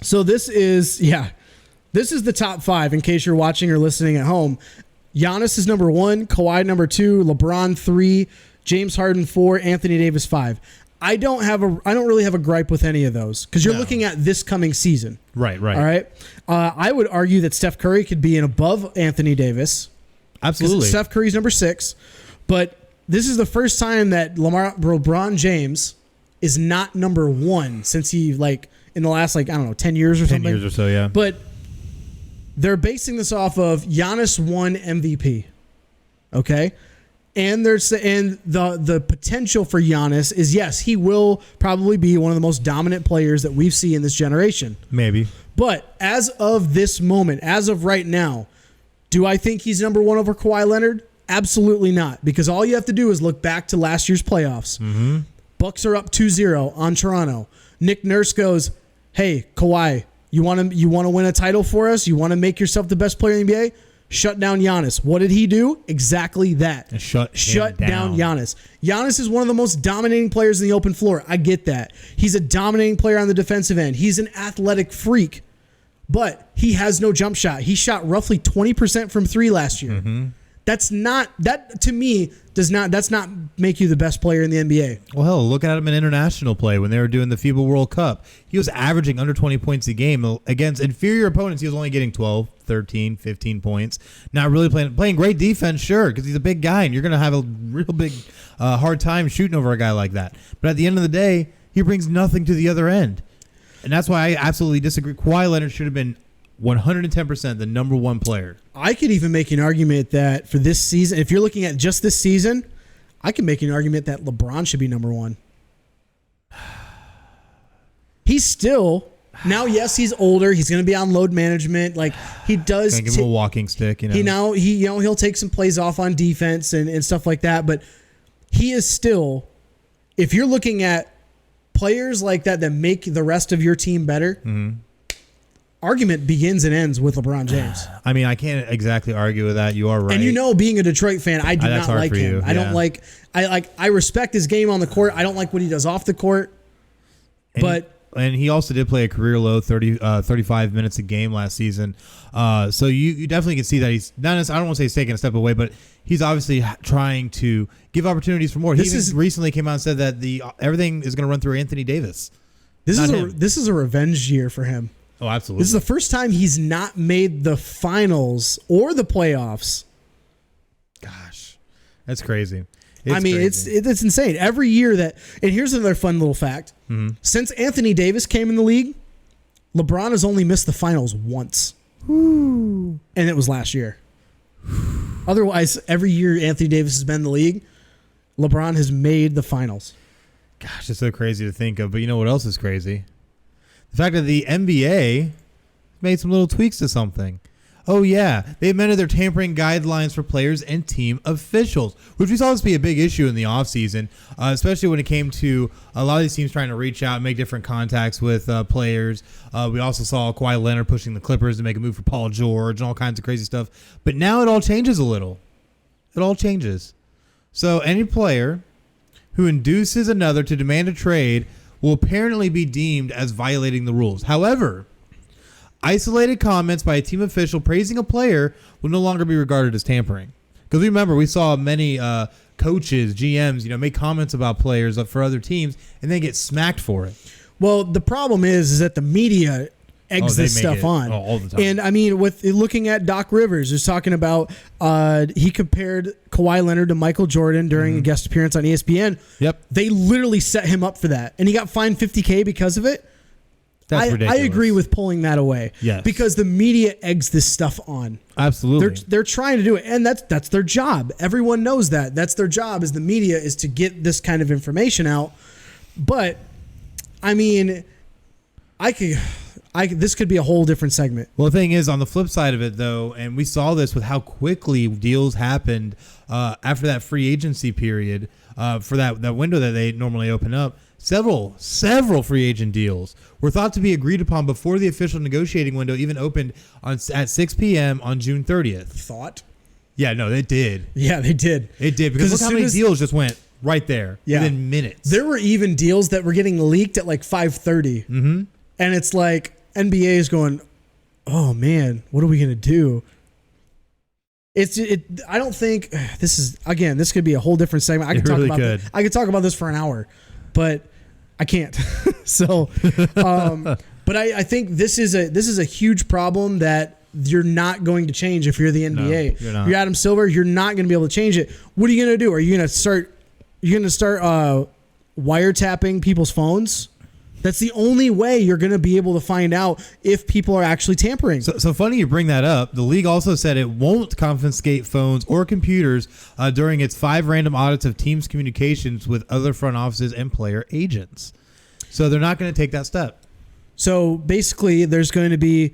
So this is the top 5 in case you're watching or listening at home. Giannis is number 1, Kawhi number 2, LeBron 3, James Harden 4, Anthony Davis 5. I don't really have a gripe with any of those because you're looking at this coming season. Right. All right. I would argue that Steph Curry could be above Anthony Davis. Absolutely. Steph Curry's number 6, but this is the first time that LeBron James is not number 1 since he in the last 10 years or something. 10 years or so, yeah. But they're basing this off of Giannis won MVP. Okay? And the potential for Giannis is, yes, he will probably be one of the most dominant players that we've seen in this generation. Maybe. But as of this moment, as of right now, do I think he's number 1 over Kawhi Leonard? Absolutely not. Because all you have to do is look back to last year's playoffs. Mm-hmm. Bucks are up 2-0 on Toronto. Nick Nurse goes, "Hey, Kawhi, you want to win a title for us? You want to make yourself the best player in the NBA? Shut down Giannis." What did he do? Exactly that. Shut down Giannis. Giannis is one of the most dominating players in the open floor. I get that. He's a dominating player on the defensive end. He's an athletic freak, but he has no jump shot. He shot roughly 20% from 3 last year. Mm-hmm. That's not make you the best player in the NBA. Well, hell, look at him in international play when they were doing the FIBA World Cup. He was averaging under 20 points a game. Against inferior opponents, he was only getting 12, 13, 15 points. Not really playing great defense, sure, because he's a big guy, and you're going to have a real big hard time shooting over a guy like that. But at the end of the day, he brings nothing to the other end. And that's why I absolutely disagree. Kawhi Leonard should have been 110% the number 1 player. I could even make an argument that for this season, if you're looking at just this season, I can make an argument that LeBron should be number 1. He's still now. Yes, he's older. He's going to be on load management. He does. Give him a walking stick. He'll take some plays off on defense and stuff like that. But he is still. If you're looking at players like that make the rest of your team better. Mm-hmm. Argument begins and ends with LeBron James. I mean, I can't exactly argue with that. You are right. And being a Detroit fan, I do not like him. You. I don't like. I respect his game on the court. I don't like what he does off the court. And he also did play a career low 35 minutes a game last season. So you definitely can see that he's not. I don't want to say he's taking a step away, but he's obviously trying to give opportunities for more. He recently came out and said that everything is going to run through Anthony Davis. This is a revenge year for him. Oh, absolutely. This is the first time he's not made the finals or the playoffs. Gosh, that's crazy. It's insane. Every year and here's another fun little fact. Mm-hmm. Since Anthony Davis came in the league, LeBron has only missed the finals once. And it was last year. Otherwise, every year Anthony Davis has been in the league, LeBron has made the finals. Gosh, it's so crazy to think of. But you know what else is crazy? The fact that the NBA made some little tweaks to something. Oh, yeah. They amended their tampering guidelines for players and team officials, which we saw this be a big issue in the offseason, especially when it came to a lot of these teams trying to reach out and make different contacts with players. We also saw Kawhi Leonard pushing the Clippers to make a move for Paul George and all kinds of crazy stuff. But now it all changes a little. It all changes. So any player who induces another to demand a trade will apparently be deemed as violating the rules. However, isolated comments by a team official praising a player will no longer be regarded as tampering. Because remember, we saw many coaches, GMs, make comments about players for other teams and then get smacked for it. Well, the problem is that the media eggs this stuff on all the time. And I mean, with looking at Doc Rivers, who's talking about he compared Kawhi Leonard to Michael Jordan during a guest appearance on ESPN. Yep. They literally set him up for that, and he got fined $50,000 because of it. That's ridiculous. I agree with pulling that away. Yes. Because the media eggs this stuff on. Absolutely. They're trying to do it, and that's their job. Everyone knows that. That's their job, is the media, is to get this kind of information out. But I mean, this could be a whole different segment. Well, the thing is, on the flip side of it, though, and we saw this with how quickly deals happened after that free agency period, for that window that they normally open up, several free agent deals were thought to be agreed upon before the official negotiating window even opened at 6 p.m. on June 30th. Thought? Yeah, no, they did. Yeah, they did. It did, because look how many deals just went right there within minutes. There were even deals that were getting leaked at like 5:30. Mm-hmm. And it's like NBA is going, oh man, what are we gonna do? I don't think this could be a whole different segment. I could talk about this for an hour, but I can't. So, but I think this is a huge problem that you're not going to change if you're the NBA. No, you're not. You're Adam Silver. You're not going to be able to change it. What are you going to do? Are you going to start wiretapping people's phones? That's the only way you're going to be able to find out if people are actually tampering. So funny you bring that up. The league also said it won't confiscate phones or computers during its 5 random audits of teams' communications with other front offices and player agents. So they're not going to take that step. So basically, there's going to be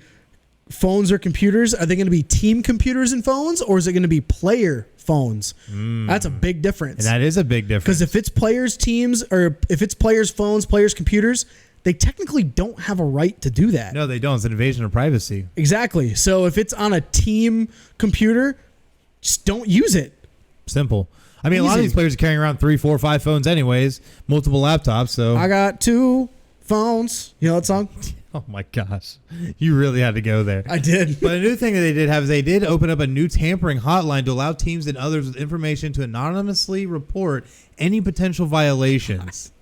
phones or computers. Are they going to be team computers and phones, or is it going to be player phones? That's a big difference. And that is a big difference. Because if it's players' teams, or if it's players' phones, players' computers, they technically don't have a right to do that. No, they don't. It's an invasion of privacy. Exactly. So if it's on a team computer, just don't use it. Simple. I mean, a lot of these players are carrying around 3, 4, 5 phones anyways, multiple laptops. So I got 2 phones. You know that song? Oh my gosh, you really had to go there. I did. But a new thing that they did have is they did open up a new tampering hotline to allow teams and others with information to anonymously report any potential violations.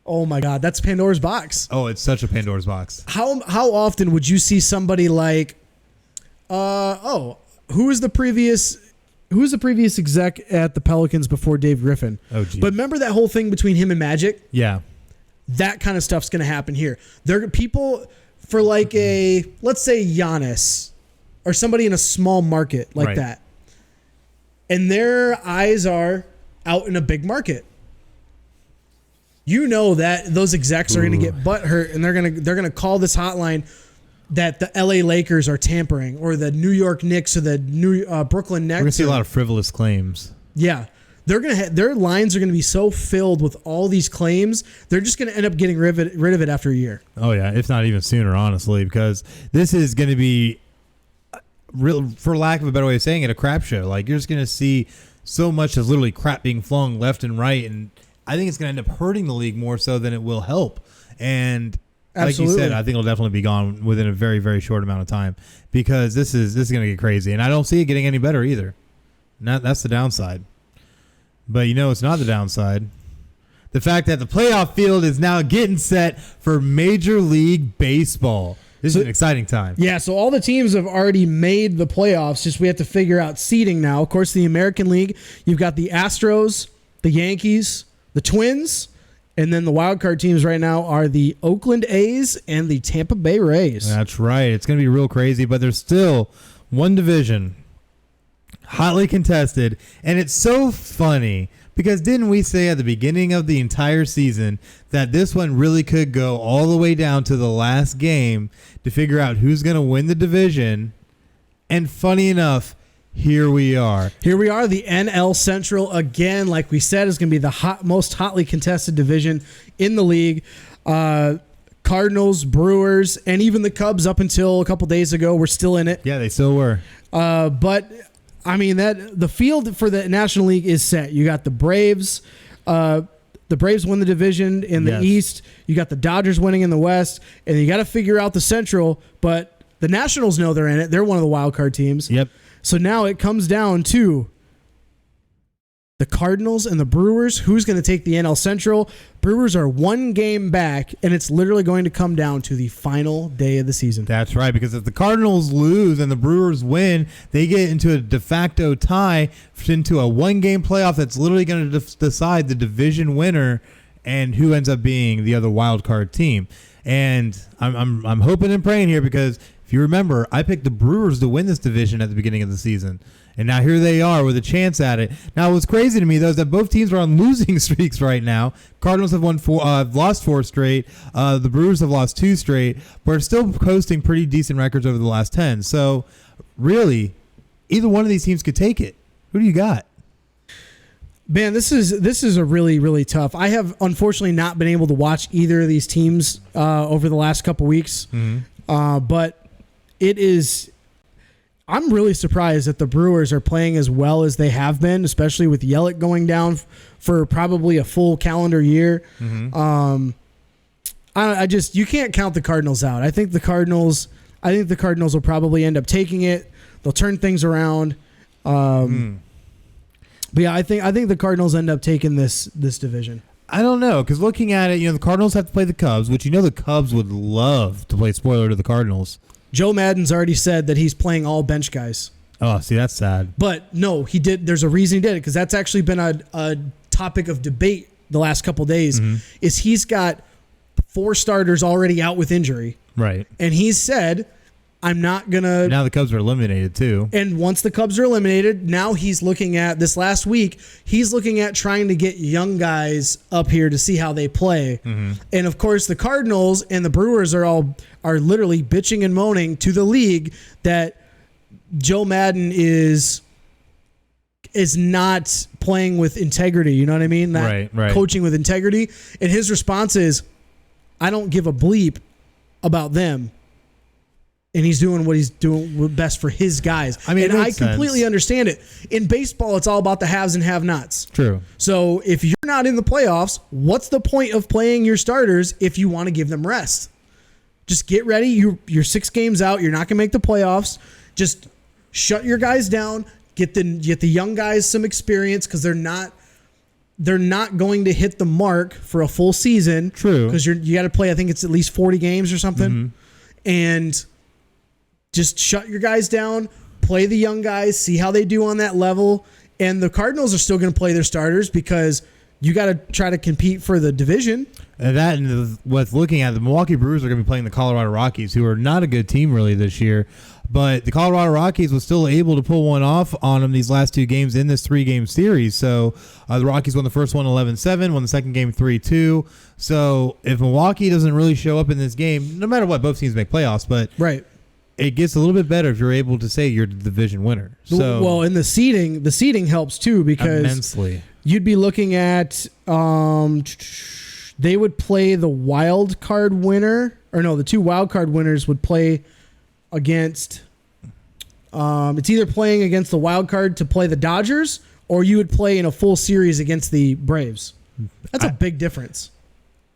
Oh my God, that's Pandora's box. Oh, it's such a Pandora's box. How often would you see somebody like, who was the previous exec at the Pelicans before Dave Griffin? Oh, geez. But remember that whole thing between him and Magic? Yeah. That kind of stuff's going to happen here. There are people for like let's say Giannis or somebody in a small market like that. And their eyes are out in a big market. You know that those execs are going to get butthurt, and they're going to call this hotline that the LA Lakers are tampering, or the New York Knicks, or the Brooklyn Nets. We're going to see a lot of frivolous claims. Yeah. Their lines are going to be so filled with all these claims, they're just going to end up getting rid of it after a year. Oh yeah, if not even sooner, honestly, because this is going to be real, for lack of a better way of saying it, a crap show. Like, you're just going to see so much as literally crap being flung left and right, and I think it's going to end up hurting the league more so than it will help. And like you said, I think it'll definitely be gone within a very, very short amount of time, because this is going to get crazy, and I don't see it getting any better either. That's the downside. But it's not the downside. The fact that the playoff field is now getting set for Major League Baseball. This is an exciting time. Yeah, so all the teams have already made the playoffs. Just we have to figure out seeding now. Of course, the American League, you've got the Astros, the Yankees, the Twins, and then the wild card teams right now are the Oakland A's and the Tampa Bay Rays. That's right. It's going to be real crazy, but there's still one division hotly contested, and it's so funny because didn't we say at the beginning of the entire season that this one really could go all the way down to the last game to figure out who's going to win the division? And funny enough, here we are. The NL Central again, like we said, is going to be the most hotly contested division in the league. Cardinals, Brewers, and even the Cubs up until a couple days ago were still in it. Yeah, they still were. But I mean, that the field for the National League is set. You got the Braves, The Braves win the division in the East. You got the Dodgers winning in the West, and you got to figure out the Central. But the Nationals know they're in it. They're one of the wild card teams. Yep. So now it comes down to the Cardinals and the Brewers. Who's going to take the NL Central? Brewers are 1 game back, and it's literally going to come down to the final day of the season. That's right, because if the Cardinals lose and the Brewers win, they get into a de facto tie into a 1-game playoff that's literally going to decide the division winner and who ends up being the other wild card team. And I'm hoping and praying here, because if you remember, I picked the Brewers to win this division at the beginning of the season. And now here they are with a chance at it. Now, what's crazy to me, though, is that both teams are on losing streaks right now. Cardinals have lost 4 straight. The Brewers have lost 2 straight, but are still posting pretty decent records over the last 10. So, really, either one of these teams could take it. Who do you got? Man, this is a really, really tough. I have unfortunately not been able to watch either of these teams over the last couple weeks, but it is. I'm really surprised that the Brewers are playing as well as they have been, especially with Yelich going down for probably a full calendar year. You can't count the Cardinals out. I think the Cardinals will probably end up taking it. They'll turn things around. But yeah, I think the Cardinals end up taking this division. I don't know, because looking at it, the Cardinals have to play the Cubs, which the Cubs would love to play spoiler to the Cardinals. Joe Madden's already said that he's playing all bench guys. Oh, see, that's sad. But no, he did. There's a reason he did it, because that's actually been a topic of debate the last couple of days. Is he's got 4 starters already out with injury, right? And he's said, "I'm not gonna." Now the Cubs are eliminated too. And once the Cubs are eliminated, now he's looking at this last week. He's looking at trying to get young guys up here to see how they play. And of course, the Cardinals and the Brewers are literally bitching and moaning to the league that Joe Madden is not playing with integrity. You know what I mean? Not right. Coaching with integrity. And his response is, "I don't give a bleep about them." And he's doing what he's doing best for his guys. I mean, and I completely understand it. In baseball, it's all about the haves and have-nots. True. So if you're not in the playoffs, what's the point of playing your starters if you want to give them rest? Just get ready. You're 6 games out. You're not going to make the playoffs. Just shut your guys down. Get the young guys some experience, because they're not going to hit the mark for a full season. True. Because you got to play. I think it's at least 40 games or something. And just shut your guys down, play the young guys, see how they do on that level. And the Cardinals are still going to play their starters, because you got to try to compete for the division. And with looking at the Milwaukee Brewers are going to be playing the Colorado Rockies, who are not a good team really this year. But the Colorado Rockies was still able to pull one off on them these last 2 games in this 3-game series. So the Rockies won the first one 11-7, won the second game 3-2. So if Milwaukee doesn't really show up in this game, no matter what, both teams make playoffs. But right. It gets a little bit better if you're able to say you're the division winner. So, well, and the seeding helps too, because immensely. You'd be looking at they would play the wild card winner, or no, the 2 wild card winners would play against. It's either playing against the wild card to play the Dodgers, or you would play in a full series against the Braves. That's a big difference.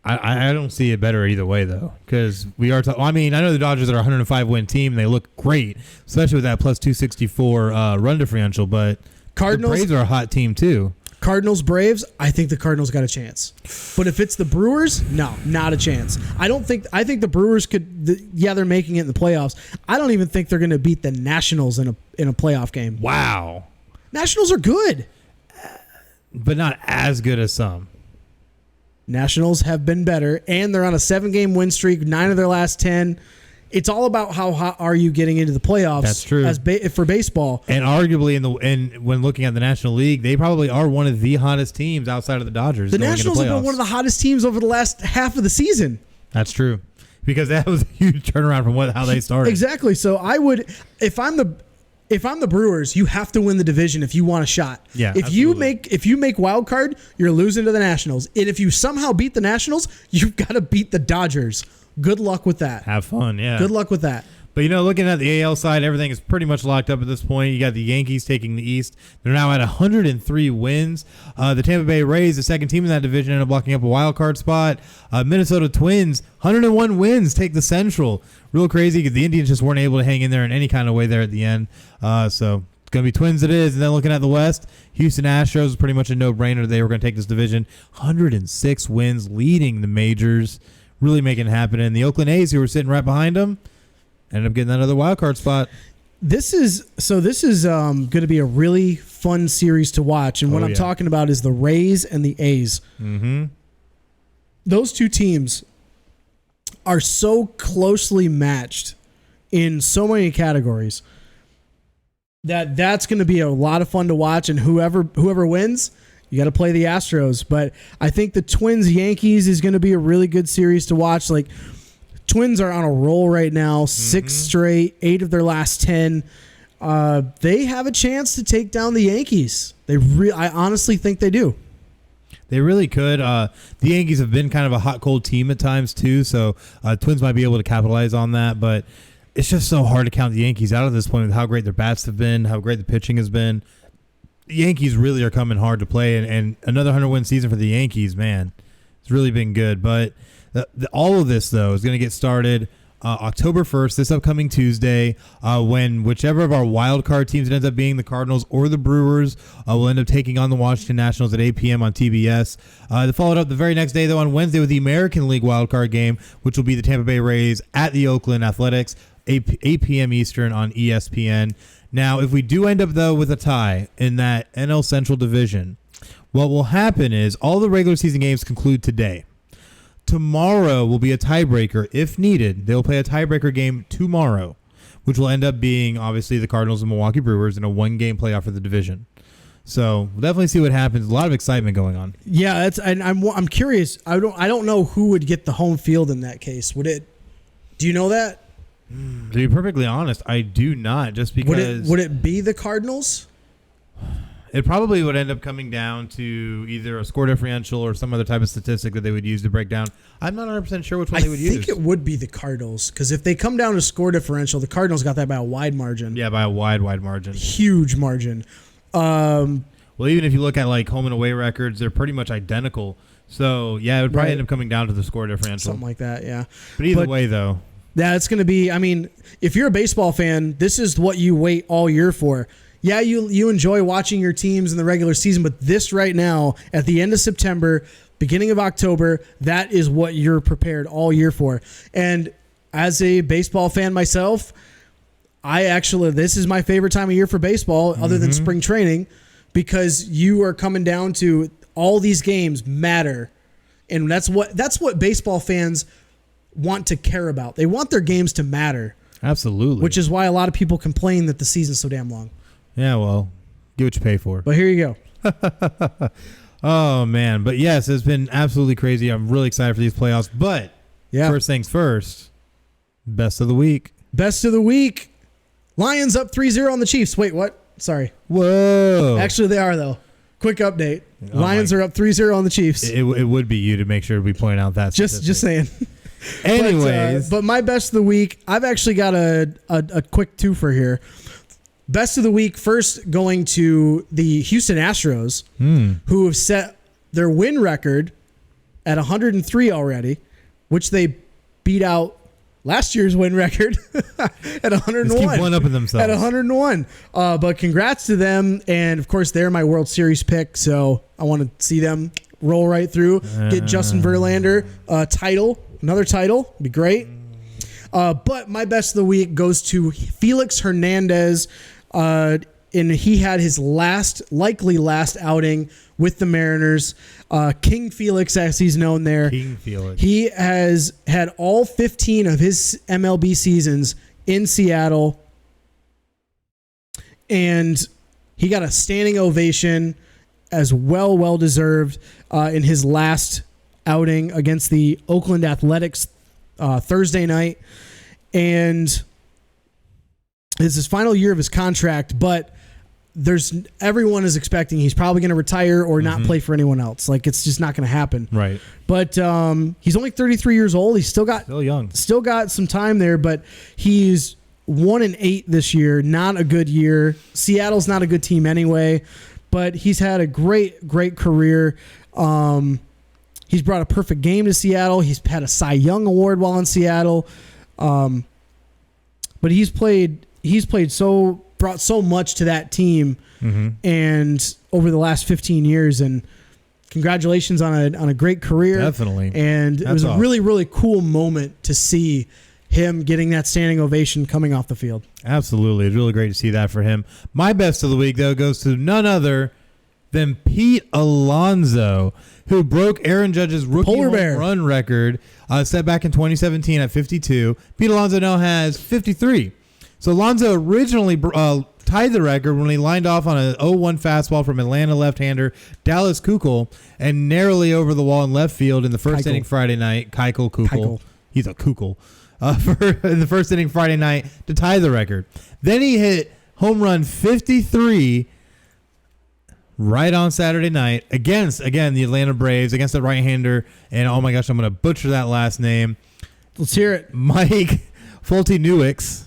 I don't see it better either way, though, because we are. I mean, I know the Dodgers are a 105-win team. They look great, especially with that plus 264 run differential. But Cardinals, the Braves are a hot team too. Cardinals, Braves. I think the Cardinals got a chance, but if it's the Brewers, no, not a chance. I think the Brewers could. They're making it in the playoffs. I don't even think they're going to beat the Nationals in a playoff game. Wow, Nationals are good, but not as good as some. Nationals have been better, and they're on a 7-game win streak, 9 of their last 10. It's all about how hot are you getting into the playoffs. That's true. For baseball, and arguably when looking at the National League, they probably are one of the hottest teams outside of the Dodgers. The Nationals have been one of the hottest teams over the last half of the season. That's true, because that was a huge turnaround from how they started. Exactly. So I would, if I'm the Brewers, you have to win the division if you want a shot. Yeah. If you make wild card, you're losing to the Nationals. And if you somehow beat the Nationals, you've got to beat the Dodgers. Good luck with that. Have fun, yeah. Good luck with that. But, looking at the AL side, everything is pretty much locked up at this point. You got the Yankees taking the East. They're now at 103 wins. The Tampa Bay Rays, the second team in that division, ended up locking up a wild card spot. Minnesota Twins, 101 wins, take the Central. Real crazy because the Indians just weren't able to hang in there in any kind of way there at the end. So it's going to be Twins it is. And then looking at the West, Houston Astros is pretty much a no-brainer. They were going to take this division. 106 wins, leading the majors, really making it happen. And the Oakland A's, who were sitting right behind them, ended up getting another wild card spot. This is going to be a really fun series to watch. And what I'm talking about is the Rays and the A's. Mm-hmm. Those two teams are so closely matched in so many categories that's going to be a lot of fun to watch. And whoever wins, you got to play the Astros. But I think the Twins-Yankees is going to be a really good series to watch. Like, Twins are on a roll right now, 6 straight, 8 of their last 10. They have a chance to take down the Yankees. I honestly think they do. They really could. The Yankees have been kind of a hot-cold team at times, too, so Twins might be able to capitalize on that. But it's just so hard to count the Yankees out at this point with how great their bats have been, how great the pitching has been. The Yankees really are coming hard to play, and another 100-win season for the Yankees, man, it's really been good. But all of this, though, is going to get started October 1st, this upcoming Tuesday, when whichever of our wild card teams it ends up being, the Cardinals or the Brewers, will end up taking on the Washington Nationals at 8 p.m. on TBS. They followed up the very next day, though, on Wednesday with the American League wild card game, which will be the Tampa Bay Rays at the Oakland Athletics, 8 p.m. Eastern on ESPN. Now, if we do end up, though, with a tie in that NL Central division, what will happen is all the regular season games conclude today. Tomorrow will be a tiebreaker if needed. They'll play a tiebreaker game tomorrow, which will end up being obviously the Cardinals and Milwaukee Brewers in a one-game playoff for the division. So we'll definitely see what happens. A lot of excitement going on. Yeah, I'm curious. I don't know who would get the home field in that case. Do you know that? To be perfectly honest, I do not. Just because would it be the Cardinals? It probably would end up coming down to either a score differential or some other type of statistic that they would use to break down. I'm not 100% sure which one they would use. I think it would be the Cardinals, because if they come down to score differential, the Cardinals got that by a wide margin. Yeah, by a wide margin. Huge margin. Well, even if you look at like home and away records, they're pretty much identical. So, yeah, it would probably end up coming down to the score differential. Something like that, yeah. But either way, though. Yeah, it's going to be, if you're a baseball fan, this is what you wait all year for. Yeah, you enjoy watching your teams in the regular season, but this right now, at the end of September, beginning of October, that is what you're prepared all year for. And as a baseball fan myself, this is my favorite time of year for baseball, other than spring training, because you are coming down to all these games matter. And that's what baseball fans want to care about. They want their games to matter. Absolutely. Which is why a lot of people complain that the season's so damn long. Yeah, well, get what you pay for. But here you go. Oh, man. But, yes, it's been absolutely crazy. I'm really excited for these playoffs. But first things first, best of the week. Best of the week. Lions up 3-0 on the Chiefs. Wait, what? Sorry. Whoa. Actually, they are, though. Quick update. Lions are up 3-0 on the Chiefs. It would be you to make sure we point out that Just saying. Anyways. But my best of the week, I've actually got a quick twofer here. Best of the week, first going to the Houston Astros, who have set their win record at 103 already, which they beat out last year's win record at 101. Just keep one-upping themselves. At 101. But congrats to them. And, of course, they're my World Series pick, so I want to see them roll right through, get Justin Verlander another title. Be great. But my best of the week goes to Felix Hernandez. And he had his likely last outing with the Mariners. King Felix, as he's known there. King Felix. He has had all 15 of his MLB seasons in Seattle. And he got a standing ovation as well deserved in his last outing against the Oakland Athletics Thursday night. And it's his final year of his contract, but everyone is expecting he's probably going to retire or not play for anyone else. Like, it's just not going to happen. Right. But he's only 33 years old. He's still young. Still got some time there, but he's 1-8 this year. Not a good year. Seattle's not a good team anyway, but he's had a great career. He's brought a perfect game to Seattle. He's had a Cy Young Award while in Seattle. But he's brought so much to that team, and over the last 15 years, and congratulations on a great career. Definitely. And it was a really, really cool moment to see him getting that standing ovation coming off the field. Absolutely. It's really great to see that for him. My best of the week, though, goes to none other than Pete Alonso, who broke Aaron Judge's rookie home run record set back in 2017 at 52. Pete Alonso now has 53. So Alonso originally tied the record when he lined off on an 0-1 fastball from Atlanta left-hander Dallas Keuchel and narrowly over the wall in left field in the first inning Friday night. Keuchel. He's a Keuchel. In the first inning Friday night to tie the record. Then he hit home run 53 right on Saturday night against, again, the Atlanta Braves, against the right-hander, and oh my gosh, I'm going to butcher that last name. Let's hear it. Mike Foltynewicz.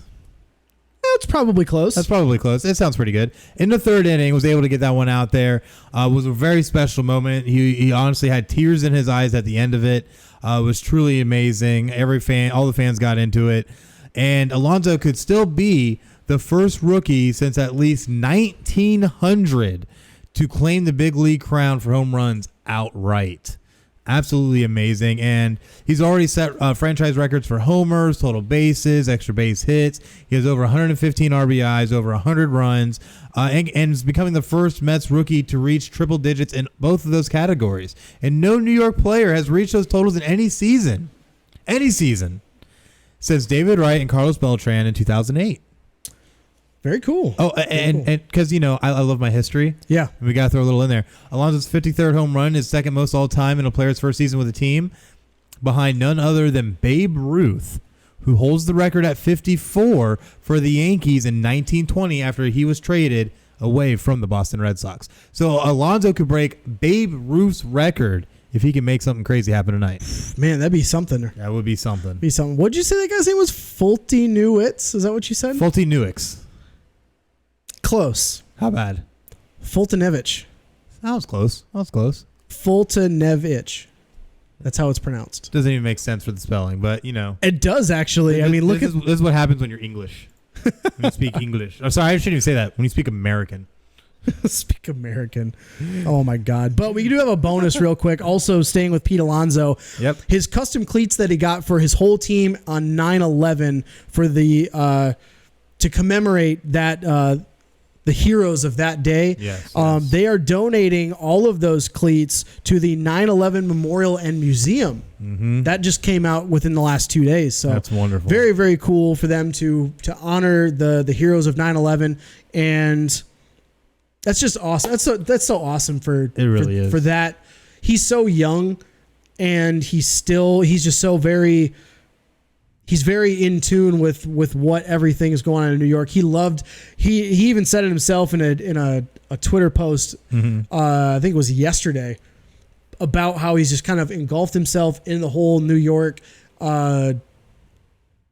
That's probably close. It sounds pretty good. In the third inning, was able to get that one out there. Was a very special moment. He honestly had tears in his eyes at the end of it. It was truly amazing. All the fans got into it. And Alonso could still be the first rookie since at least 1900 to claim the big league crown for home runs outright. Absolutely amazing. And he's already set franchise records for homers, total bases, extra base hits. He has over 115 RBIs, over 100 runs, and is becoming the first Mets rookie to reach triple digits in both of those categories. And no New York player has reached those totals in any season since David Wright and Carlos Beltran in 2008. Very cool. Oh, and because, I love my history. Yeah. We got to throw a little in there. Alonso's 53rd home run is second most all time in a player's first season with a team, behind none other than Babe Ruth, who holds the record at 54 for the Yankees in 1920 after he was traded away from the Boston Red Sox. So Alonso could break Babe Ruth's record if he can make something crazy happen tonight. Man, that'd be something. That would be something. What'd you say that guy's name was? Foltynewicz? Is that what you said? Foltynewicz. Close. How bad? Foltynewicz. That was close. Foltynewicz. That's how it's pronounced. Doesn't even make sense for the spelling, but it does actually. This is what happens when you're English. When you speak English. I'm sorry, I shouldn't even say that. When you speak American. Speak American. Oh my God. But we do have a bonus real quick. Also staying with Pete Alonso. Yep. His custom cleats that he got for his whole team on 9/11 for the to commemorate that the heroes of that day. Yes. They are donating all of those cleats to the 9/11 Memorial and Museum. Mm-hmm. That just came out within the last 2 days. So that's wonderful. Very, very cool for them to honor the heroes of 9/11, and that's just awesome. That's so awesome for it really is. For that. He's so young, and he's just so very. He's very in tune with what everything is going on in New York. He even said it himself in a Twitter post, I think it was yesterday, about how he's just kind of engulfed himself in the whole New York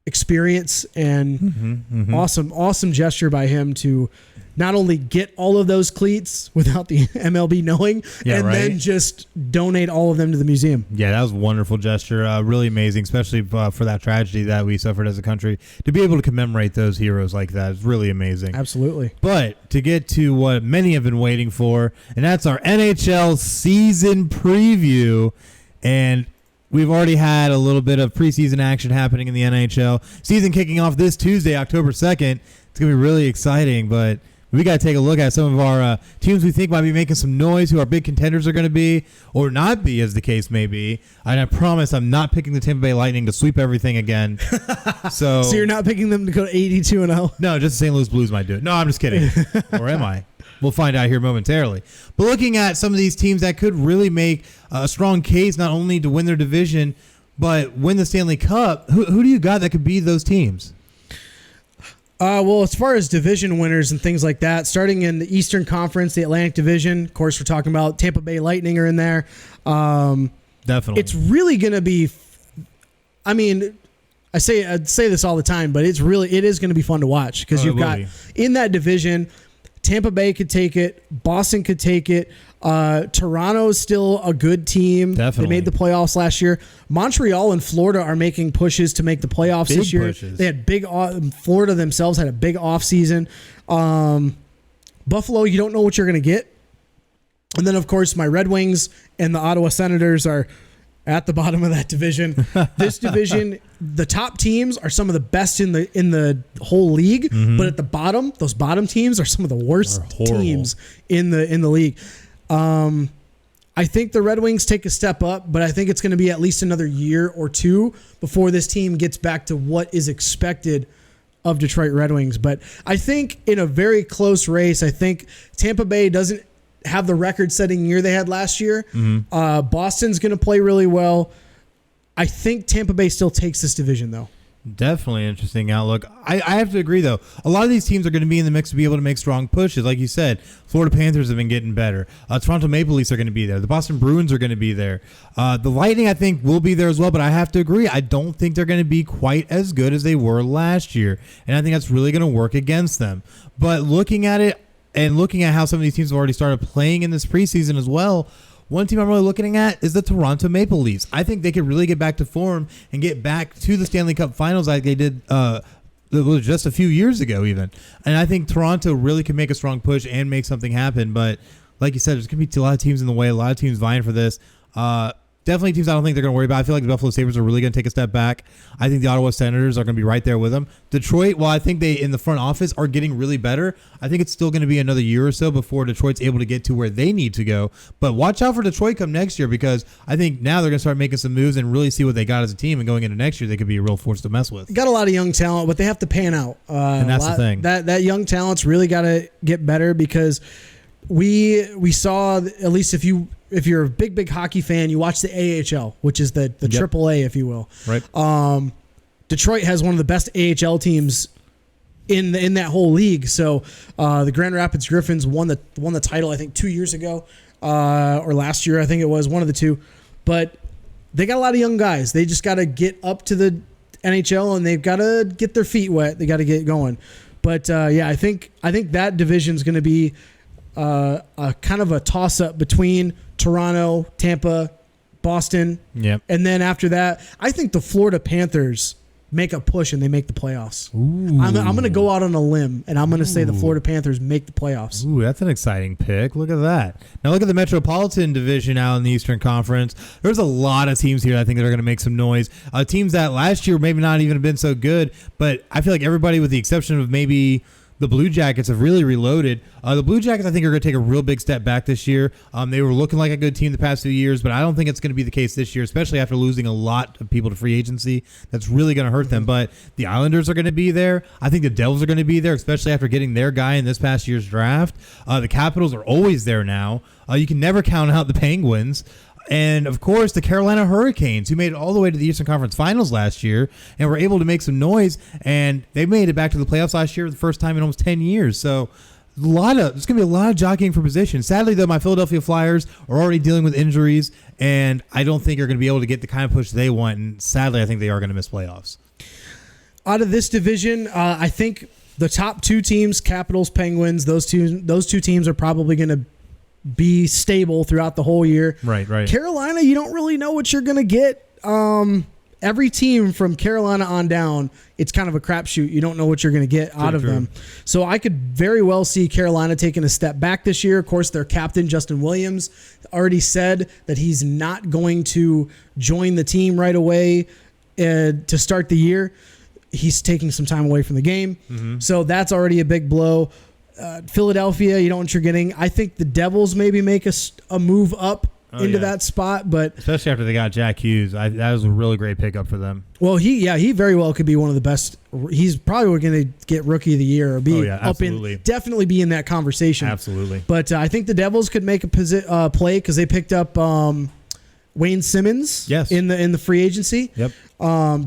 experience, and awesome gesture by him to not only get all of those cleats without the MLB knowing, then just donate all of them to the museum. Yeah, that was a wonderful gesture. Really amazing, especially for that tragedy that we suffered as a country. To be able to commemorate those heroes like that is really amazing. Absolutely. But to get to what many have been waiting for, and that's our NHL Season Preview. And we've already had a little bit of preseason action happening in the NHL. Season kicking off this Tuesday, October 2nd. It's going to be really exciting, but we got to take a look at some of our teams we think might be making some noise, who our big contenders are going to be, or not be, as the case may be. And I promise I'm not picking the Tampa Bay Lightning to sweep everything again. So you're not picking them to go 82-0? No, just the St. Louis Blues might do it. No, I'm just kidding. Or am I? We'll find out here momentarily. But looking at some of these teams that could really make a strong case not only to win their division, but win the Stanley Cup, who do you got that could be those teams? Well, as far as division winners and things like that, starting in the Eastern Conference, the Atlantic Division, of course, we're talking about Tampa Bay Lightning are in there. Definitely. It's really going to be, I I say this all the time, but it is going to be fun to watch because you've got in that division, Tampa Bay could take it, Boston could take it. Toronto's still a good team. Definitely. They made the playoffs last year. Montreal and Florida are making pushes to make the playoffs this year. Pushes. They had Florida themselves had a big offseason. Buffalo, you don't know what you're going to get. And then, of course, my Red Wings and the Ottawa Senators are at the bottom of that division. This division, the top teams are some of the best in the whole league, but at the bottom, those bottom teams are some of the worst teams in the league. I think the Red Wings take a step up, but I think it's going to be at least another year or two before this team gets back to what is expected of Detroit Red Wings. But I think in a very close race, I think Tampa Bay doesn't have the record-setting year they had last year. Boston's going to play really well. I think Tampa Bay still takes this division, though. Definitely interesting outlook. I have to agree, though. A lot of these teams are going to be in the mix to be able to make strong pushes. Like you said, Florida Panthers have been getting better. Toronto Maple Leafs are going to be there. The Boston Bruins are going to be there. The Lightning, I think, will be there as well, but I have to agree. I don't think they're going to be quite as good as they were last year, and I think that's really going to work against them. But looking at it, and looking at how some of these teams have already started playing in this preseason as well, one team I'm really looking at is the Toronto Maple Leafs. I think they could really get back to form and get back to the Stanley Cup Finals like they did just a few years ago even. And I think Toronto really could make a strong push and make something happen. But like you said, there's going to be a lot of teams in the way, a lot of teams vying for this. Definitely teams I don't think they're going to worry about. I feel like the Buffalo Sabres are really going to take a step back. I think the Ottawa Senators are going to be right there with them. Detroit, while I think they in the front office are getting really better, I think it's still going to be another year or so before Detroit's able to get to where they need to go. But watch out for Detroit come next year because I think now they're going to start making some moves and really see what they got as a team. And going into next year, they could be a real force to mess with. Got a lot of young talent, but they have to pan out. And that's the thing. That young talent's really got to get better because we saw, at least if you're a big hockey fan, you watch the AHL, which is the AAA, if you will. Right. Detroit has one of the best AHL teams in that whole league. So the Grand Rapids Griffins won the title, I think 2 years ago or last year, I think it was one of the two. But they got a lot of young guys. They just got to get up to the NHL and they've got to get their feet wet. They got to get going. But I think that division is going to be a kind of a toss-up between Toronto, Tampa, Boston. Yep. And then after that, I think the Florida Panthers make a push and they make the playoffs. I'm going to go out on a limb, and I'm going to say the Florida Panthers make the playoffs. Ooh, that's an exciting pick. Look at that. Now look at the Metropolitan Division out in the Eastern Conference. There's a lot of teams here I think that are going to make some noise. Teams that last year maybe not even have been so good, but I feel like everybody with the exception of maybe the Blue Jackets have really reloaded. The Blue Jackets, I think, are going to take a real big step back this year. They were looking like a good team the past few years, but I don't think it's going to be the case this year, especially after losing a lot of people to free agency. That's really going to hurt them. But the Islanders are going to be there. I think the Devils are going to be there, especially after getting their guy in this past year's draft. The Capitals are always there now. You can never count out the Penguins. And, of course, the Carolina Hurricanes, who made it all the way to the Eastern Conference Finals last year and were able to make some noise. And they made it back to the playoffs last year for the first time in almost 10 years. So there's going to be a lot of jockeying for position. Sadly, though, my Philadelphia Flyers are already dealing with injuries, and I don't think they're going to be able to get the kind of push they want. And sadly, I think they are going to miss playoffs. Out of this division, I think the top two teams, Capitals, Penguins, those two teams are probably going to be stable throughout the whole year. Right. Carolina, you don't really know what you're going to get. Every team from Carolina on down, it's kind of a crapshoot. You don't know what you're going to get out of them. So I could very well see Carolina taking a step back this year. Of course, their captain, Justin Williams, already said that he's not going to join the team right away to start the year. He's taking some time away from the game. So that's already a big blow. Philadelphia, you know what you're getting. I think the Devils maybe make a move up into that spot, but especially after they got Jack Hughes, that was a really great pickup for them. Well, he very well could be one of the best. He's probably going to get Rookie of the Year or be definitely be in that conversation. Absolutely. But I think the Devils could make a play because they picked up Wayne Simmons. Yes. in the free agency. Yep.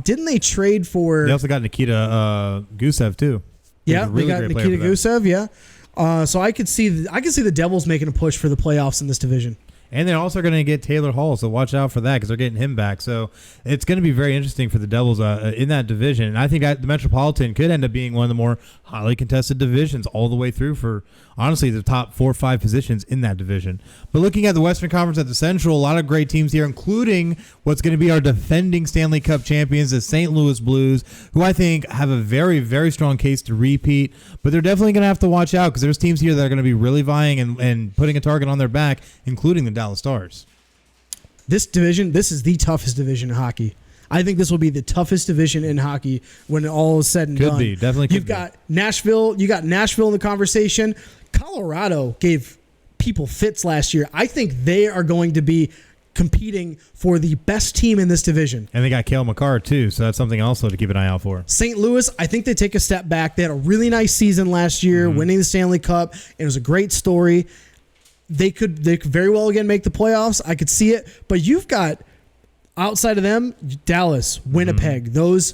Didn't they trade for? They also got Nikita Gusev too. Yeah, they got Nikita Gusev. Yeah, so I could see the Devils making a push for the playoffs in this division. And they're also going to get Taylor Hall, so watch out for that because they're getting him back. So it's going to be very interesting for the Devils in that division. And I think that the Metropolitan could end up being one of the more highly contested divisions all the way through for, honestly, the top 4 or 5 positions in that division. But looking at the Western Conference at the Central, a lot of great teams here, including what's going to be our defending Stanley Cup champions, the St. Louis Blues, who I think have a very, very strong case to repeat. But they're definitely going to have to watch out because there's teams here that are going to be really vying and putting a target on their back, including the Dallas Stars. This is the toughest division in hockey. I think this will be the toughest division in hockey when all is said and done. Could be, definitely. You've got Nashville. You got Nashville in the conversation. Colorado gave people fits last year. I think they are going to be competing for the best team in this division. And they got Cale Makar too, so that's something also to keep an eye out for. St. Louis, I think they take a step back. They had a really nice season last year, winning the Stanley Cup. It was a great story. They could very well again make the playoffs. I could see it. But you've got, outside of them, Dallas, Winnipeg. Those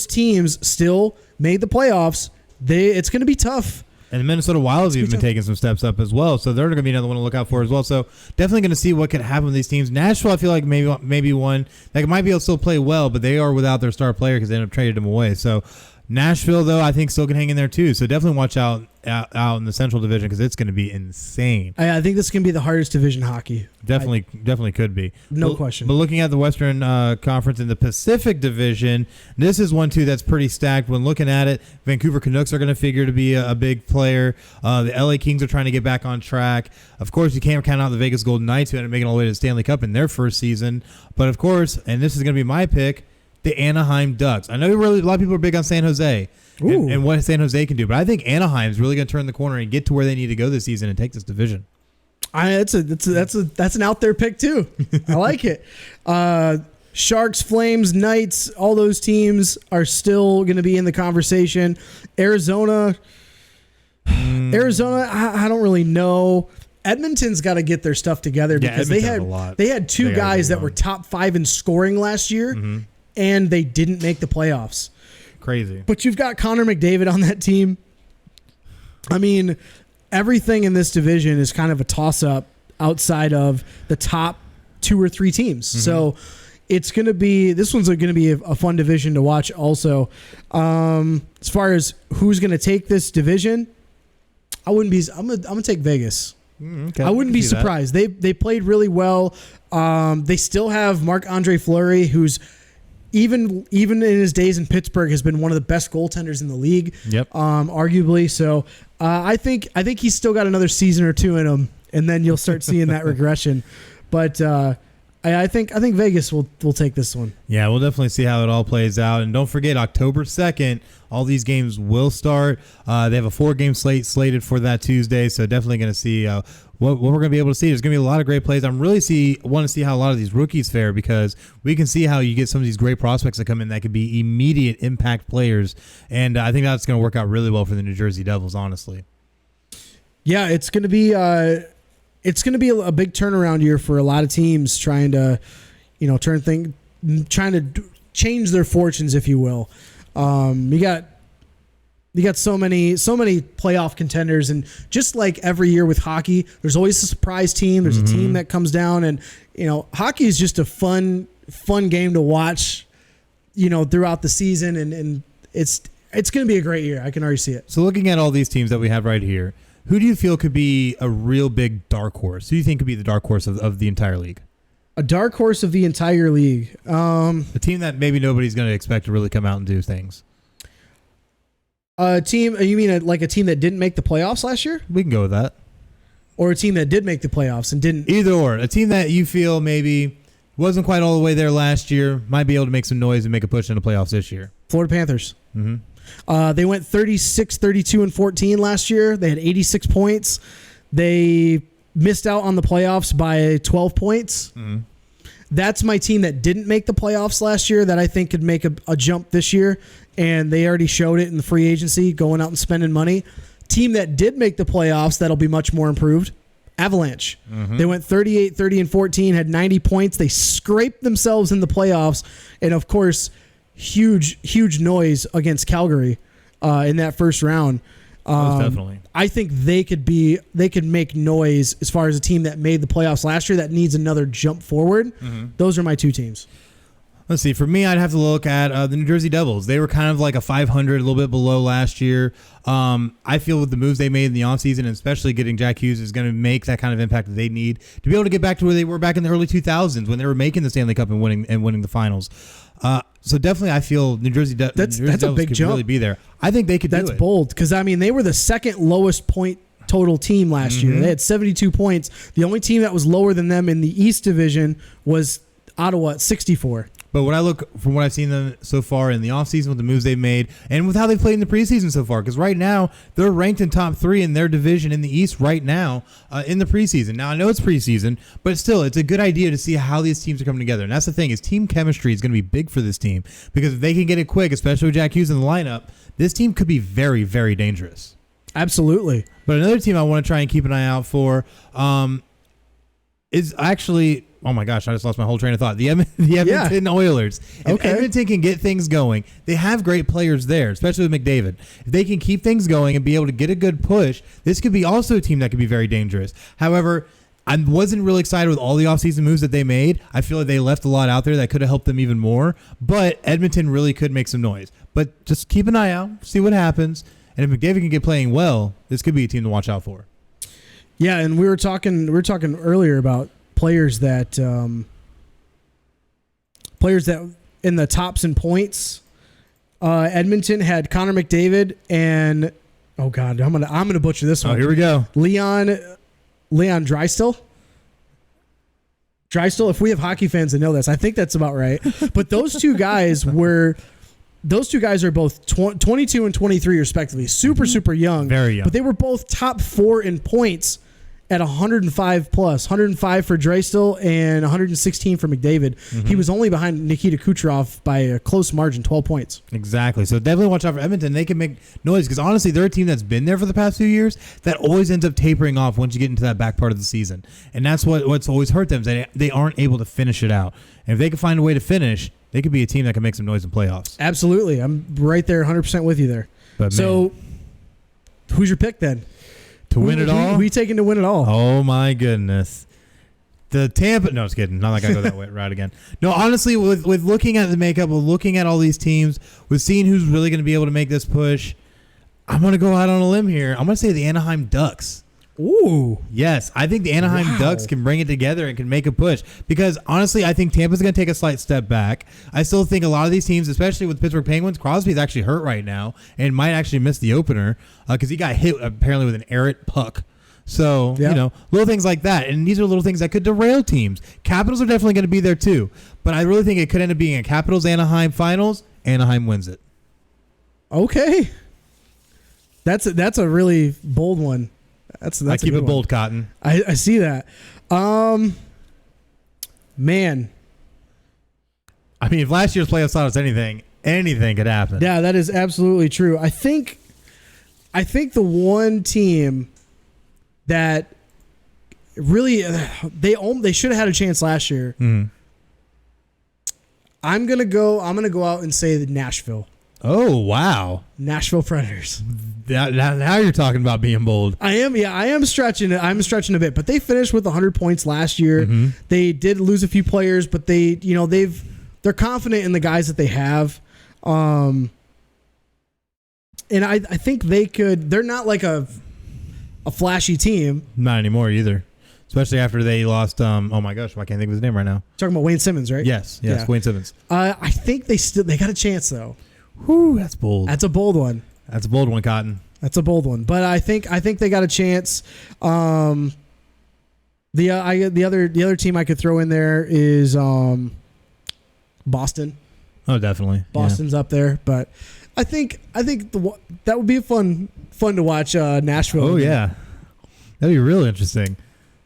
teams still made the playoffs. It's going to be tough. And the Minnesota Wild have been taking some steps up as well, so they're going to be another one to look out for as well. So definitely going to see what could happen with these teams. Nashville, I feel like maybe one that might be able to still play well, but they are without their star player because they ended up trading him away. So Nashville, though, I think still can hang in there too. So definitely watch out in the Central Division because it's going to be insane. I think this can be the hardest division hockey. Definitely could be. No question. But looking at the Western Conference in the Pacific Division, this is one too that's pretty stacked. When looking at it, Vancouver Canucks are going to figure to be a big player. The LA Kings are trying to get back on track. Of course, you can't count out the Vegas Golden Knights who ended up making all the way to the Stanley Cup in their first season. But of course, and this is going to be my pick, the Anaheim Ducks. I know a lot of people are big on San Jose and what San Jose can do, but I think Anaheim's really going to turn the corner and get to where they need to go this season and take this division. That's an out there pick too. I like it. Sharks, Flames, Knights, all those teams are still going to be in the conversation. Arizona, I don't really know. Edmonton's got to get their stuff together because they had two guys that were top 5 in scoring last year, and they didn't make the playoffs. Crazy. But you've got Connor McDavid on that team. I mean, everything in this division is kind of a toss-up outside of the top 2 or 3 teams. So this one's going to be a fun division to watch also. As far as who's going to take this division, I'm going to take Vegas. Okay, I wouldn't be surprised. They played really well. They still have Marc-Andre Fleury, who's even in his days in Pittsburgh has been one of the best goaltenders in the league. Yep. Arguably. So I think he's still got another season or 2 in him, and then you'll start seeing that regression. But I think Vegas will take this one. Yeah, we'll definitely see how it all plays out. And don't forget, October 2nd, all these games will start. They have a 4-game slate slated for that Tuesday, so definitely going to see what we're going to be able to see. There's going to be a lot of great plays. I'm really want to see how a lot of these rookies fare because we can see how you get some of these great prospects that come in that could be immediate impact players. And I think that's going to work out really well for the New Jersey Devils, honestly. Yeah, it's going to be a big turnaround year for a lot of teams trying to change their fortunes, if you will. You got so many playoff contenders, and just like every year with hockey, there's always a surprise team. There's a team that comes down, and hockey is just a fun game to watch, throughout the season, and it's going to be a great year. I can already see it. So looking at all these teams that we have right here, who do you feel could be a real big dark horse? Who do you think could be the dark horse of the entire league? A dark horse of the entire league. A team that maybe nobody's going to expect to really come out and do things. A team? You mean a team that didn't make the playoffs last year? We can go with that. Or a team that did make the playoffs and didn't? Either or. A team that you feel maybe wasn't quite all the way there last year, might be able to make some noise and make a push in the playoffs this year. Florida Panthers. They went 36, 32, and 14 last year. They had 86 points. They missed out on the playoffs by 12 points. That's my team that didn't make the playoffs last year that I think could make a jump this year, and they already showed it in the free agency, going out and spending money. Team that did make the playoffs that'll be much more improved, Avalanche. They went 38, 30, and 14, had 90 points. They scraped themselves in the playoffs, and of course, huge noise against Calgary in that first round. Most definitely. I think they could make noise as far as a team that made the playoffs last year that needs another jump forward. Those are my two teams. Let's see. For me, I'd have to look at the New Jersey Devils. They were kind of like a 500, a little bit below last year. I feel with the moves they made in the offseason, and especially getting Jack Hughes, is going to make that kind of impact that they need to be able to get back to where they were back in the early 2000s when they were making the Stanley Cup and winning the finals. So definitely, I feel New Jersey Devils a big could jump. really be there. I think they could do it. That's bold because, I mean, they were the second lowest point total team last year. They had 72 points. The only team that was lower than them in the East Division was Ottawa at 64. But when I look from what I've seen them so far in the offseason with the moves they've made and with how they've played in the preseason so far, because right now they're ranked in top 3 in their division in the East right now in the preseason. Now, I know it's preseason, but still, it's a good idea to see how these teams are coming together. And that's the thing is team chemistry is going to be big for this team because if they can get it quick, especially with Jack Hughes in the lineup, this team could be very, very dangerous. Absolutely. But another team I want to try and keep an eye out for is actually... Oh my gosh, I just lost my whole train of thought. The Edmonton Oilers. If Edmonton can get things going, they have great players there, especially with McDavid. If they can keep things going and be able to get a good push, this could be also a team that could be very dangerous. However, I wasn't really excited with all the offseason moves that they made. I feel like they left a lot out there that could have helped them even more. But Edmonton really could make some noise. But just keep an eye out, see what happens. And if McDavid can get playing well, this could be a team to watch out for. Yeah, and we were talking earlier about players that in the tops and points. Edmonton had Connor McDavid and I'm gonna butcher this one. Oh, here we go. Leon Draisaitl. If we have hockey fans that know this, I think that's about right. But those two guys are both 22 and 23 respectively. Super young. Very young. But they were both top 4 in points at 105 plus, 105 for Draisaitl and 116 for McDavid. He was only behind Nikita Kucherov by a close margin, 12 points. Exactly. So definitely watch out for Edmonton. They can make noise because honestly, they're a team that's been there for the past few years that always ends up tapering off once you get into that back part of the season. And that's what's always hurt them is they aren't able to finish it out. And if they can find a way to finish, they could be a team that can make some noise in playoffs. Absolutely. I'm right there, 100% with you there. But so who's your pick then? To win it all? Who are you taking to win it all? Oh, my goodness. The Tampa... No, just kidding. Not like I go that way right again. No, honestly, with looking at the makeup, with looking at all these teams, with seeing who's really going to be able to make this push, I'm going to go out on a limb here. I'm going to say the Anaheim Ducks. Ooh. Yes, I think the Anaheim Ducks can bring it together and can make a push because honestly, I think Tampa's going to take a slight step back. I still think a lot of these teams, especially with Pittsburgh Penguins, Crosby's actually hurt right now and might actually miss the opener because he got hit apparently with an errant puck. So, little things like that. And these are little things that could derail teams. Capitals are definitely going to be there too. But I really think it could end up being a Capitals-Anaheim finals. Anaheim wins it. Okay. That's a really bold one. That's I keep a it good bold, one. Cotton. I see that. Man. I mean, if last year's playoffs taught us anything could happen. Yeah, that is absolutely true. I think the one team that really they should have had a chance last year. I'm gonna go out and say Nashville. Oh, wow. Nashville Predators. Now you're talking about being bold. I am stretching it. I'm stretching a bit, but they finished with 100 points last year. They did lose a few players, but they're confident in the guys that they have. And I think they're not like a flashy team. Not anymore either. Especially after they lost, oh my gosh, I can't think of his name right now. Talking about Wayne Simmons, right? Yes, Yeah. Wayne Simmons. I think they got a chance though. Whew, that's bold. That's a bold one. That's a bold one, Cotton. That's a bold one. But I think they got a chance. The other team I could throw in there is Boston. Oh, definitely. Boston's up there, but I think that would be fun to watch Nashville. Oh yeah, that'd be real interesting.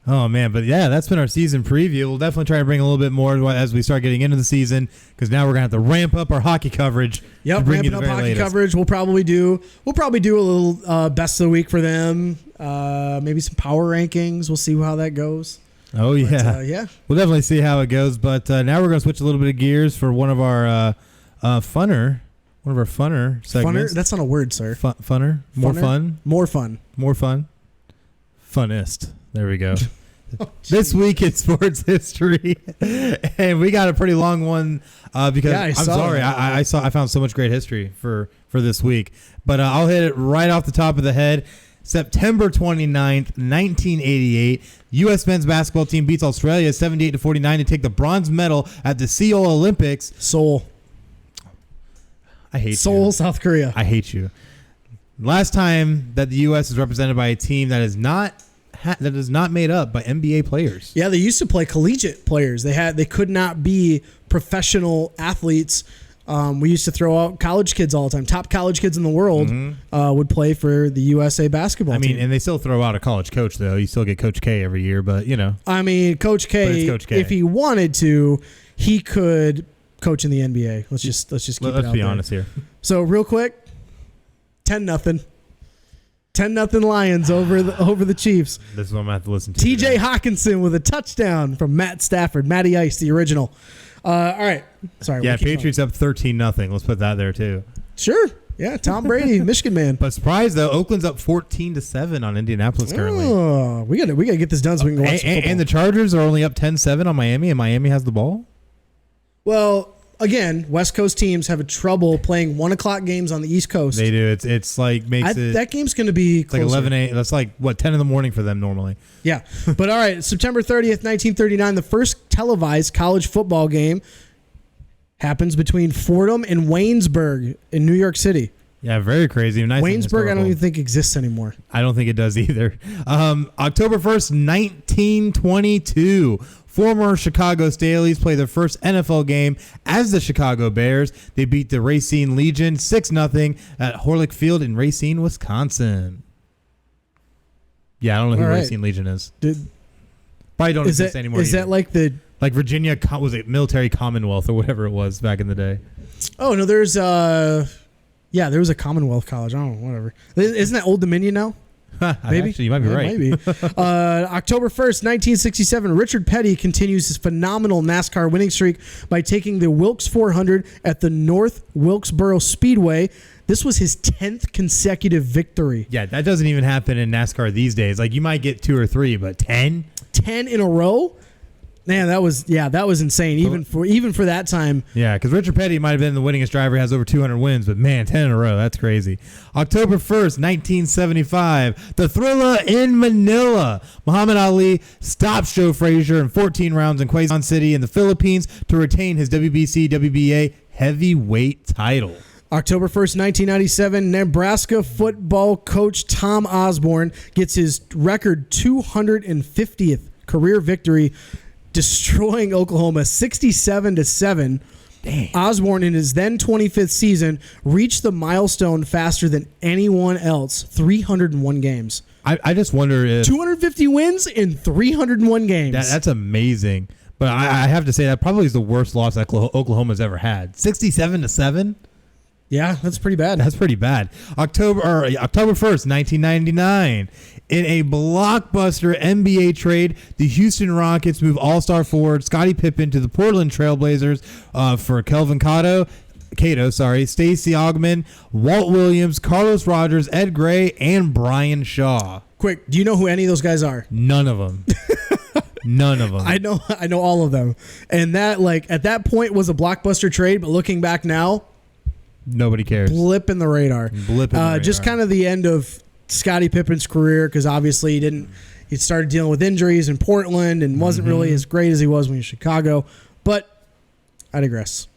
Oh man, but yeah, that's been our season preview. We'll definitely try to bring a little bit more as we start getting into the season because now we're gonna have to ramp up our hockey coverage. Yep, ramping up hockey coverage. We'll probably do a little best of the week for them. Maybe some power rankings. We'll see how that goes. Oh yeah, yeah. We'll definitely see how it goes. But now we're gonna switch a little bit of gears for one of our funner One of our funner segments. Funner? That's not a word, sir. Funner? More Funner? fun? More fun. More fun? Funnest. There we go. This week in sports history, and we got a pretty long one because I found so much great history for this week. But I'll hit it right off the top of the head. September 29th, 1988, U.S. men's basketball team beats Australia 78-49 to take the bronze medal at the Seoul Olympics. Seoul. I hate Seoul, you. South Korea. I hate you. Last time that the U.S. is represented by a team that is not made up by NBA players. Yeah, they used to play collegiate players. They could not be professional athletes. We used to throw out college kids all the time. Top college kids in the world would play for the USA basketball team. And they still throw out a college coach, though. You still get Coach K every year, but, you know. I mean, Coach K, if he wanted to, he could coach in the NBA. Let's just keep it out there. Let's be honest here. So, real quick, 10-0. 10-0 Lions over the Chiefs. This is what I'm going to have to listen to. TJ Hawkinson with a touchdown from Matt Stafford. Matty Ice, the original. All right. Sorry. Yeah, Patriots up 13-0. Let's put that there, too. Sure. Yeah, Tom Brady, Michigan man. But surprise, though, Oakland's up 14-7 on Indianapolis currently. Oh, we gotta get this done so we can watch football. And the Chargers are only up 10-7 on Miami, and Miami has the ball? Well, again, West Coast teams have a trouble playing 1 o'clock games on the East Coast. They do. It's like that game's going to be closer. Like 11 a.m. That's like, 10 in the morning for them normally. Yeah. But all right, September 30th, 1939, the first televised college football game happens between Fordham and Waynesburg in New York City. Yeah, very crazy. Nice. Waynesburg, I don't even think exists anymore. I don't think it does either. October 1st, 1922. Former Chicago Staleys play their first NFL game as the Chicago Bears. They beat the Racine Legion 6-0 at Horlick Field in Racine, Wisconsin. Yeah, I don't know who Racine Legion is. Probably don't exist anymore. Is that like the... Like Virginia, was it Military Commonwealth or whatever it was back in the day? Oh, no, there was a Commonwealth College. I don't know, whatever. Isn't that Old Dominion now? Maybe. Actually, you might be right. Maybe. October 1st, 1967, Richard Petty continues his phenomenal NASCAR winning streak by taking the Wilkes 400 at the North Wilkesboro Speedway. This was his 10th consecutive victory. Yeah, that doesn't even happen in NASCAR these days. Like, you might get 2 or 3, but 10? 10 in a row? Man, that was insane. Even for that time. Yeah, because Richard Petty might have been the winningest driver. He has over 200 wins, but man, 10 in a row, that's crazy. October 1st, 1975, the Thrilla in Manila. Muhammad Ali stops Joe Frazier in 14 rounds in Quezon City in the Philippines to retain his WBC WBA heavyweight title. October 1st, 1997, Nebraska football coach Tom Osborne gets his record 250th career victory, destroying Oklahoma 67-7. Dang. Osborne, in his then 25th season, reached the milestone faster than anyone else, 301 games. I just wonder if... 250 wins in 301 games. That's amazing. But I have to say, that probably is the worst loss that Oklahoma's ever had. 67-7? Yeah, that's pretty bad. That's pretty bad. October 1st, 1999. In a blockbuster NBA trade, the Houston Rockets move all-star forward Scottie Pippen to the Portland Trailblazers for Kelvin Cato, Stacey Augmon, Walt Williams, Carlos Rogers, Ed Gray, and Brian Shaw. Quick, do you know who any of those guys are? None of them. None of them. I know all of them. And that, like, at that point was a blockbuster trade, but looking back now, nobody cares. Blip in the radar. Just kind of the end of Scottie Pippen's career, because obviously he started dealing with injuries in Portland and wasn't really as great as he was when he was in Chicago. But I digress.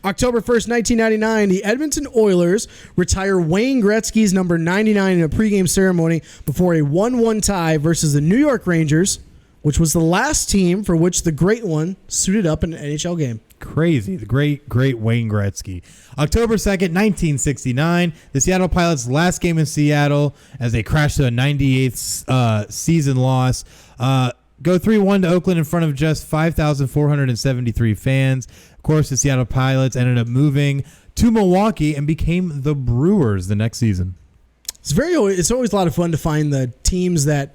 October 1st, 1999, the Edmonton Oilers retire Wayne Gretzky's number 99 in a pregame ceremony before a 1-1 tie versus the New York Rangers, which was the last team for which the Great One suited up in an NHL game. Crazy. The great Wayne Gretzky. October 2nd, 1969, the Seattle Pilots' last game in Seattle as they crashed to a 98th season loss. Go 3-1 to Oakland in front of just 5,473 fans. Of course, the Seattle Pilots ended up moving to Milwaukee and became the Brewers the next season. It's always a lot of fun to find the teams that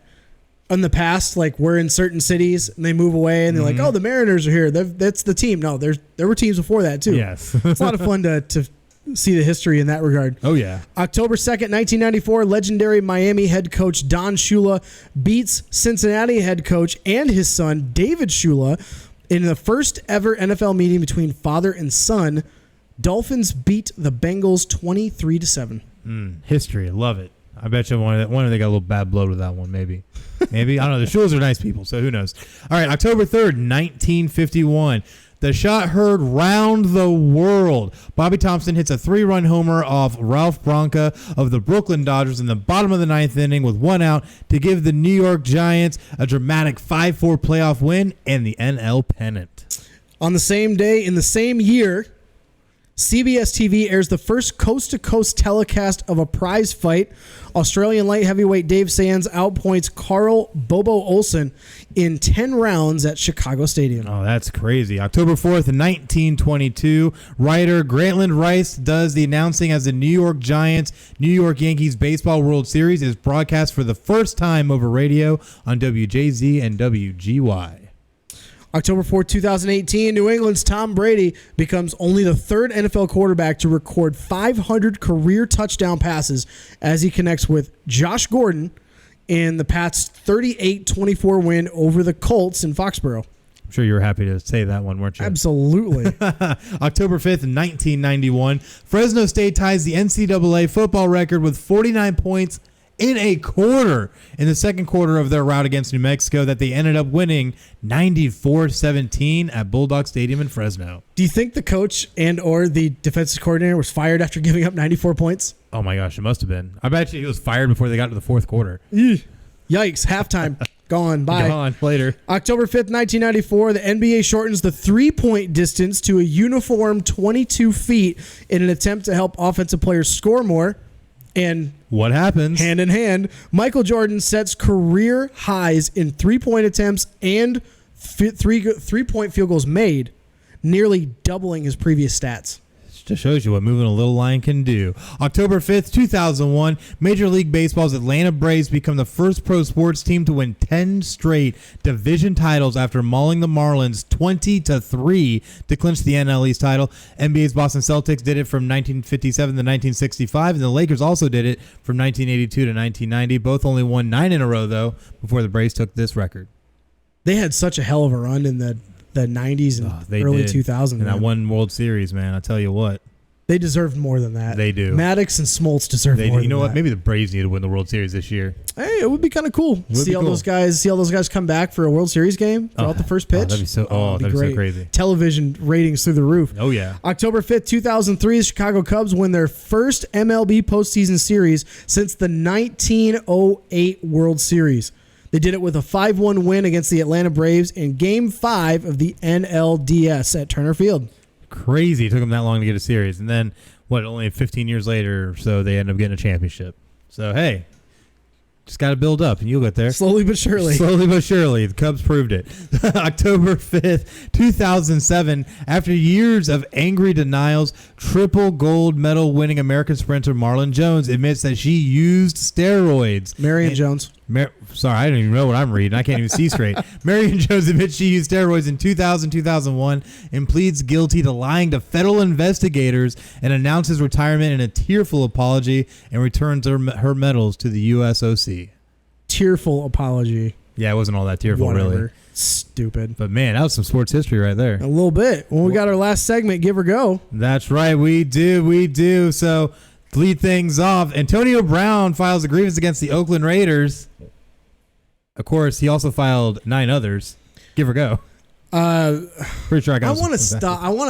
in the past, like we're in certain cities and they move away and they're like, oh, the Mariners are here. That's the team. No, there were teams before that too. Yes. It's a lot of fun to see the history in that regard. Oh, yeah. October 2nd, 1994, legendary Miami head coach Don Shula beats Cincinnati head coach and his son, David Shula, in the first ever NFL meeting between father and son. Dolphins beat the Bengals 23-7. History. I love it. I bet you one of they got a little bad blood with that one, maybe. Maybe. I don't know. The Shules are nice people, so who knows. All right, October 3rd, 1951. The shot heard round the world. Bobby Thompson hits a 3-run homer off Ralph Branca of the Brooklyn Dodgers in the bottom of the 9th inning with 1 out to give the New York Giants a dramatic 5-4 playoff win and the NL pennant. On the same day, in the same year, CBS TV airs the first coast-to-coast telecast of a prize fight. Australian light heavyweight Dave Sands outpoints Carl Bobo Olsen in 10 rounds at Chicago Stadium. Oh, that's crazy. October 4th, 1922, writer Grantland Rice does the announcing as the New York Giants, New York Yankees Baseball World Series is broadcast for the first time over radio on WJZ and WGY. October 4th, 2018, New England's Tom Brady becomes only the third NFL quarterback to record 500 career touchdown passes as he connects with Josh Gordon in the Pats' 38-24 win over the Colts in Foxborough. I'm sure you were happy to say that one, weren't you? Absolutely. October 5th, 1991, Fresno State ties the NCAA football record with 49 points in a quarter in the second quarter of their rout against New Mexico that they ended up winning 94-17 at Bulldog Stadium in Fresno. Do you think the coach and or the defensive coordinator was fired after giving up 94 points? Oh my gosh, it must have been. I bet you he was fired before they got to the fourth quarter. Yikes, halftime. Gone. Bye. Gone. Later. October 5th, 1994, the NBA shortens the three-point distance to a uniform 22 feet in an attempt to help offensive players score more. And what happens? Hand in hand, Michael Jordan sets career highs in three-point attempts and three-point field goals made, nearly doubling his previous stats. Just shows you what moving a little line can do. October 5th, 2001, Major League Baseball's Atlanta Braves become the first pro sports team to win 10 straight division titles after mauling the Marlins 20-3 to clinch the NL East title. NBA's Boston Celtics did it from 1957 to 1965, and the Lakers also did it from 1982 to 1990. Both only won 9 in a row, though, before the Braves took this record. They had such a hell of a run in the 90s and early 2000s. And that one World Series, man, I'll tell you what. They deserved more than that. They do. Maddox and Smoltz deserve more than that. You know what? Maybe the Braves need to win the World Series this year. Hey, it would be kind of cool. See all those guys come back for a World Series game throughout the first pitch. That'd be so crazy. Television ratings through the roof. Oh, yeah. October 5th, 2003, the Chicago Cubs win their first MLB postseason series since the 1908 World Series. They did it with a 5-1 win against the Atlanta Braves in Game 5 of the NLDS at Turner Field. Crazy. It took them that long to get a series. And then, only 15 years later or so, they end up getting a championship. So, hey, just got to build up, and you'll get there. Slowly but surely. Slowly but surely. The Cubs proved it. October 5th, 2007, after years of angry denials, triple gold medal winning American sprinter Marlon Jones admits that she used steroids. Marion Jones. Sorry, I don't even know what I'm reading. I can't even see straight. Marion Jones admits she used steroids in 2000-2001 and pleads guilty to lying to federal investigators and announces retirement in a tearful apology and returns her medals to the USOC. Tearful apology. Yeah, it wasn't all that tearful, really. Stupid. But, man, that was some sports history right there. A little bit. When we got our last segment, give or go. That's right. We do. So, to lead things off, Antonio Brown files a grievance against the Oakland Raiders. Of course, he also filed 9 others. Give or go. Pretty sure I got. I want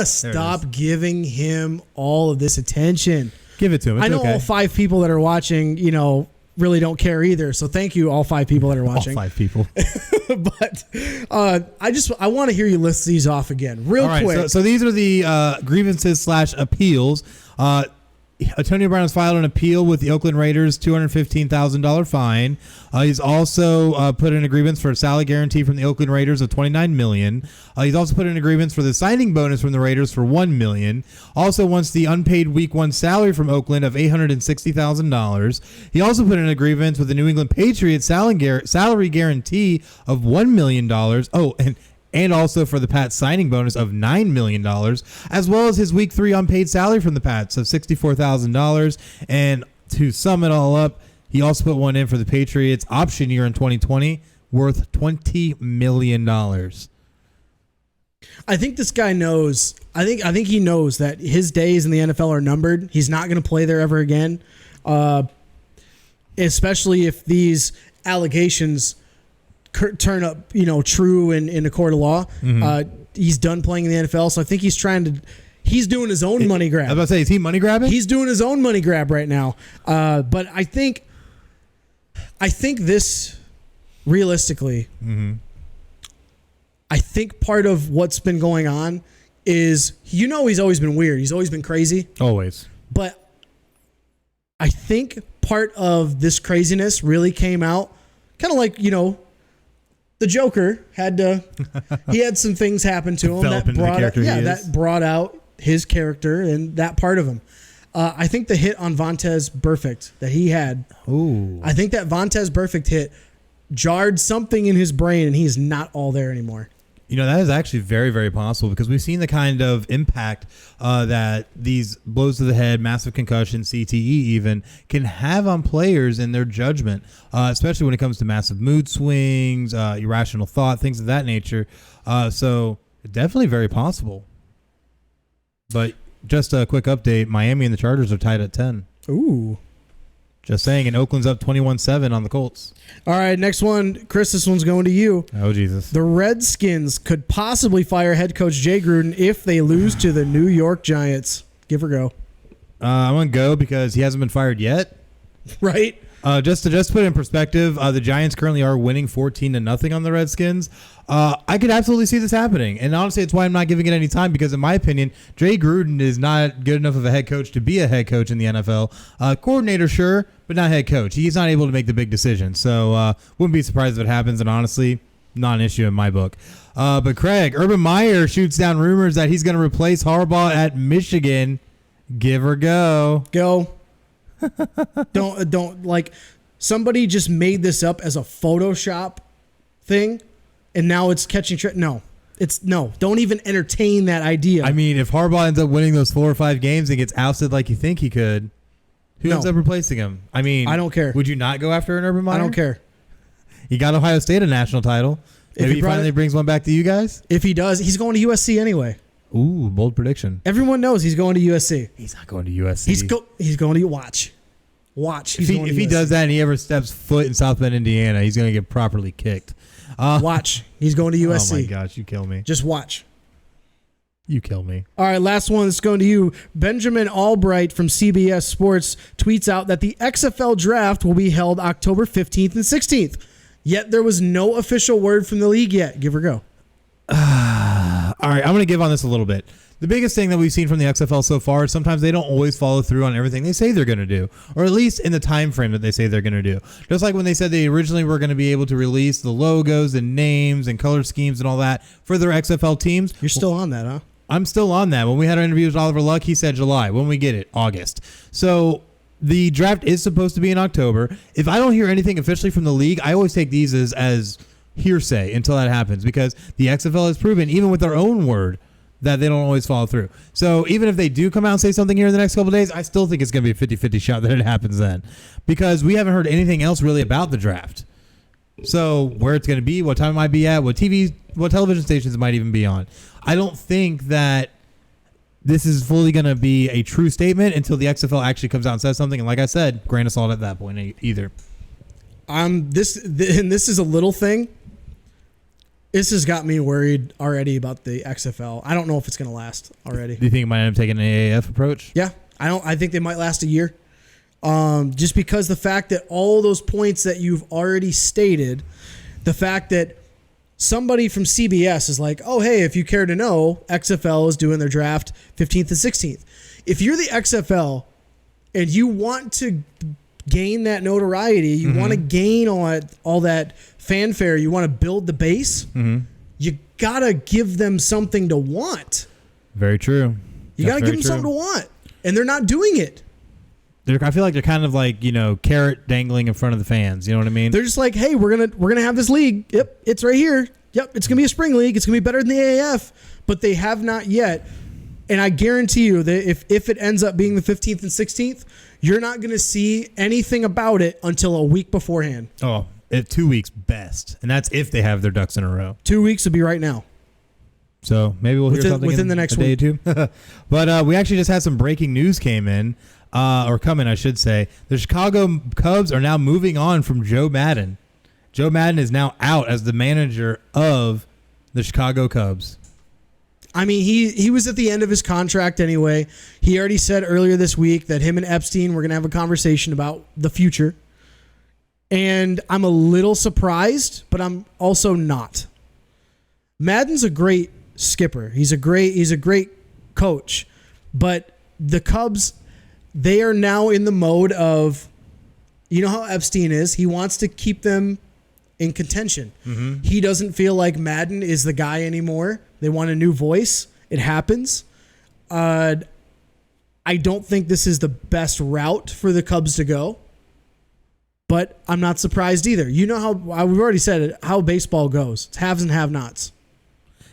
to stop giving him all of this attention. Give it to him. It's I know all 5 people that are watching, really don't care either. So thank you, all 5 people that are watching. All 5 people. But I want to hear you list these off again, real quick. So these are the grievances / appeals. Antonio Brown has filed an appeal with the Oakland Raiders, $215,000 fine. He's also put in agreements for a salary guarantee from the Oakland Raiders of $29 million. He's also put in agreements for the signing bonus from the Raiders for $1 million. Also wants the unpaid Week 1 salary from Oakland of $860,000. He also put in agreements with the New England Patriots salary guarantee of $1 million. Oh, and also for the Pats signing bonus of $9 million, as well as his Week 3 unpaid salary from the Pats of $64,000. And to sum it all up, he also put one in for the Patriots option year in 2020 worth $20 million. I think this guy knows. I think he knows that his days in the NFL are numbered. He's not going to play there ever again, especially if these allegations turn up, true in a court of law. He's done playing in the NFL, so I think he's doing his own money grab. I was about to say, is he money grabbing? He's doing his own money grab right now. But I think this, realistically, I think part of what's been going on is, he's always been weird. He's always been crazy. Always. But I think part of this craziness really came out kind of like, the Joker had some things happen to him that brought out his character and that part of him. I think the hit on Vontaze Burfict that he had, I think that Vontaze Burfict hit jarred something in his brain, and he's not all there anymore. That is actually very, very possible, because we've seen the kind of impact that these blows to the head, massive concussion, CTE even, can have on players and their judgment, especially when it comes to massive mood swings, irrational thought, things of that nature. So definitely very possible. But just a quick update, Miami and the Chargers are tied at 10. Ooh. Just saying, and Oakland's up 21-7 on the Colts. All right, next one. Chris, this one's going to you. Oh, Jesus. The Redskins could possibly fire head coach Jay Gruden if they lose to the New York Giants. Give or go. I'm going to go because he hasn't been fired yet. Right? Just to put it in perspective, the Giants currently are winning 14-0 on the Redskins. I could absolutely see this happening. And honestly, it's why I'm not giving it any time, because in my opinion, Jay Gruden is not good enough of a head coach to be a head coach in the NFL. Coordinator, sure, but not head coach. He's not able to make the big decisions. So wouldn't be surprised if it happens. And honestly, not an issue in my book. But Craig, Urban Meyer shoots down rumors that he's going to replace Harbaugh at Michigan. Give or go. Go. Don't like, somebody just made this up as a Photoshop thing, and now it's catching no. Don't even entertain that idea. I mean, if Harbaugh ends up winning those 4 or 5 games and gets ousted like you think he could, who ends up replacing him? I mean, I don't care. Would you not go after an Urban Meyer? I don't care. He got Ohio State a national title. Maybe he finally brings one back to you guys? If he does, he's going to USC anyway. Ooh, bold prediction. Everyone knows he's going to USC. He's not going to USC. He's going to watch. If he does that and he ever steps foot in South Bend, Indiana, he's going to get properly kicked. Watch. He's going to USC. Oh my gosh, you kill me. Just watch. You kill me. All right, last one. It's going to you. Benjamin Albright from CBS Sports tweets out that the XFL draft will be held October 15th and 16th. Yet there was no official word from the league yet. Give or go. All right, I'm going to give on this a little bit. The biggest thing that we've seen from the XFL so far is sometimes they don't always follow through on everything they say they're going to do, or at least in the time frame that they say they're going to do. Just like when they said they originally were going to be able to release the logos and names and color schemes and all that for their XFL teams. You're still on that, huh? I'm still on that. When we had our interview with Oliver Luck, he said July. When we get it, August. So the draft is supposed to be in October. If I don't hear anything officially from the league, I always take these as hearsay until that happens, because the XFL has proven, even with their own word, that they don't always follow through. So even if they do come out and say something here in the next couple of days, I still think it's going to be a 50-50 shot that it happens then, because we haven't heard anything else really about the draft. So where it's going to be, what time it might be at, what television stations it might even be on. I don't think that this is fully going to be a true statement until the XFL actually comes out and says something. And like I said, grain of salt at that point either. This is a little thing. This has got me worried already about the XFL. I don't know if it's going to last already. Do you think it might end up taking an AAF approach? Yeah, I think they might last a year. Just because the fact that all those points that you've already stated, the fact that somebody from CBS is like, oh, hey, if you care to know, XFL is doing their draft 15th and 16th. If you're the XFL and you want to gain that notoriety, you want to gain all that fanfare, you want to build the base, you got to give them something to want. Very true. You got to give them something to want, and they're not doing it. I feel like they're kind of like, carrot dangling in front of the fans. You know what I mean? They're just like, hey, we're gonna have this league. Yep, it's right here. Yep, it's gonna be a spring league. It's gonna be better than the AAF, but they have not yet. And I guarantee you that if it ends up being the 15th and 16th, you're not gonna see anything about it until a week beforehand. Oh, 2 weeks best, and that's if they have their ducks in a row. 2 weeks would be right now. So maybe we'll hear something within the next a day or two. But we actually just had some breaking news came in. Or coming, I should say. The Chicago Cubs are now moving on from Joe Madden. Joe Madden is now out as the manager of the Chicago Cubs. I mean, he was at the end of his contract anyway. He already said earlier this week that him and Epstein were going to have a conversation about the future. And I'm a little surprised, but I'm also not. Madden's a great skipper. He's a great coach. But the Cubs, they are now in the mode of, you know how Epstein is. He wants to keep them in contention. He doesn't feel like Madden is the guy anymore. They want a new voice. It happens. I don't think this is the best route for the Cubs to go, but I'm not surprised either. You know how we've already said it, how baseball goes. It's haves and have-nots.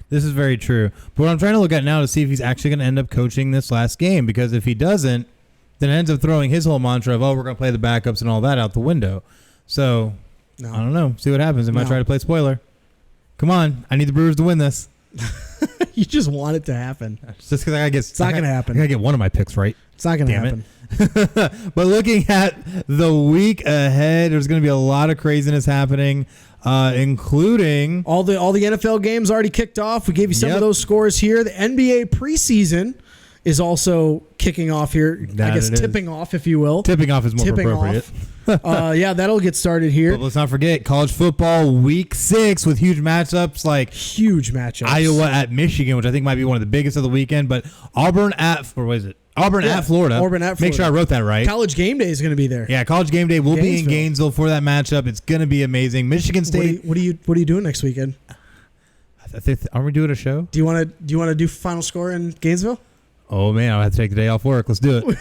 This is very true. But what I'm trying to look at now to see if he's actually going to end up coaching this last game, because if he doesn't, then it ends up throwing his whole mantra of, we're going to play the backups and all that out the window. So, No. I don't know. See what happens. They might try to play spoiler. Come on. I need the Brewers to win this. You just want it to happen. Just because I guess It's not going to happen. I got to get one of my picks right. It's not going to Damn happen. But looking at the week ahead, there's going to be a lot of craziness happening, including All the NFL games already kicked off. We gave you some of those scores here. The NBA preseason is also kicking off here. I guess tipping off, if you will. Tipping off is more appropriate. That'll get started here. But let's not forget college football week 6 with huge matchups like Huge matchups. Iowa at Michigan, which I think might be one of the biggest of the weekend. But Auburn at Florida. Auburn at Florida. Make sure I wrote that right. College game day is going to be there. Yeah, College game day will be in Gainesville for that matchup. It's going to be amazing. Michigan State. What are you doing next weekend? Aren't we doing a show? Do you want to do final score in Gainesville? Oh man, I'll have to take the day off work. Let's do it.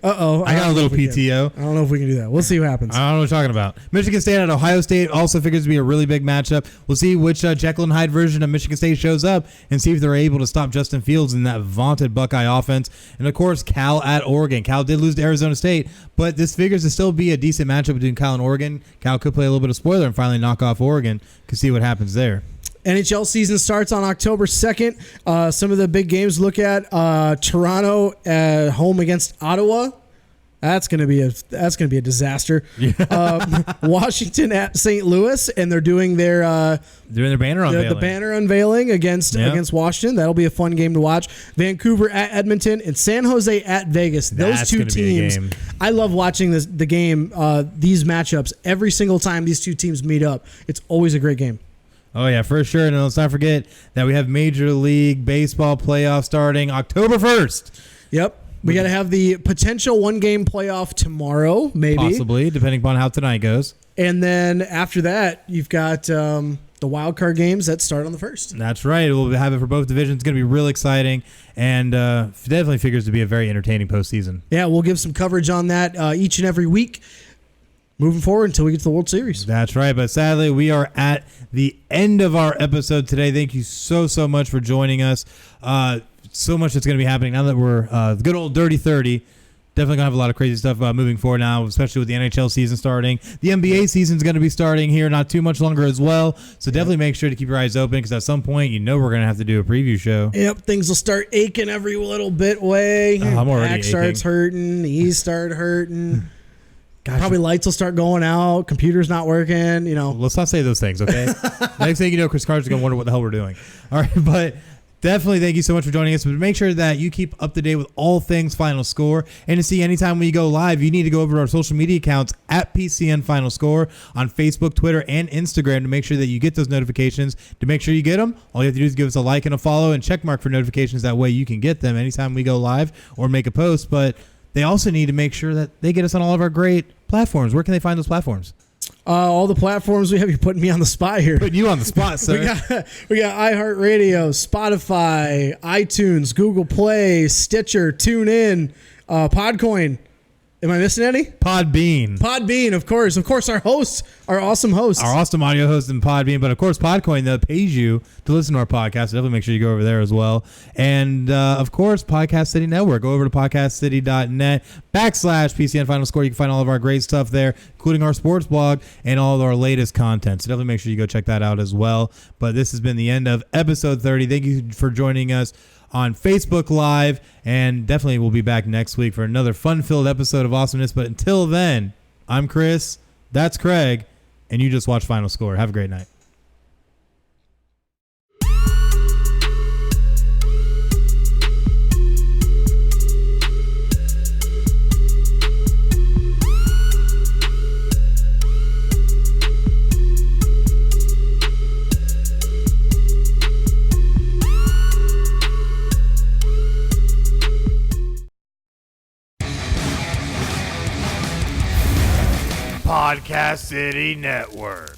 I got a little PTO. I don't know if we can do that. We'll see what happens. I don't know what you're talking about. Michigan State at Ohio State also figures to be a really big matchup. We'll see which Jekyll and Hyde version of Michigan State shows up and see if they're able to stop Justin Fields in that vaunted Buckeye offense. And, of course, Cal at Oregon. Cal did lose to Arizona State, but this figures to still be a decent matchup between Cal and Oregon. Cal could play a little bit of spoiler and finally knock off Oregon. Could see what happens there. NHL season starts on October 2nd. Some of the big games to look at: Toronto home against Ottawa. That's gonna be a disaster. Yeah. Washington at St. Louis, and they're doing their banner unveiling. The banner unveiling against Washington. That'll be a fun game to watch. Vancouver at Edmonton and San Jose at Vegas. Those two teams. I love watching the game. These matchups every single time these two teams meet up. It's always a great game. Oh, yeah, for sure. And let's not forget that we have Major League Baseball playoffs starting October 1st. Yep. We got to have the potential one-game playoff tomorrow, maybe. Possibly, depending upon how tonight goes. And then after that, you've got the wild card games that start on the 1st. That's right. We'll have it for both divisions. It's going to be real exciting and definitely figures to be a very entertaining postseason. Yeah, we'll give some coverage on that each and every week. Moving forward until we get to the World Series. That's right. But sadly, we are at the end of our episode today. Thank you so much for joining us. So much that's going to be happening now that we're the good old Dirty 30. Definitely going to have a lot of crazy stuff moving forward now, especially with the NHL season starting. The NBA season is going to be starting here not too much longer as well. So definitely make sure to keep your eyes open because at some point, we're going to have to do a preview show. Yep, things will start aching every little bit way. I'm already Back starts hurting. Knees start hurting. Gosh, probably lights will start going out. Computer's not working. Let's not say those things, okay? Next thing you know, Chris Carter's going to wonder what the hell we're doing. All right, but definitely thank you so much for joining us. But make sure that you keep up to date with all things Final Score. And to see anytime we go live, you need to go over to our social media accounts at PCN Final Score on Facebook, Twitter, and Instagram to make sure that you get those notifications. To make sure you get them, all you have to do is give us a like and a follow and check mark for notifications. That way you can get them anytime we go live or make a post. But they also need to make sure that they get us on all of our great platforms. Where can they find those platforms? All the platforms we have. You're putting me on the spot here. Putting you on the spot, sir. we got iHeartRadio, Spotify, iTunes, Google Play, Stitcher, TuneIn, PodCoin. Am I missing any? Podbean, of course. Our hosts, our awesome hosts, our awesome audio hosts in Podbean, but of course PodCoin that pays you to listen to our podcast. So definitely make sure you go over there as well. And of course, Podcast City Network. Go over to podcastcity.net/PCN Final Score. You can find all of our great stuff there, including our sports blog and all of our latest content. So definitely make sure you go check that out as well. But this has been the end of episode 30. Thank you for joining us on Facebook Live, and definitely we'll be back next week for another fun-filled episode of awesomeness. But until then, I'm Chris, that's Craig, and you just watched Final Score. Have a great night. Podcast City Network.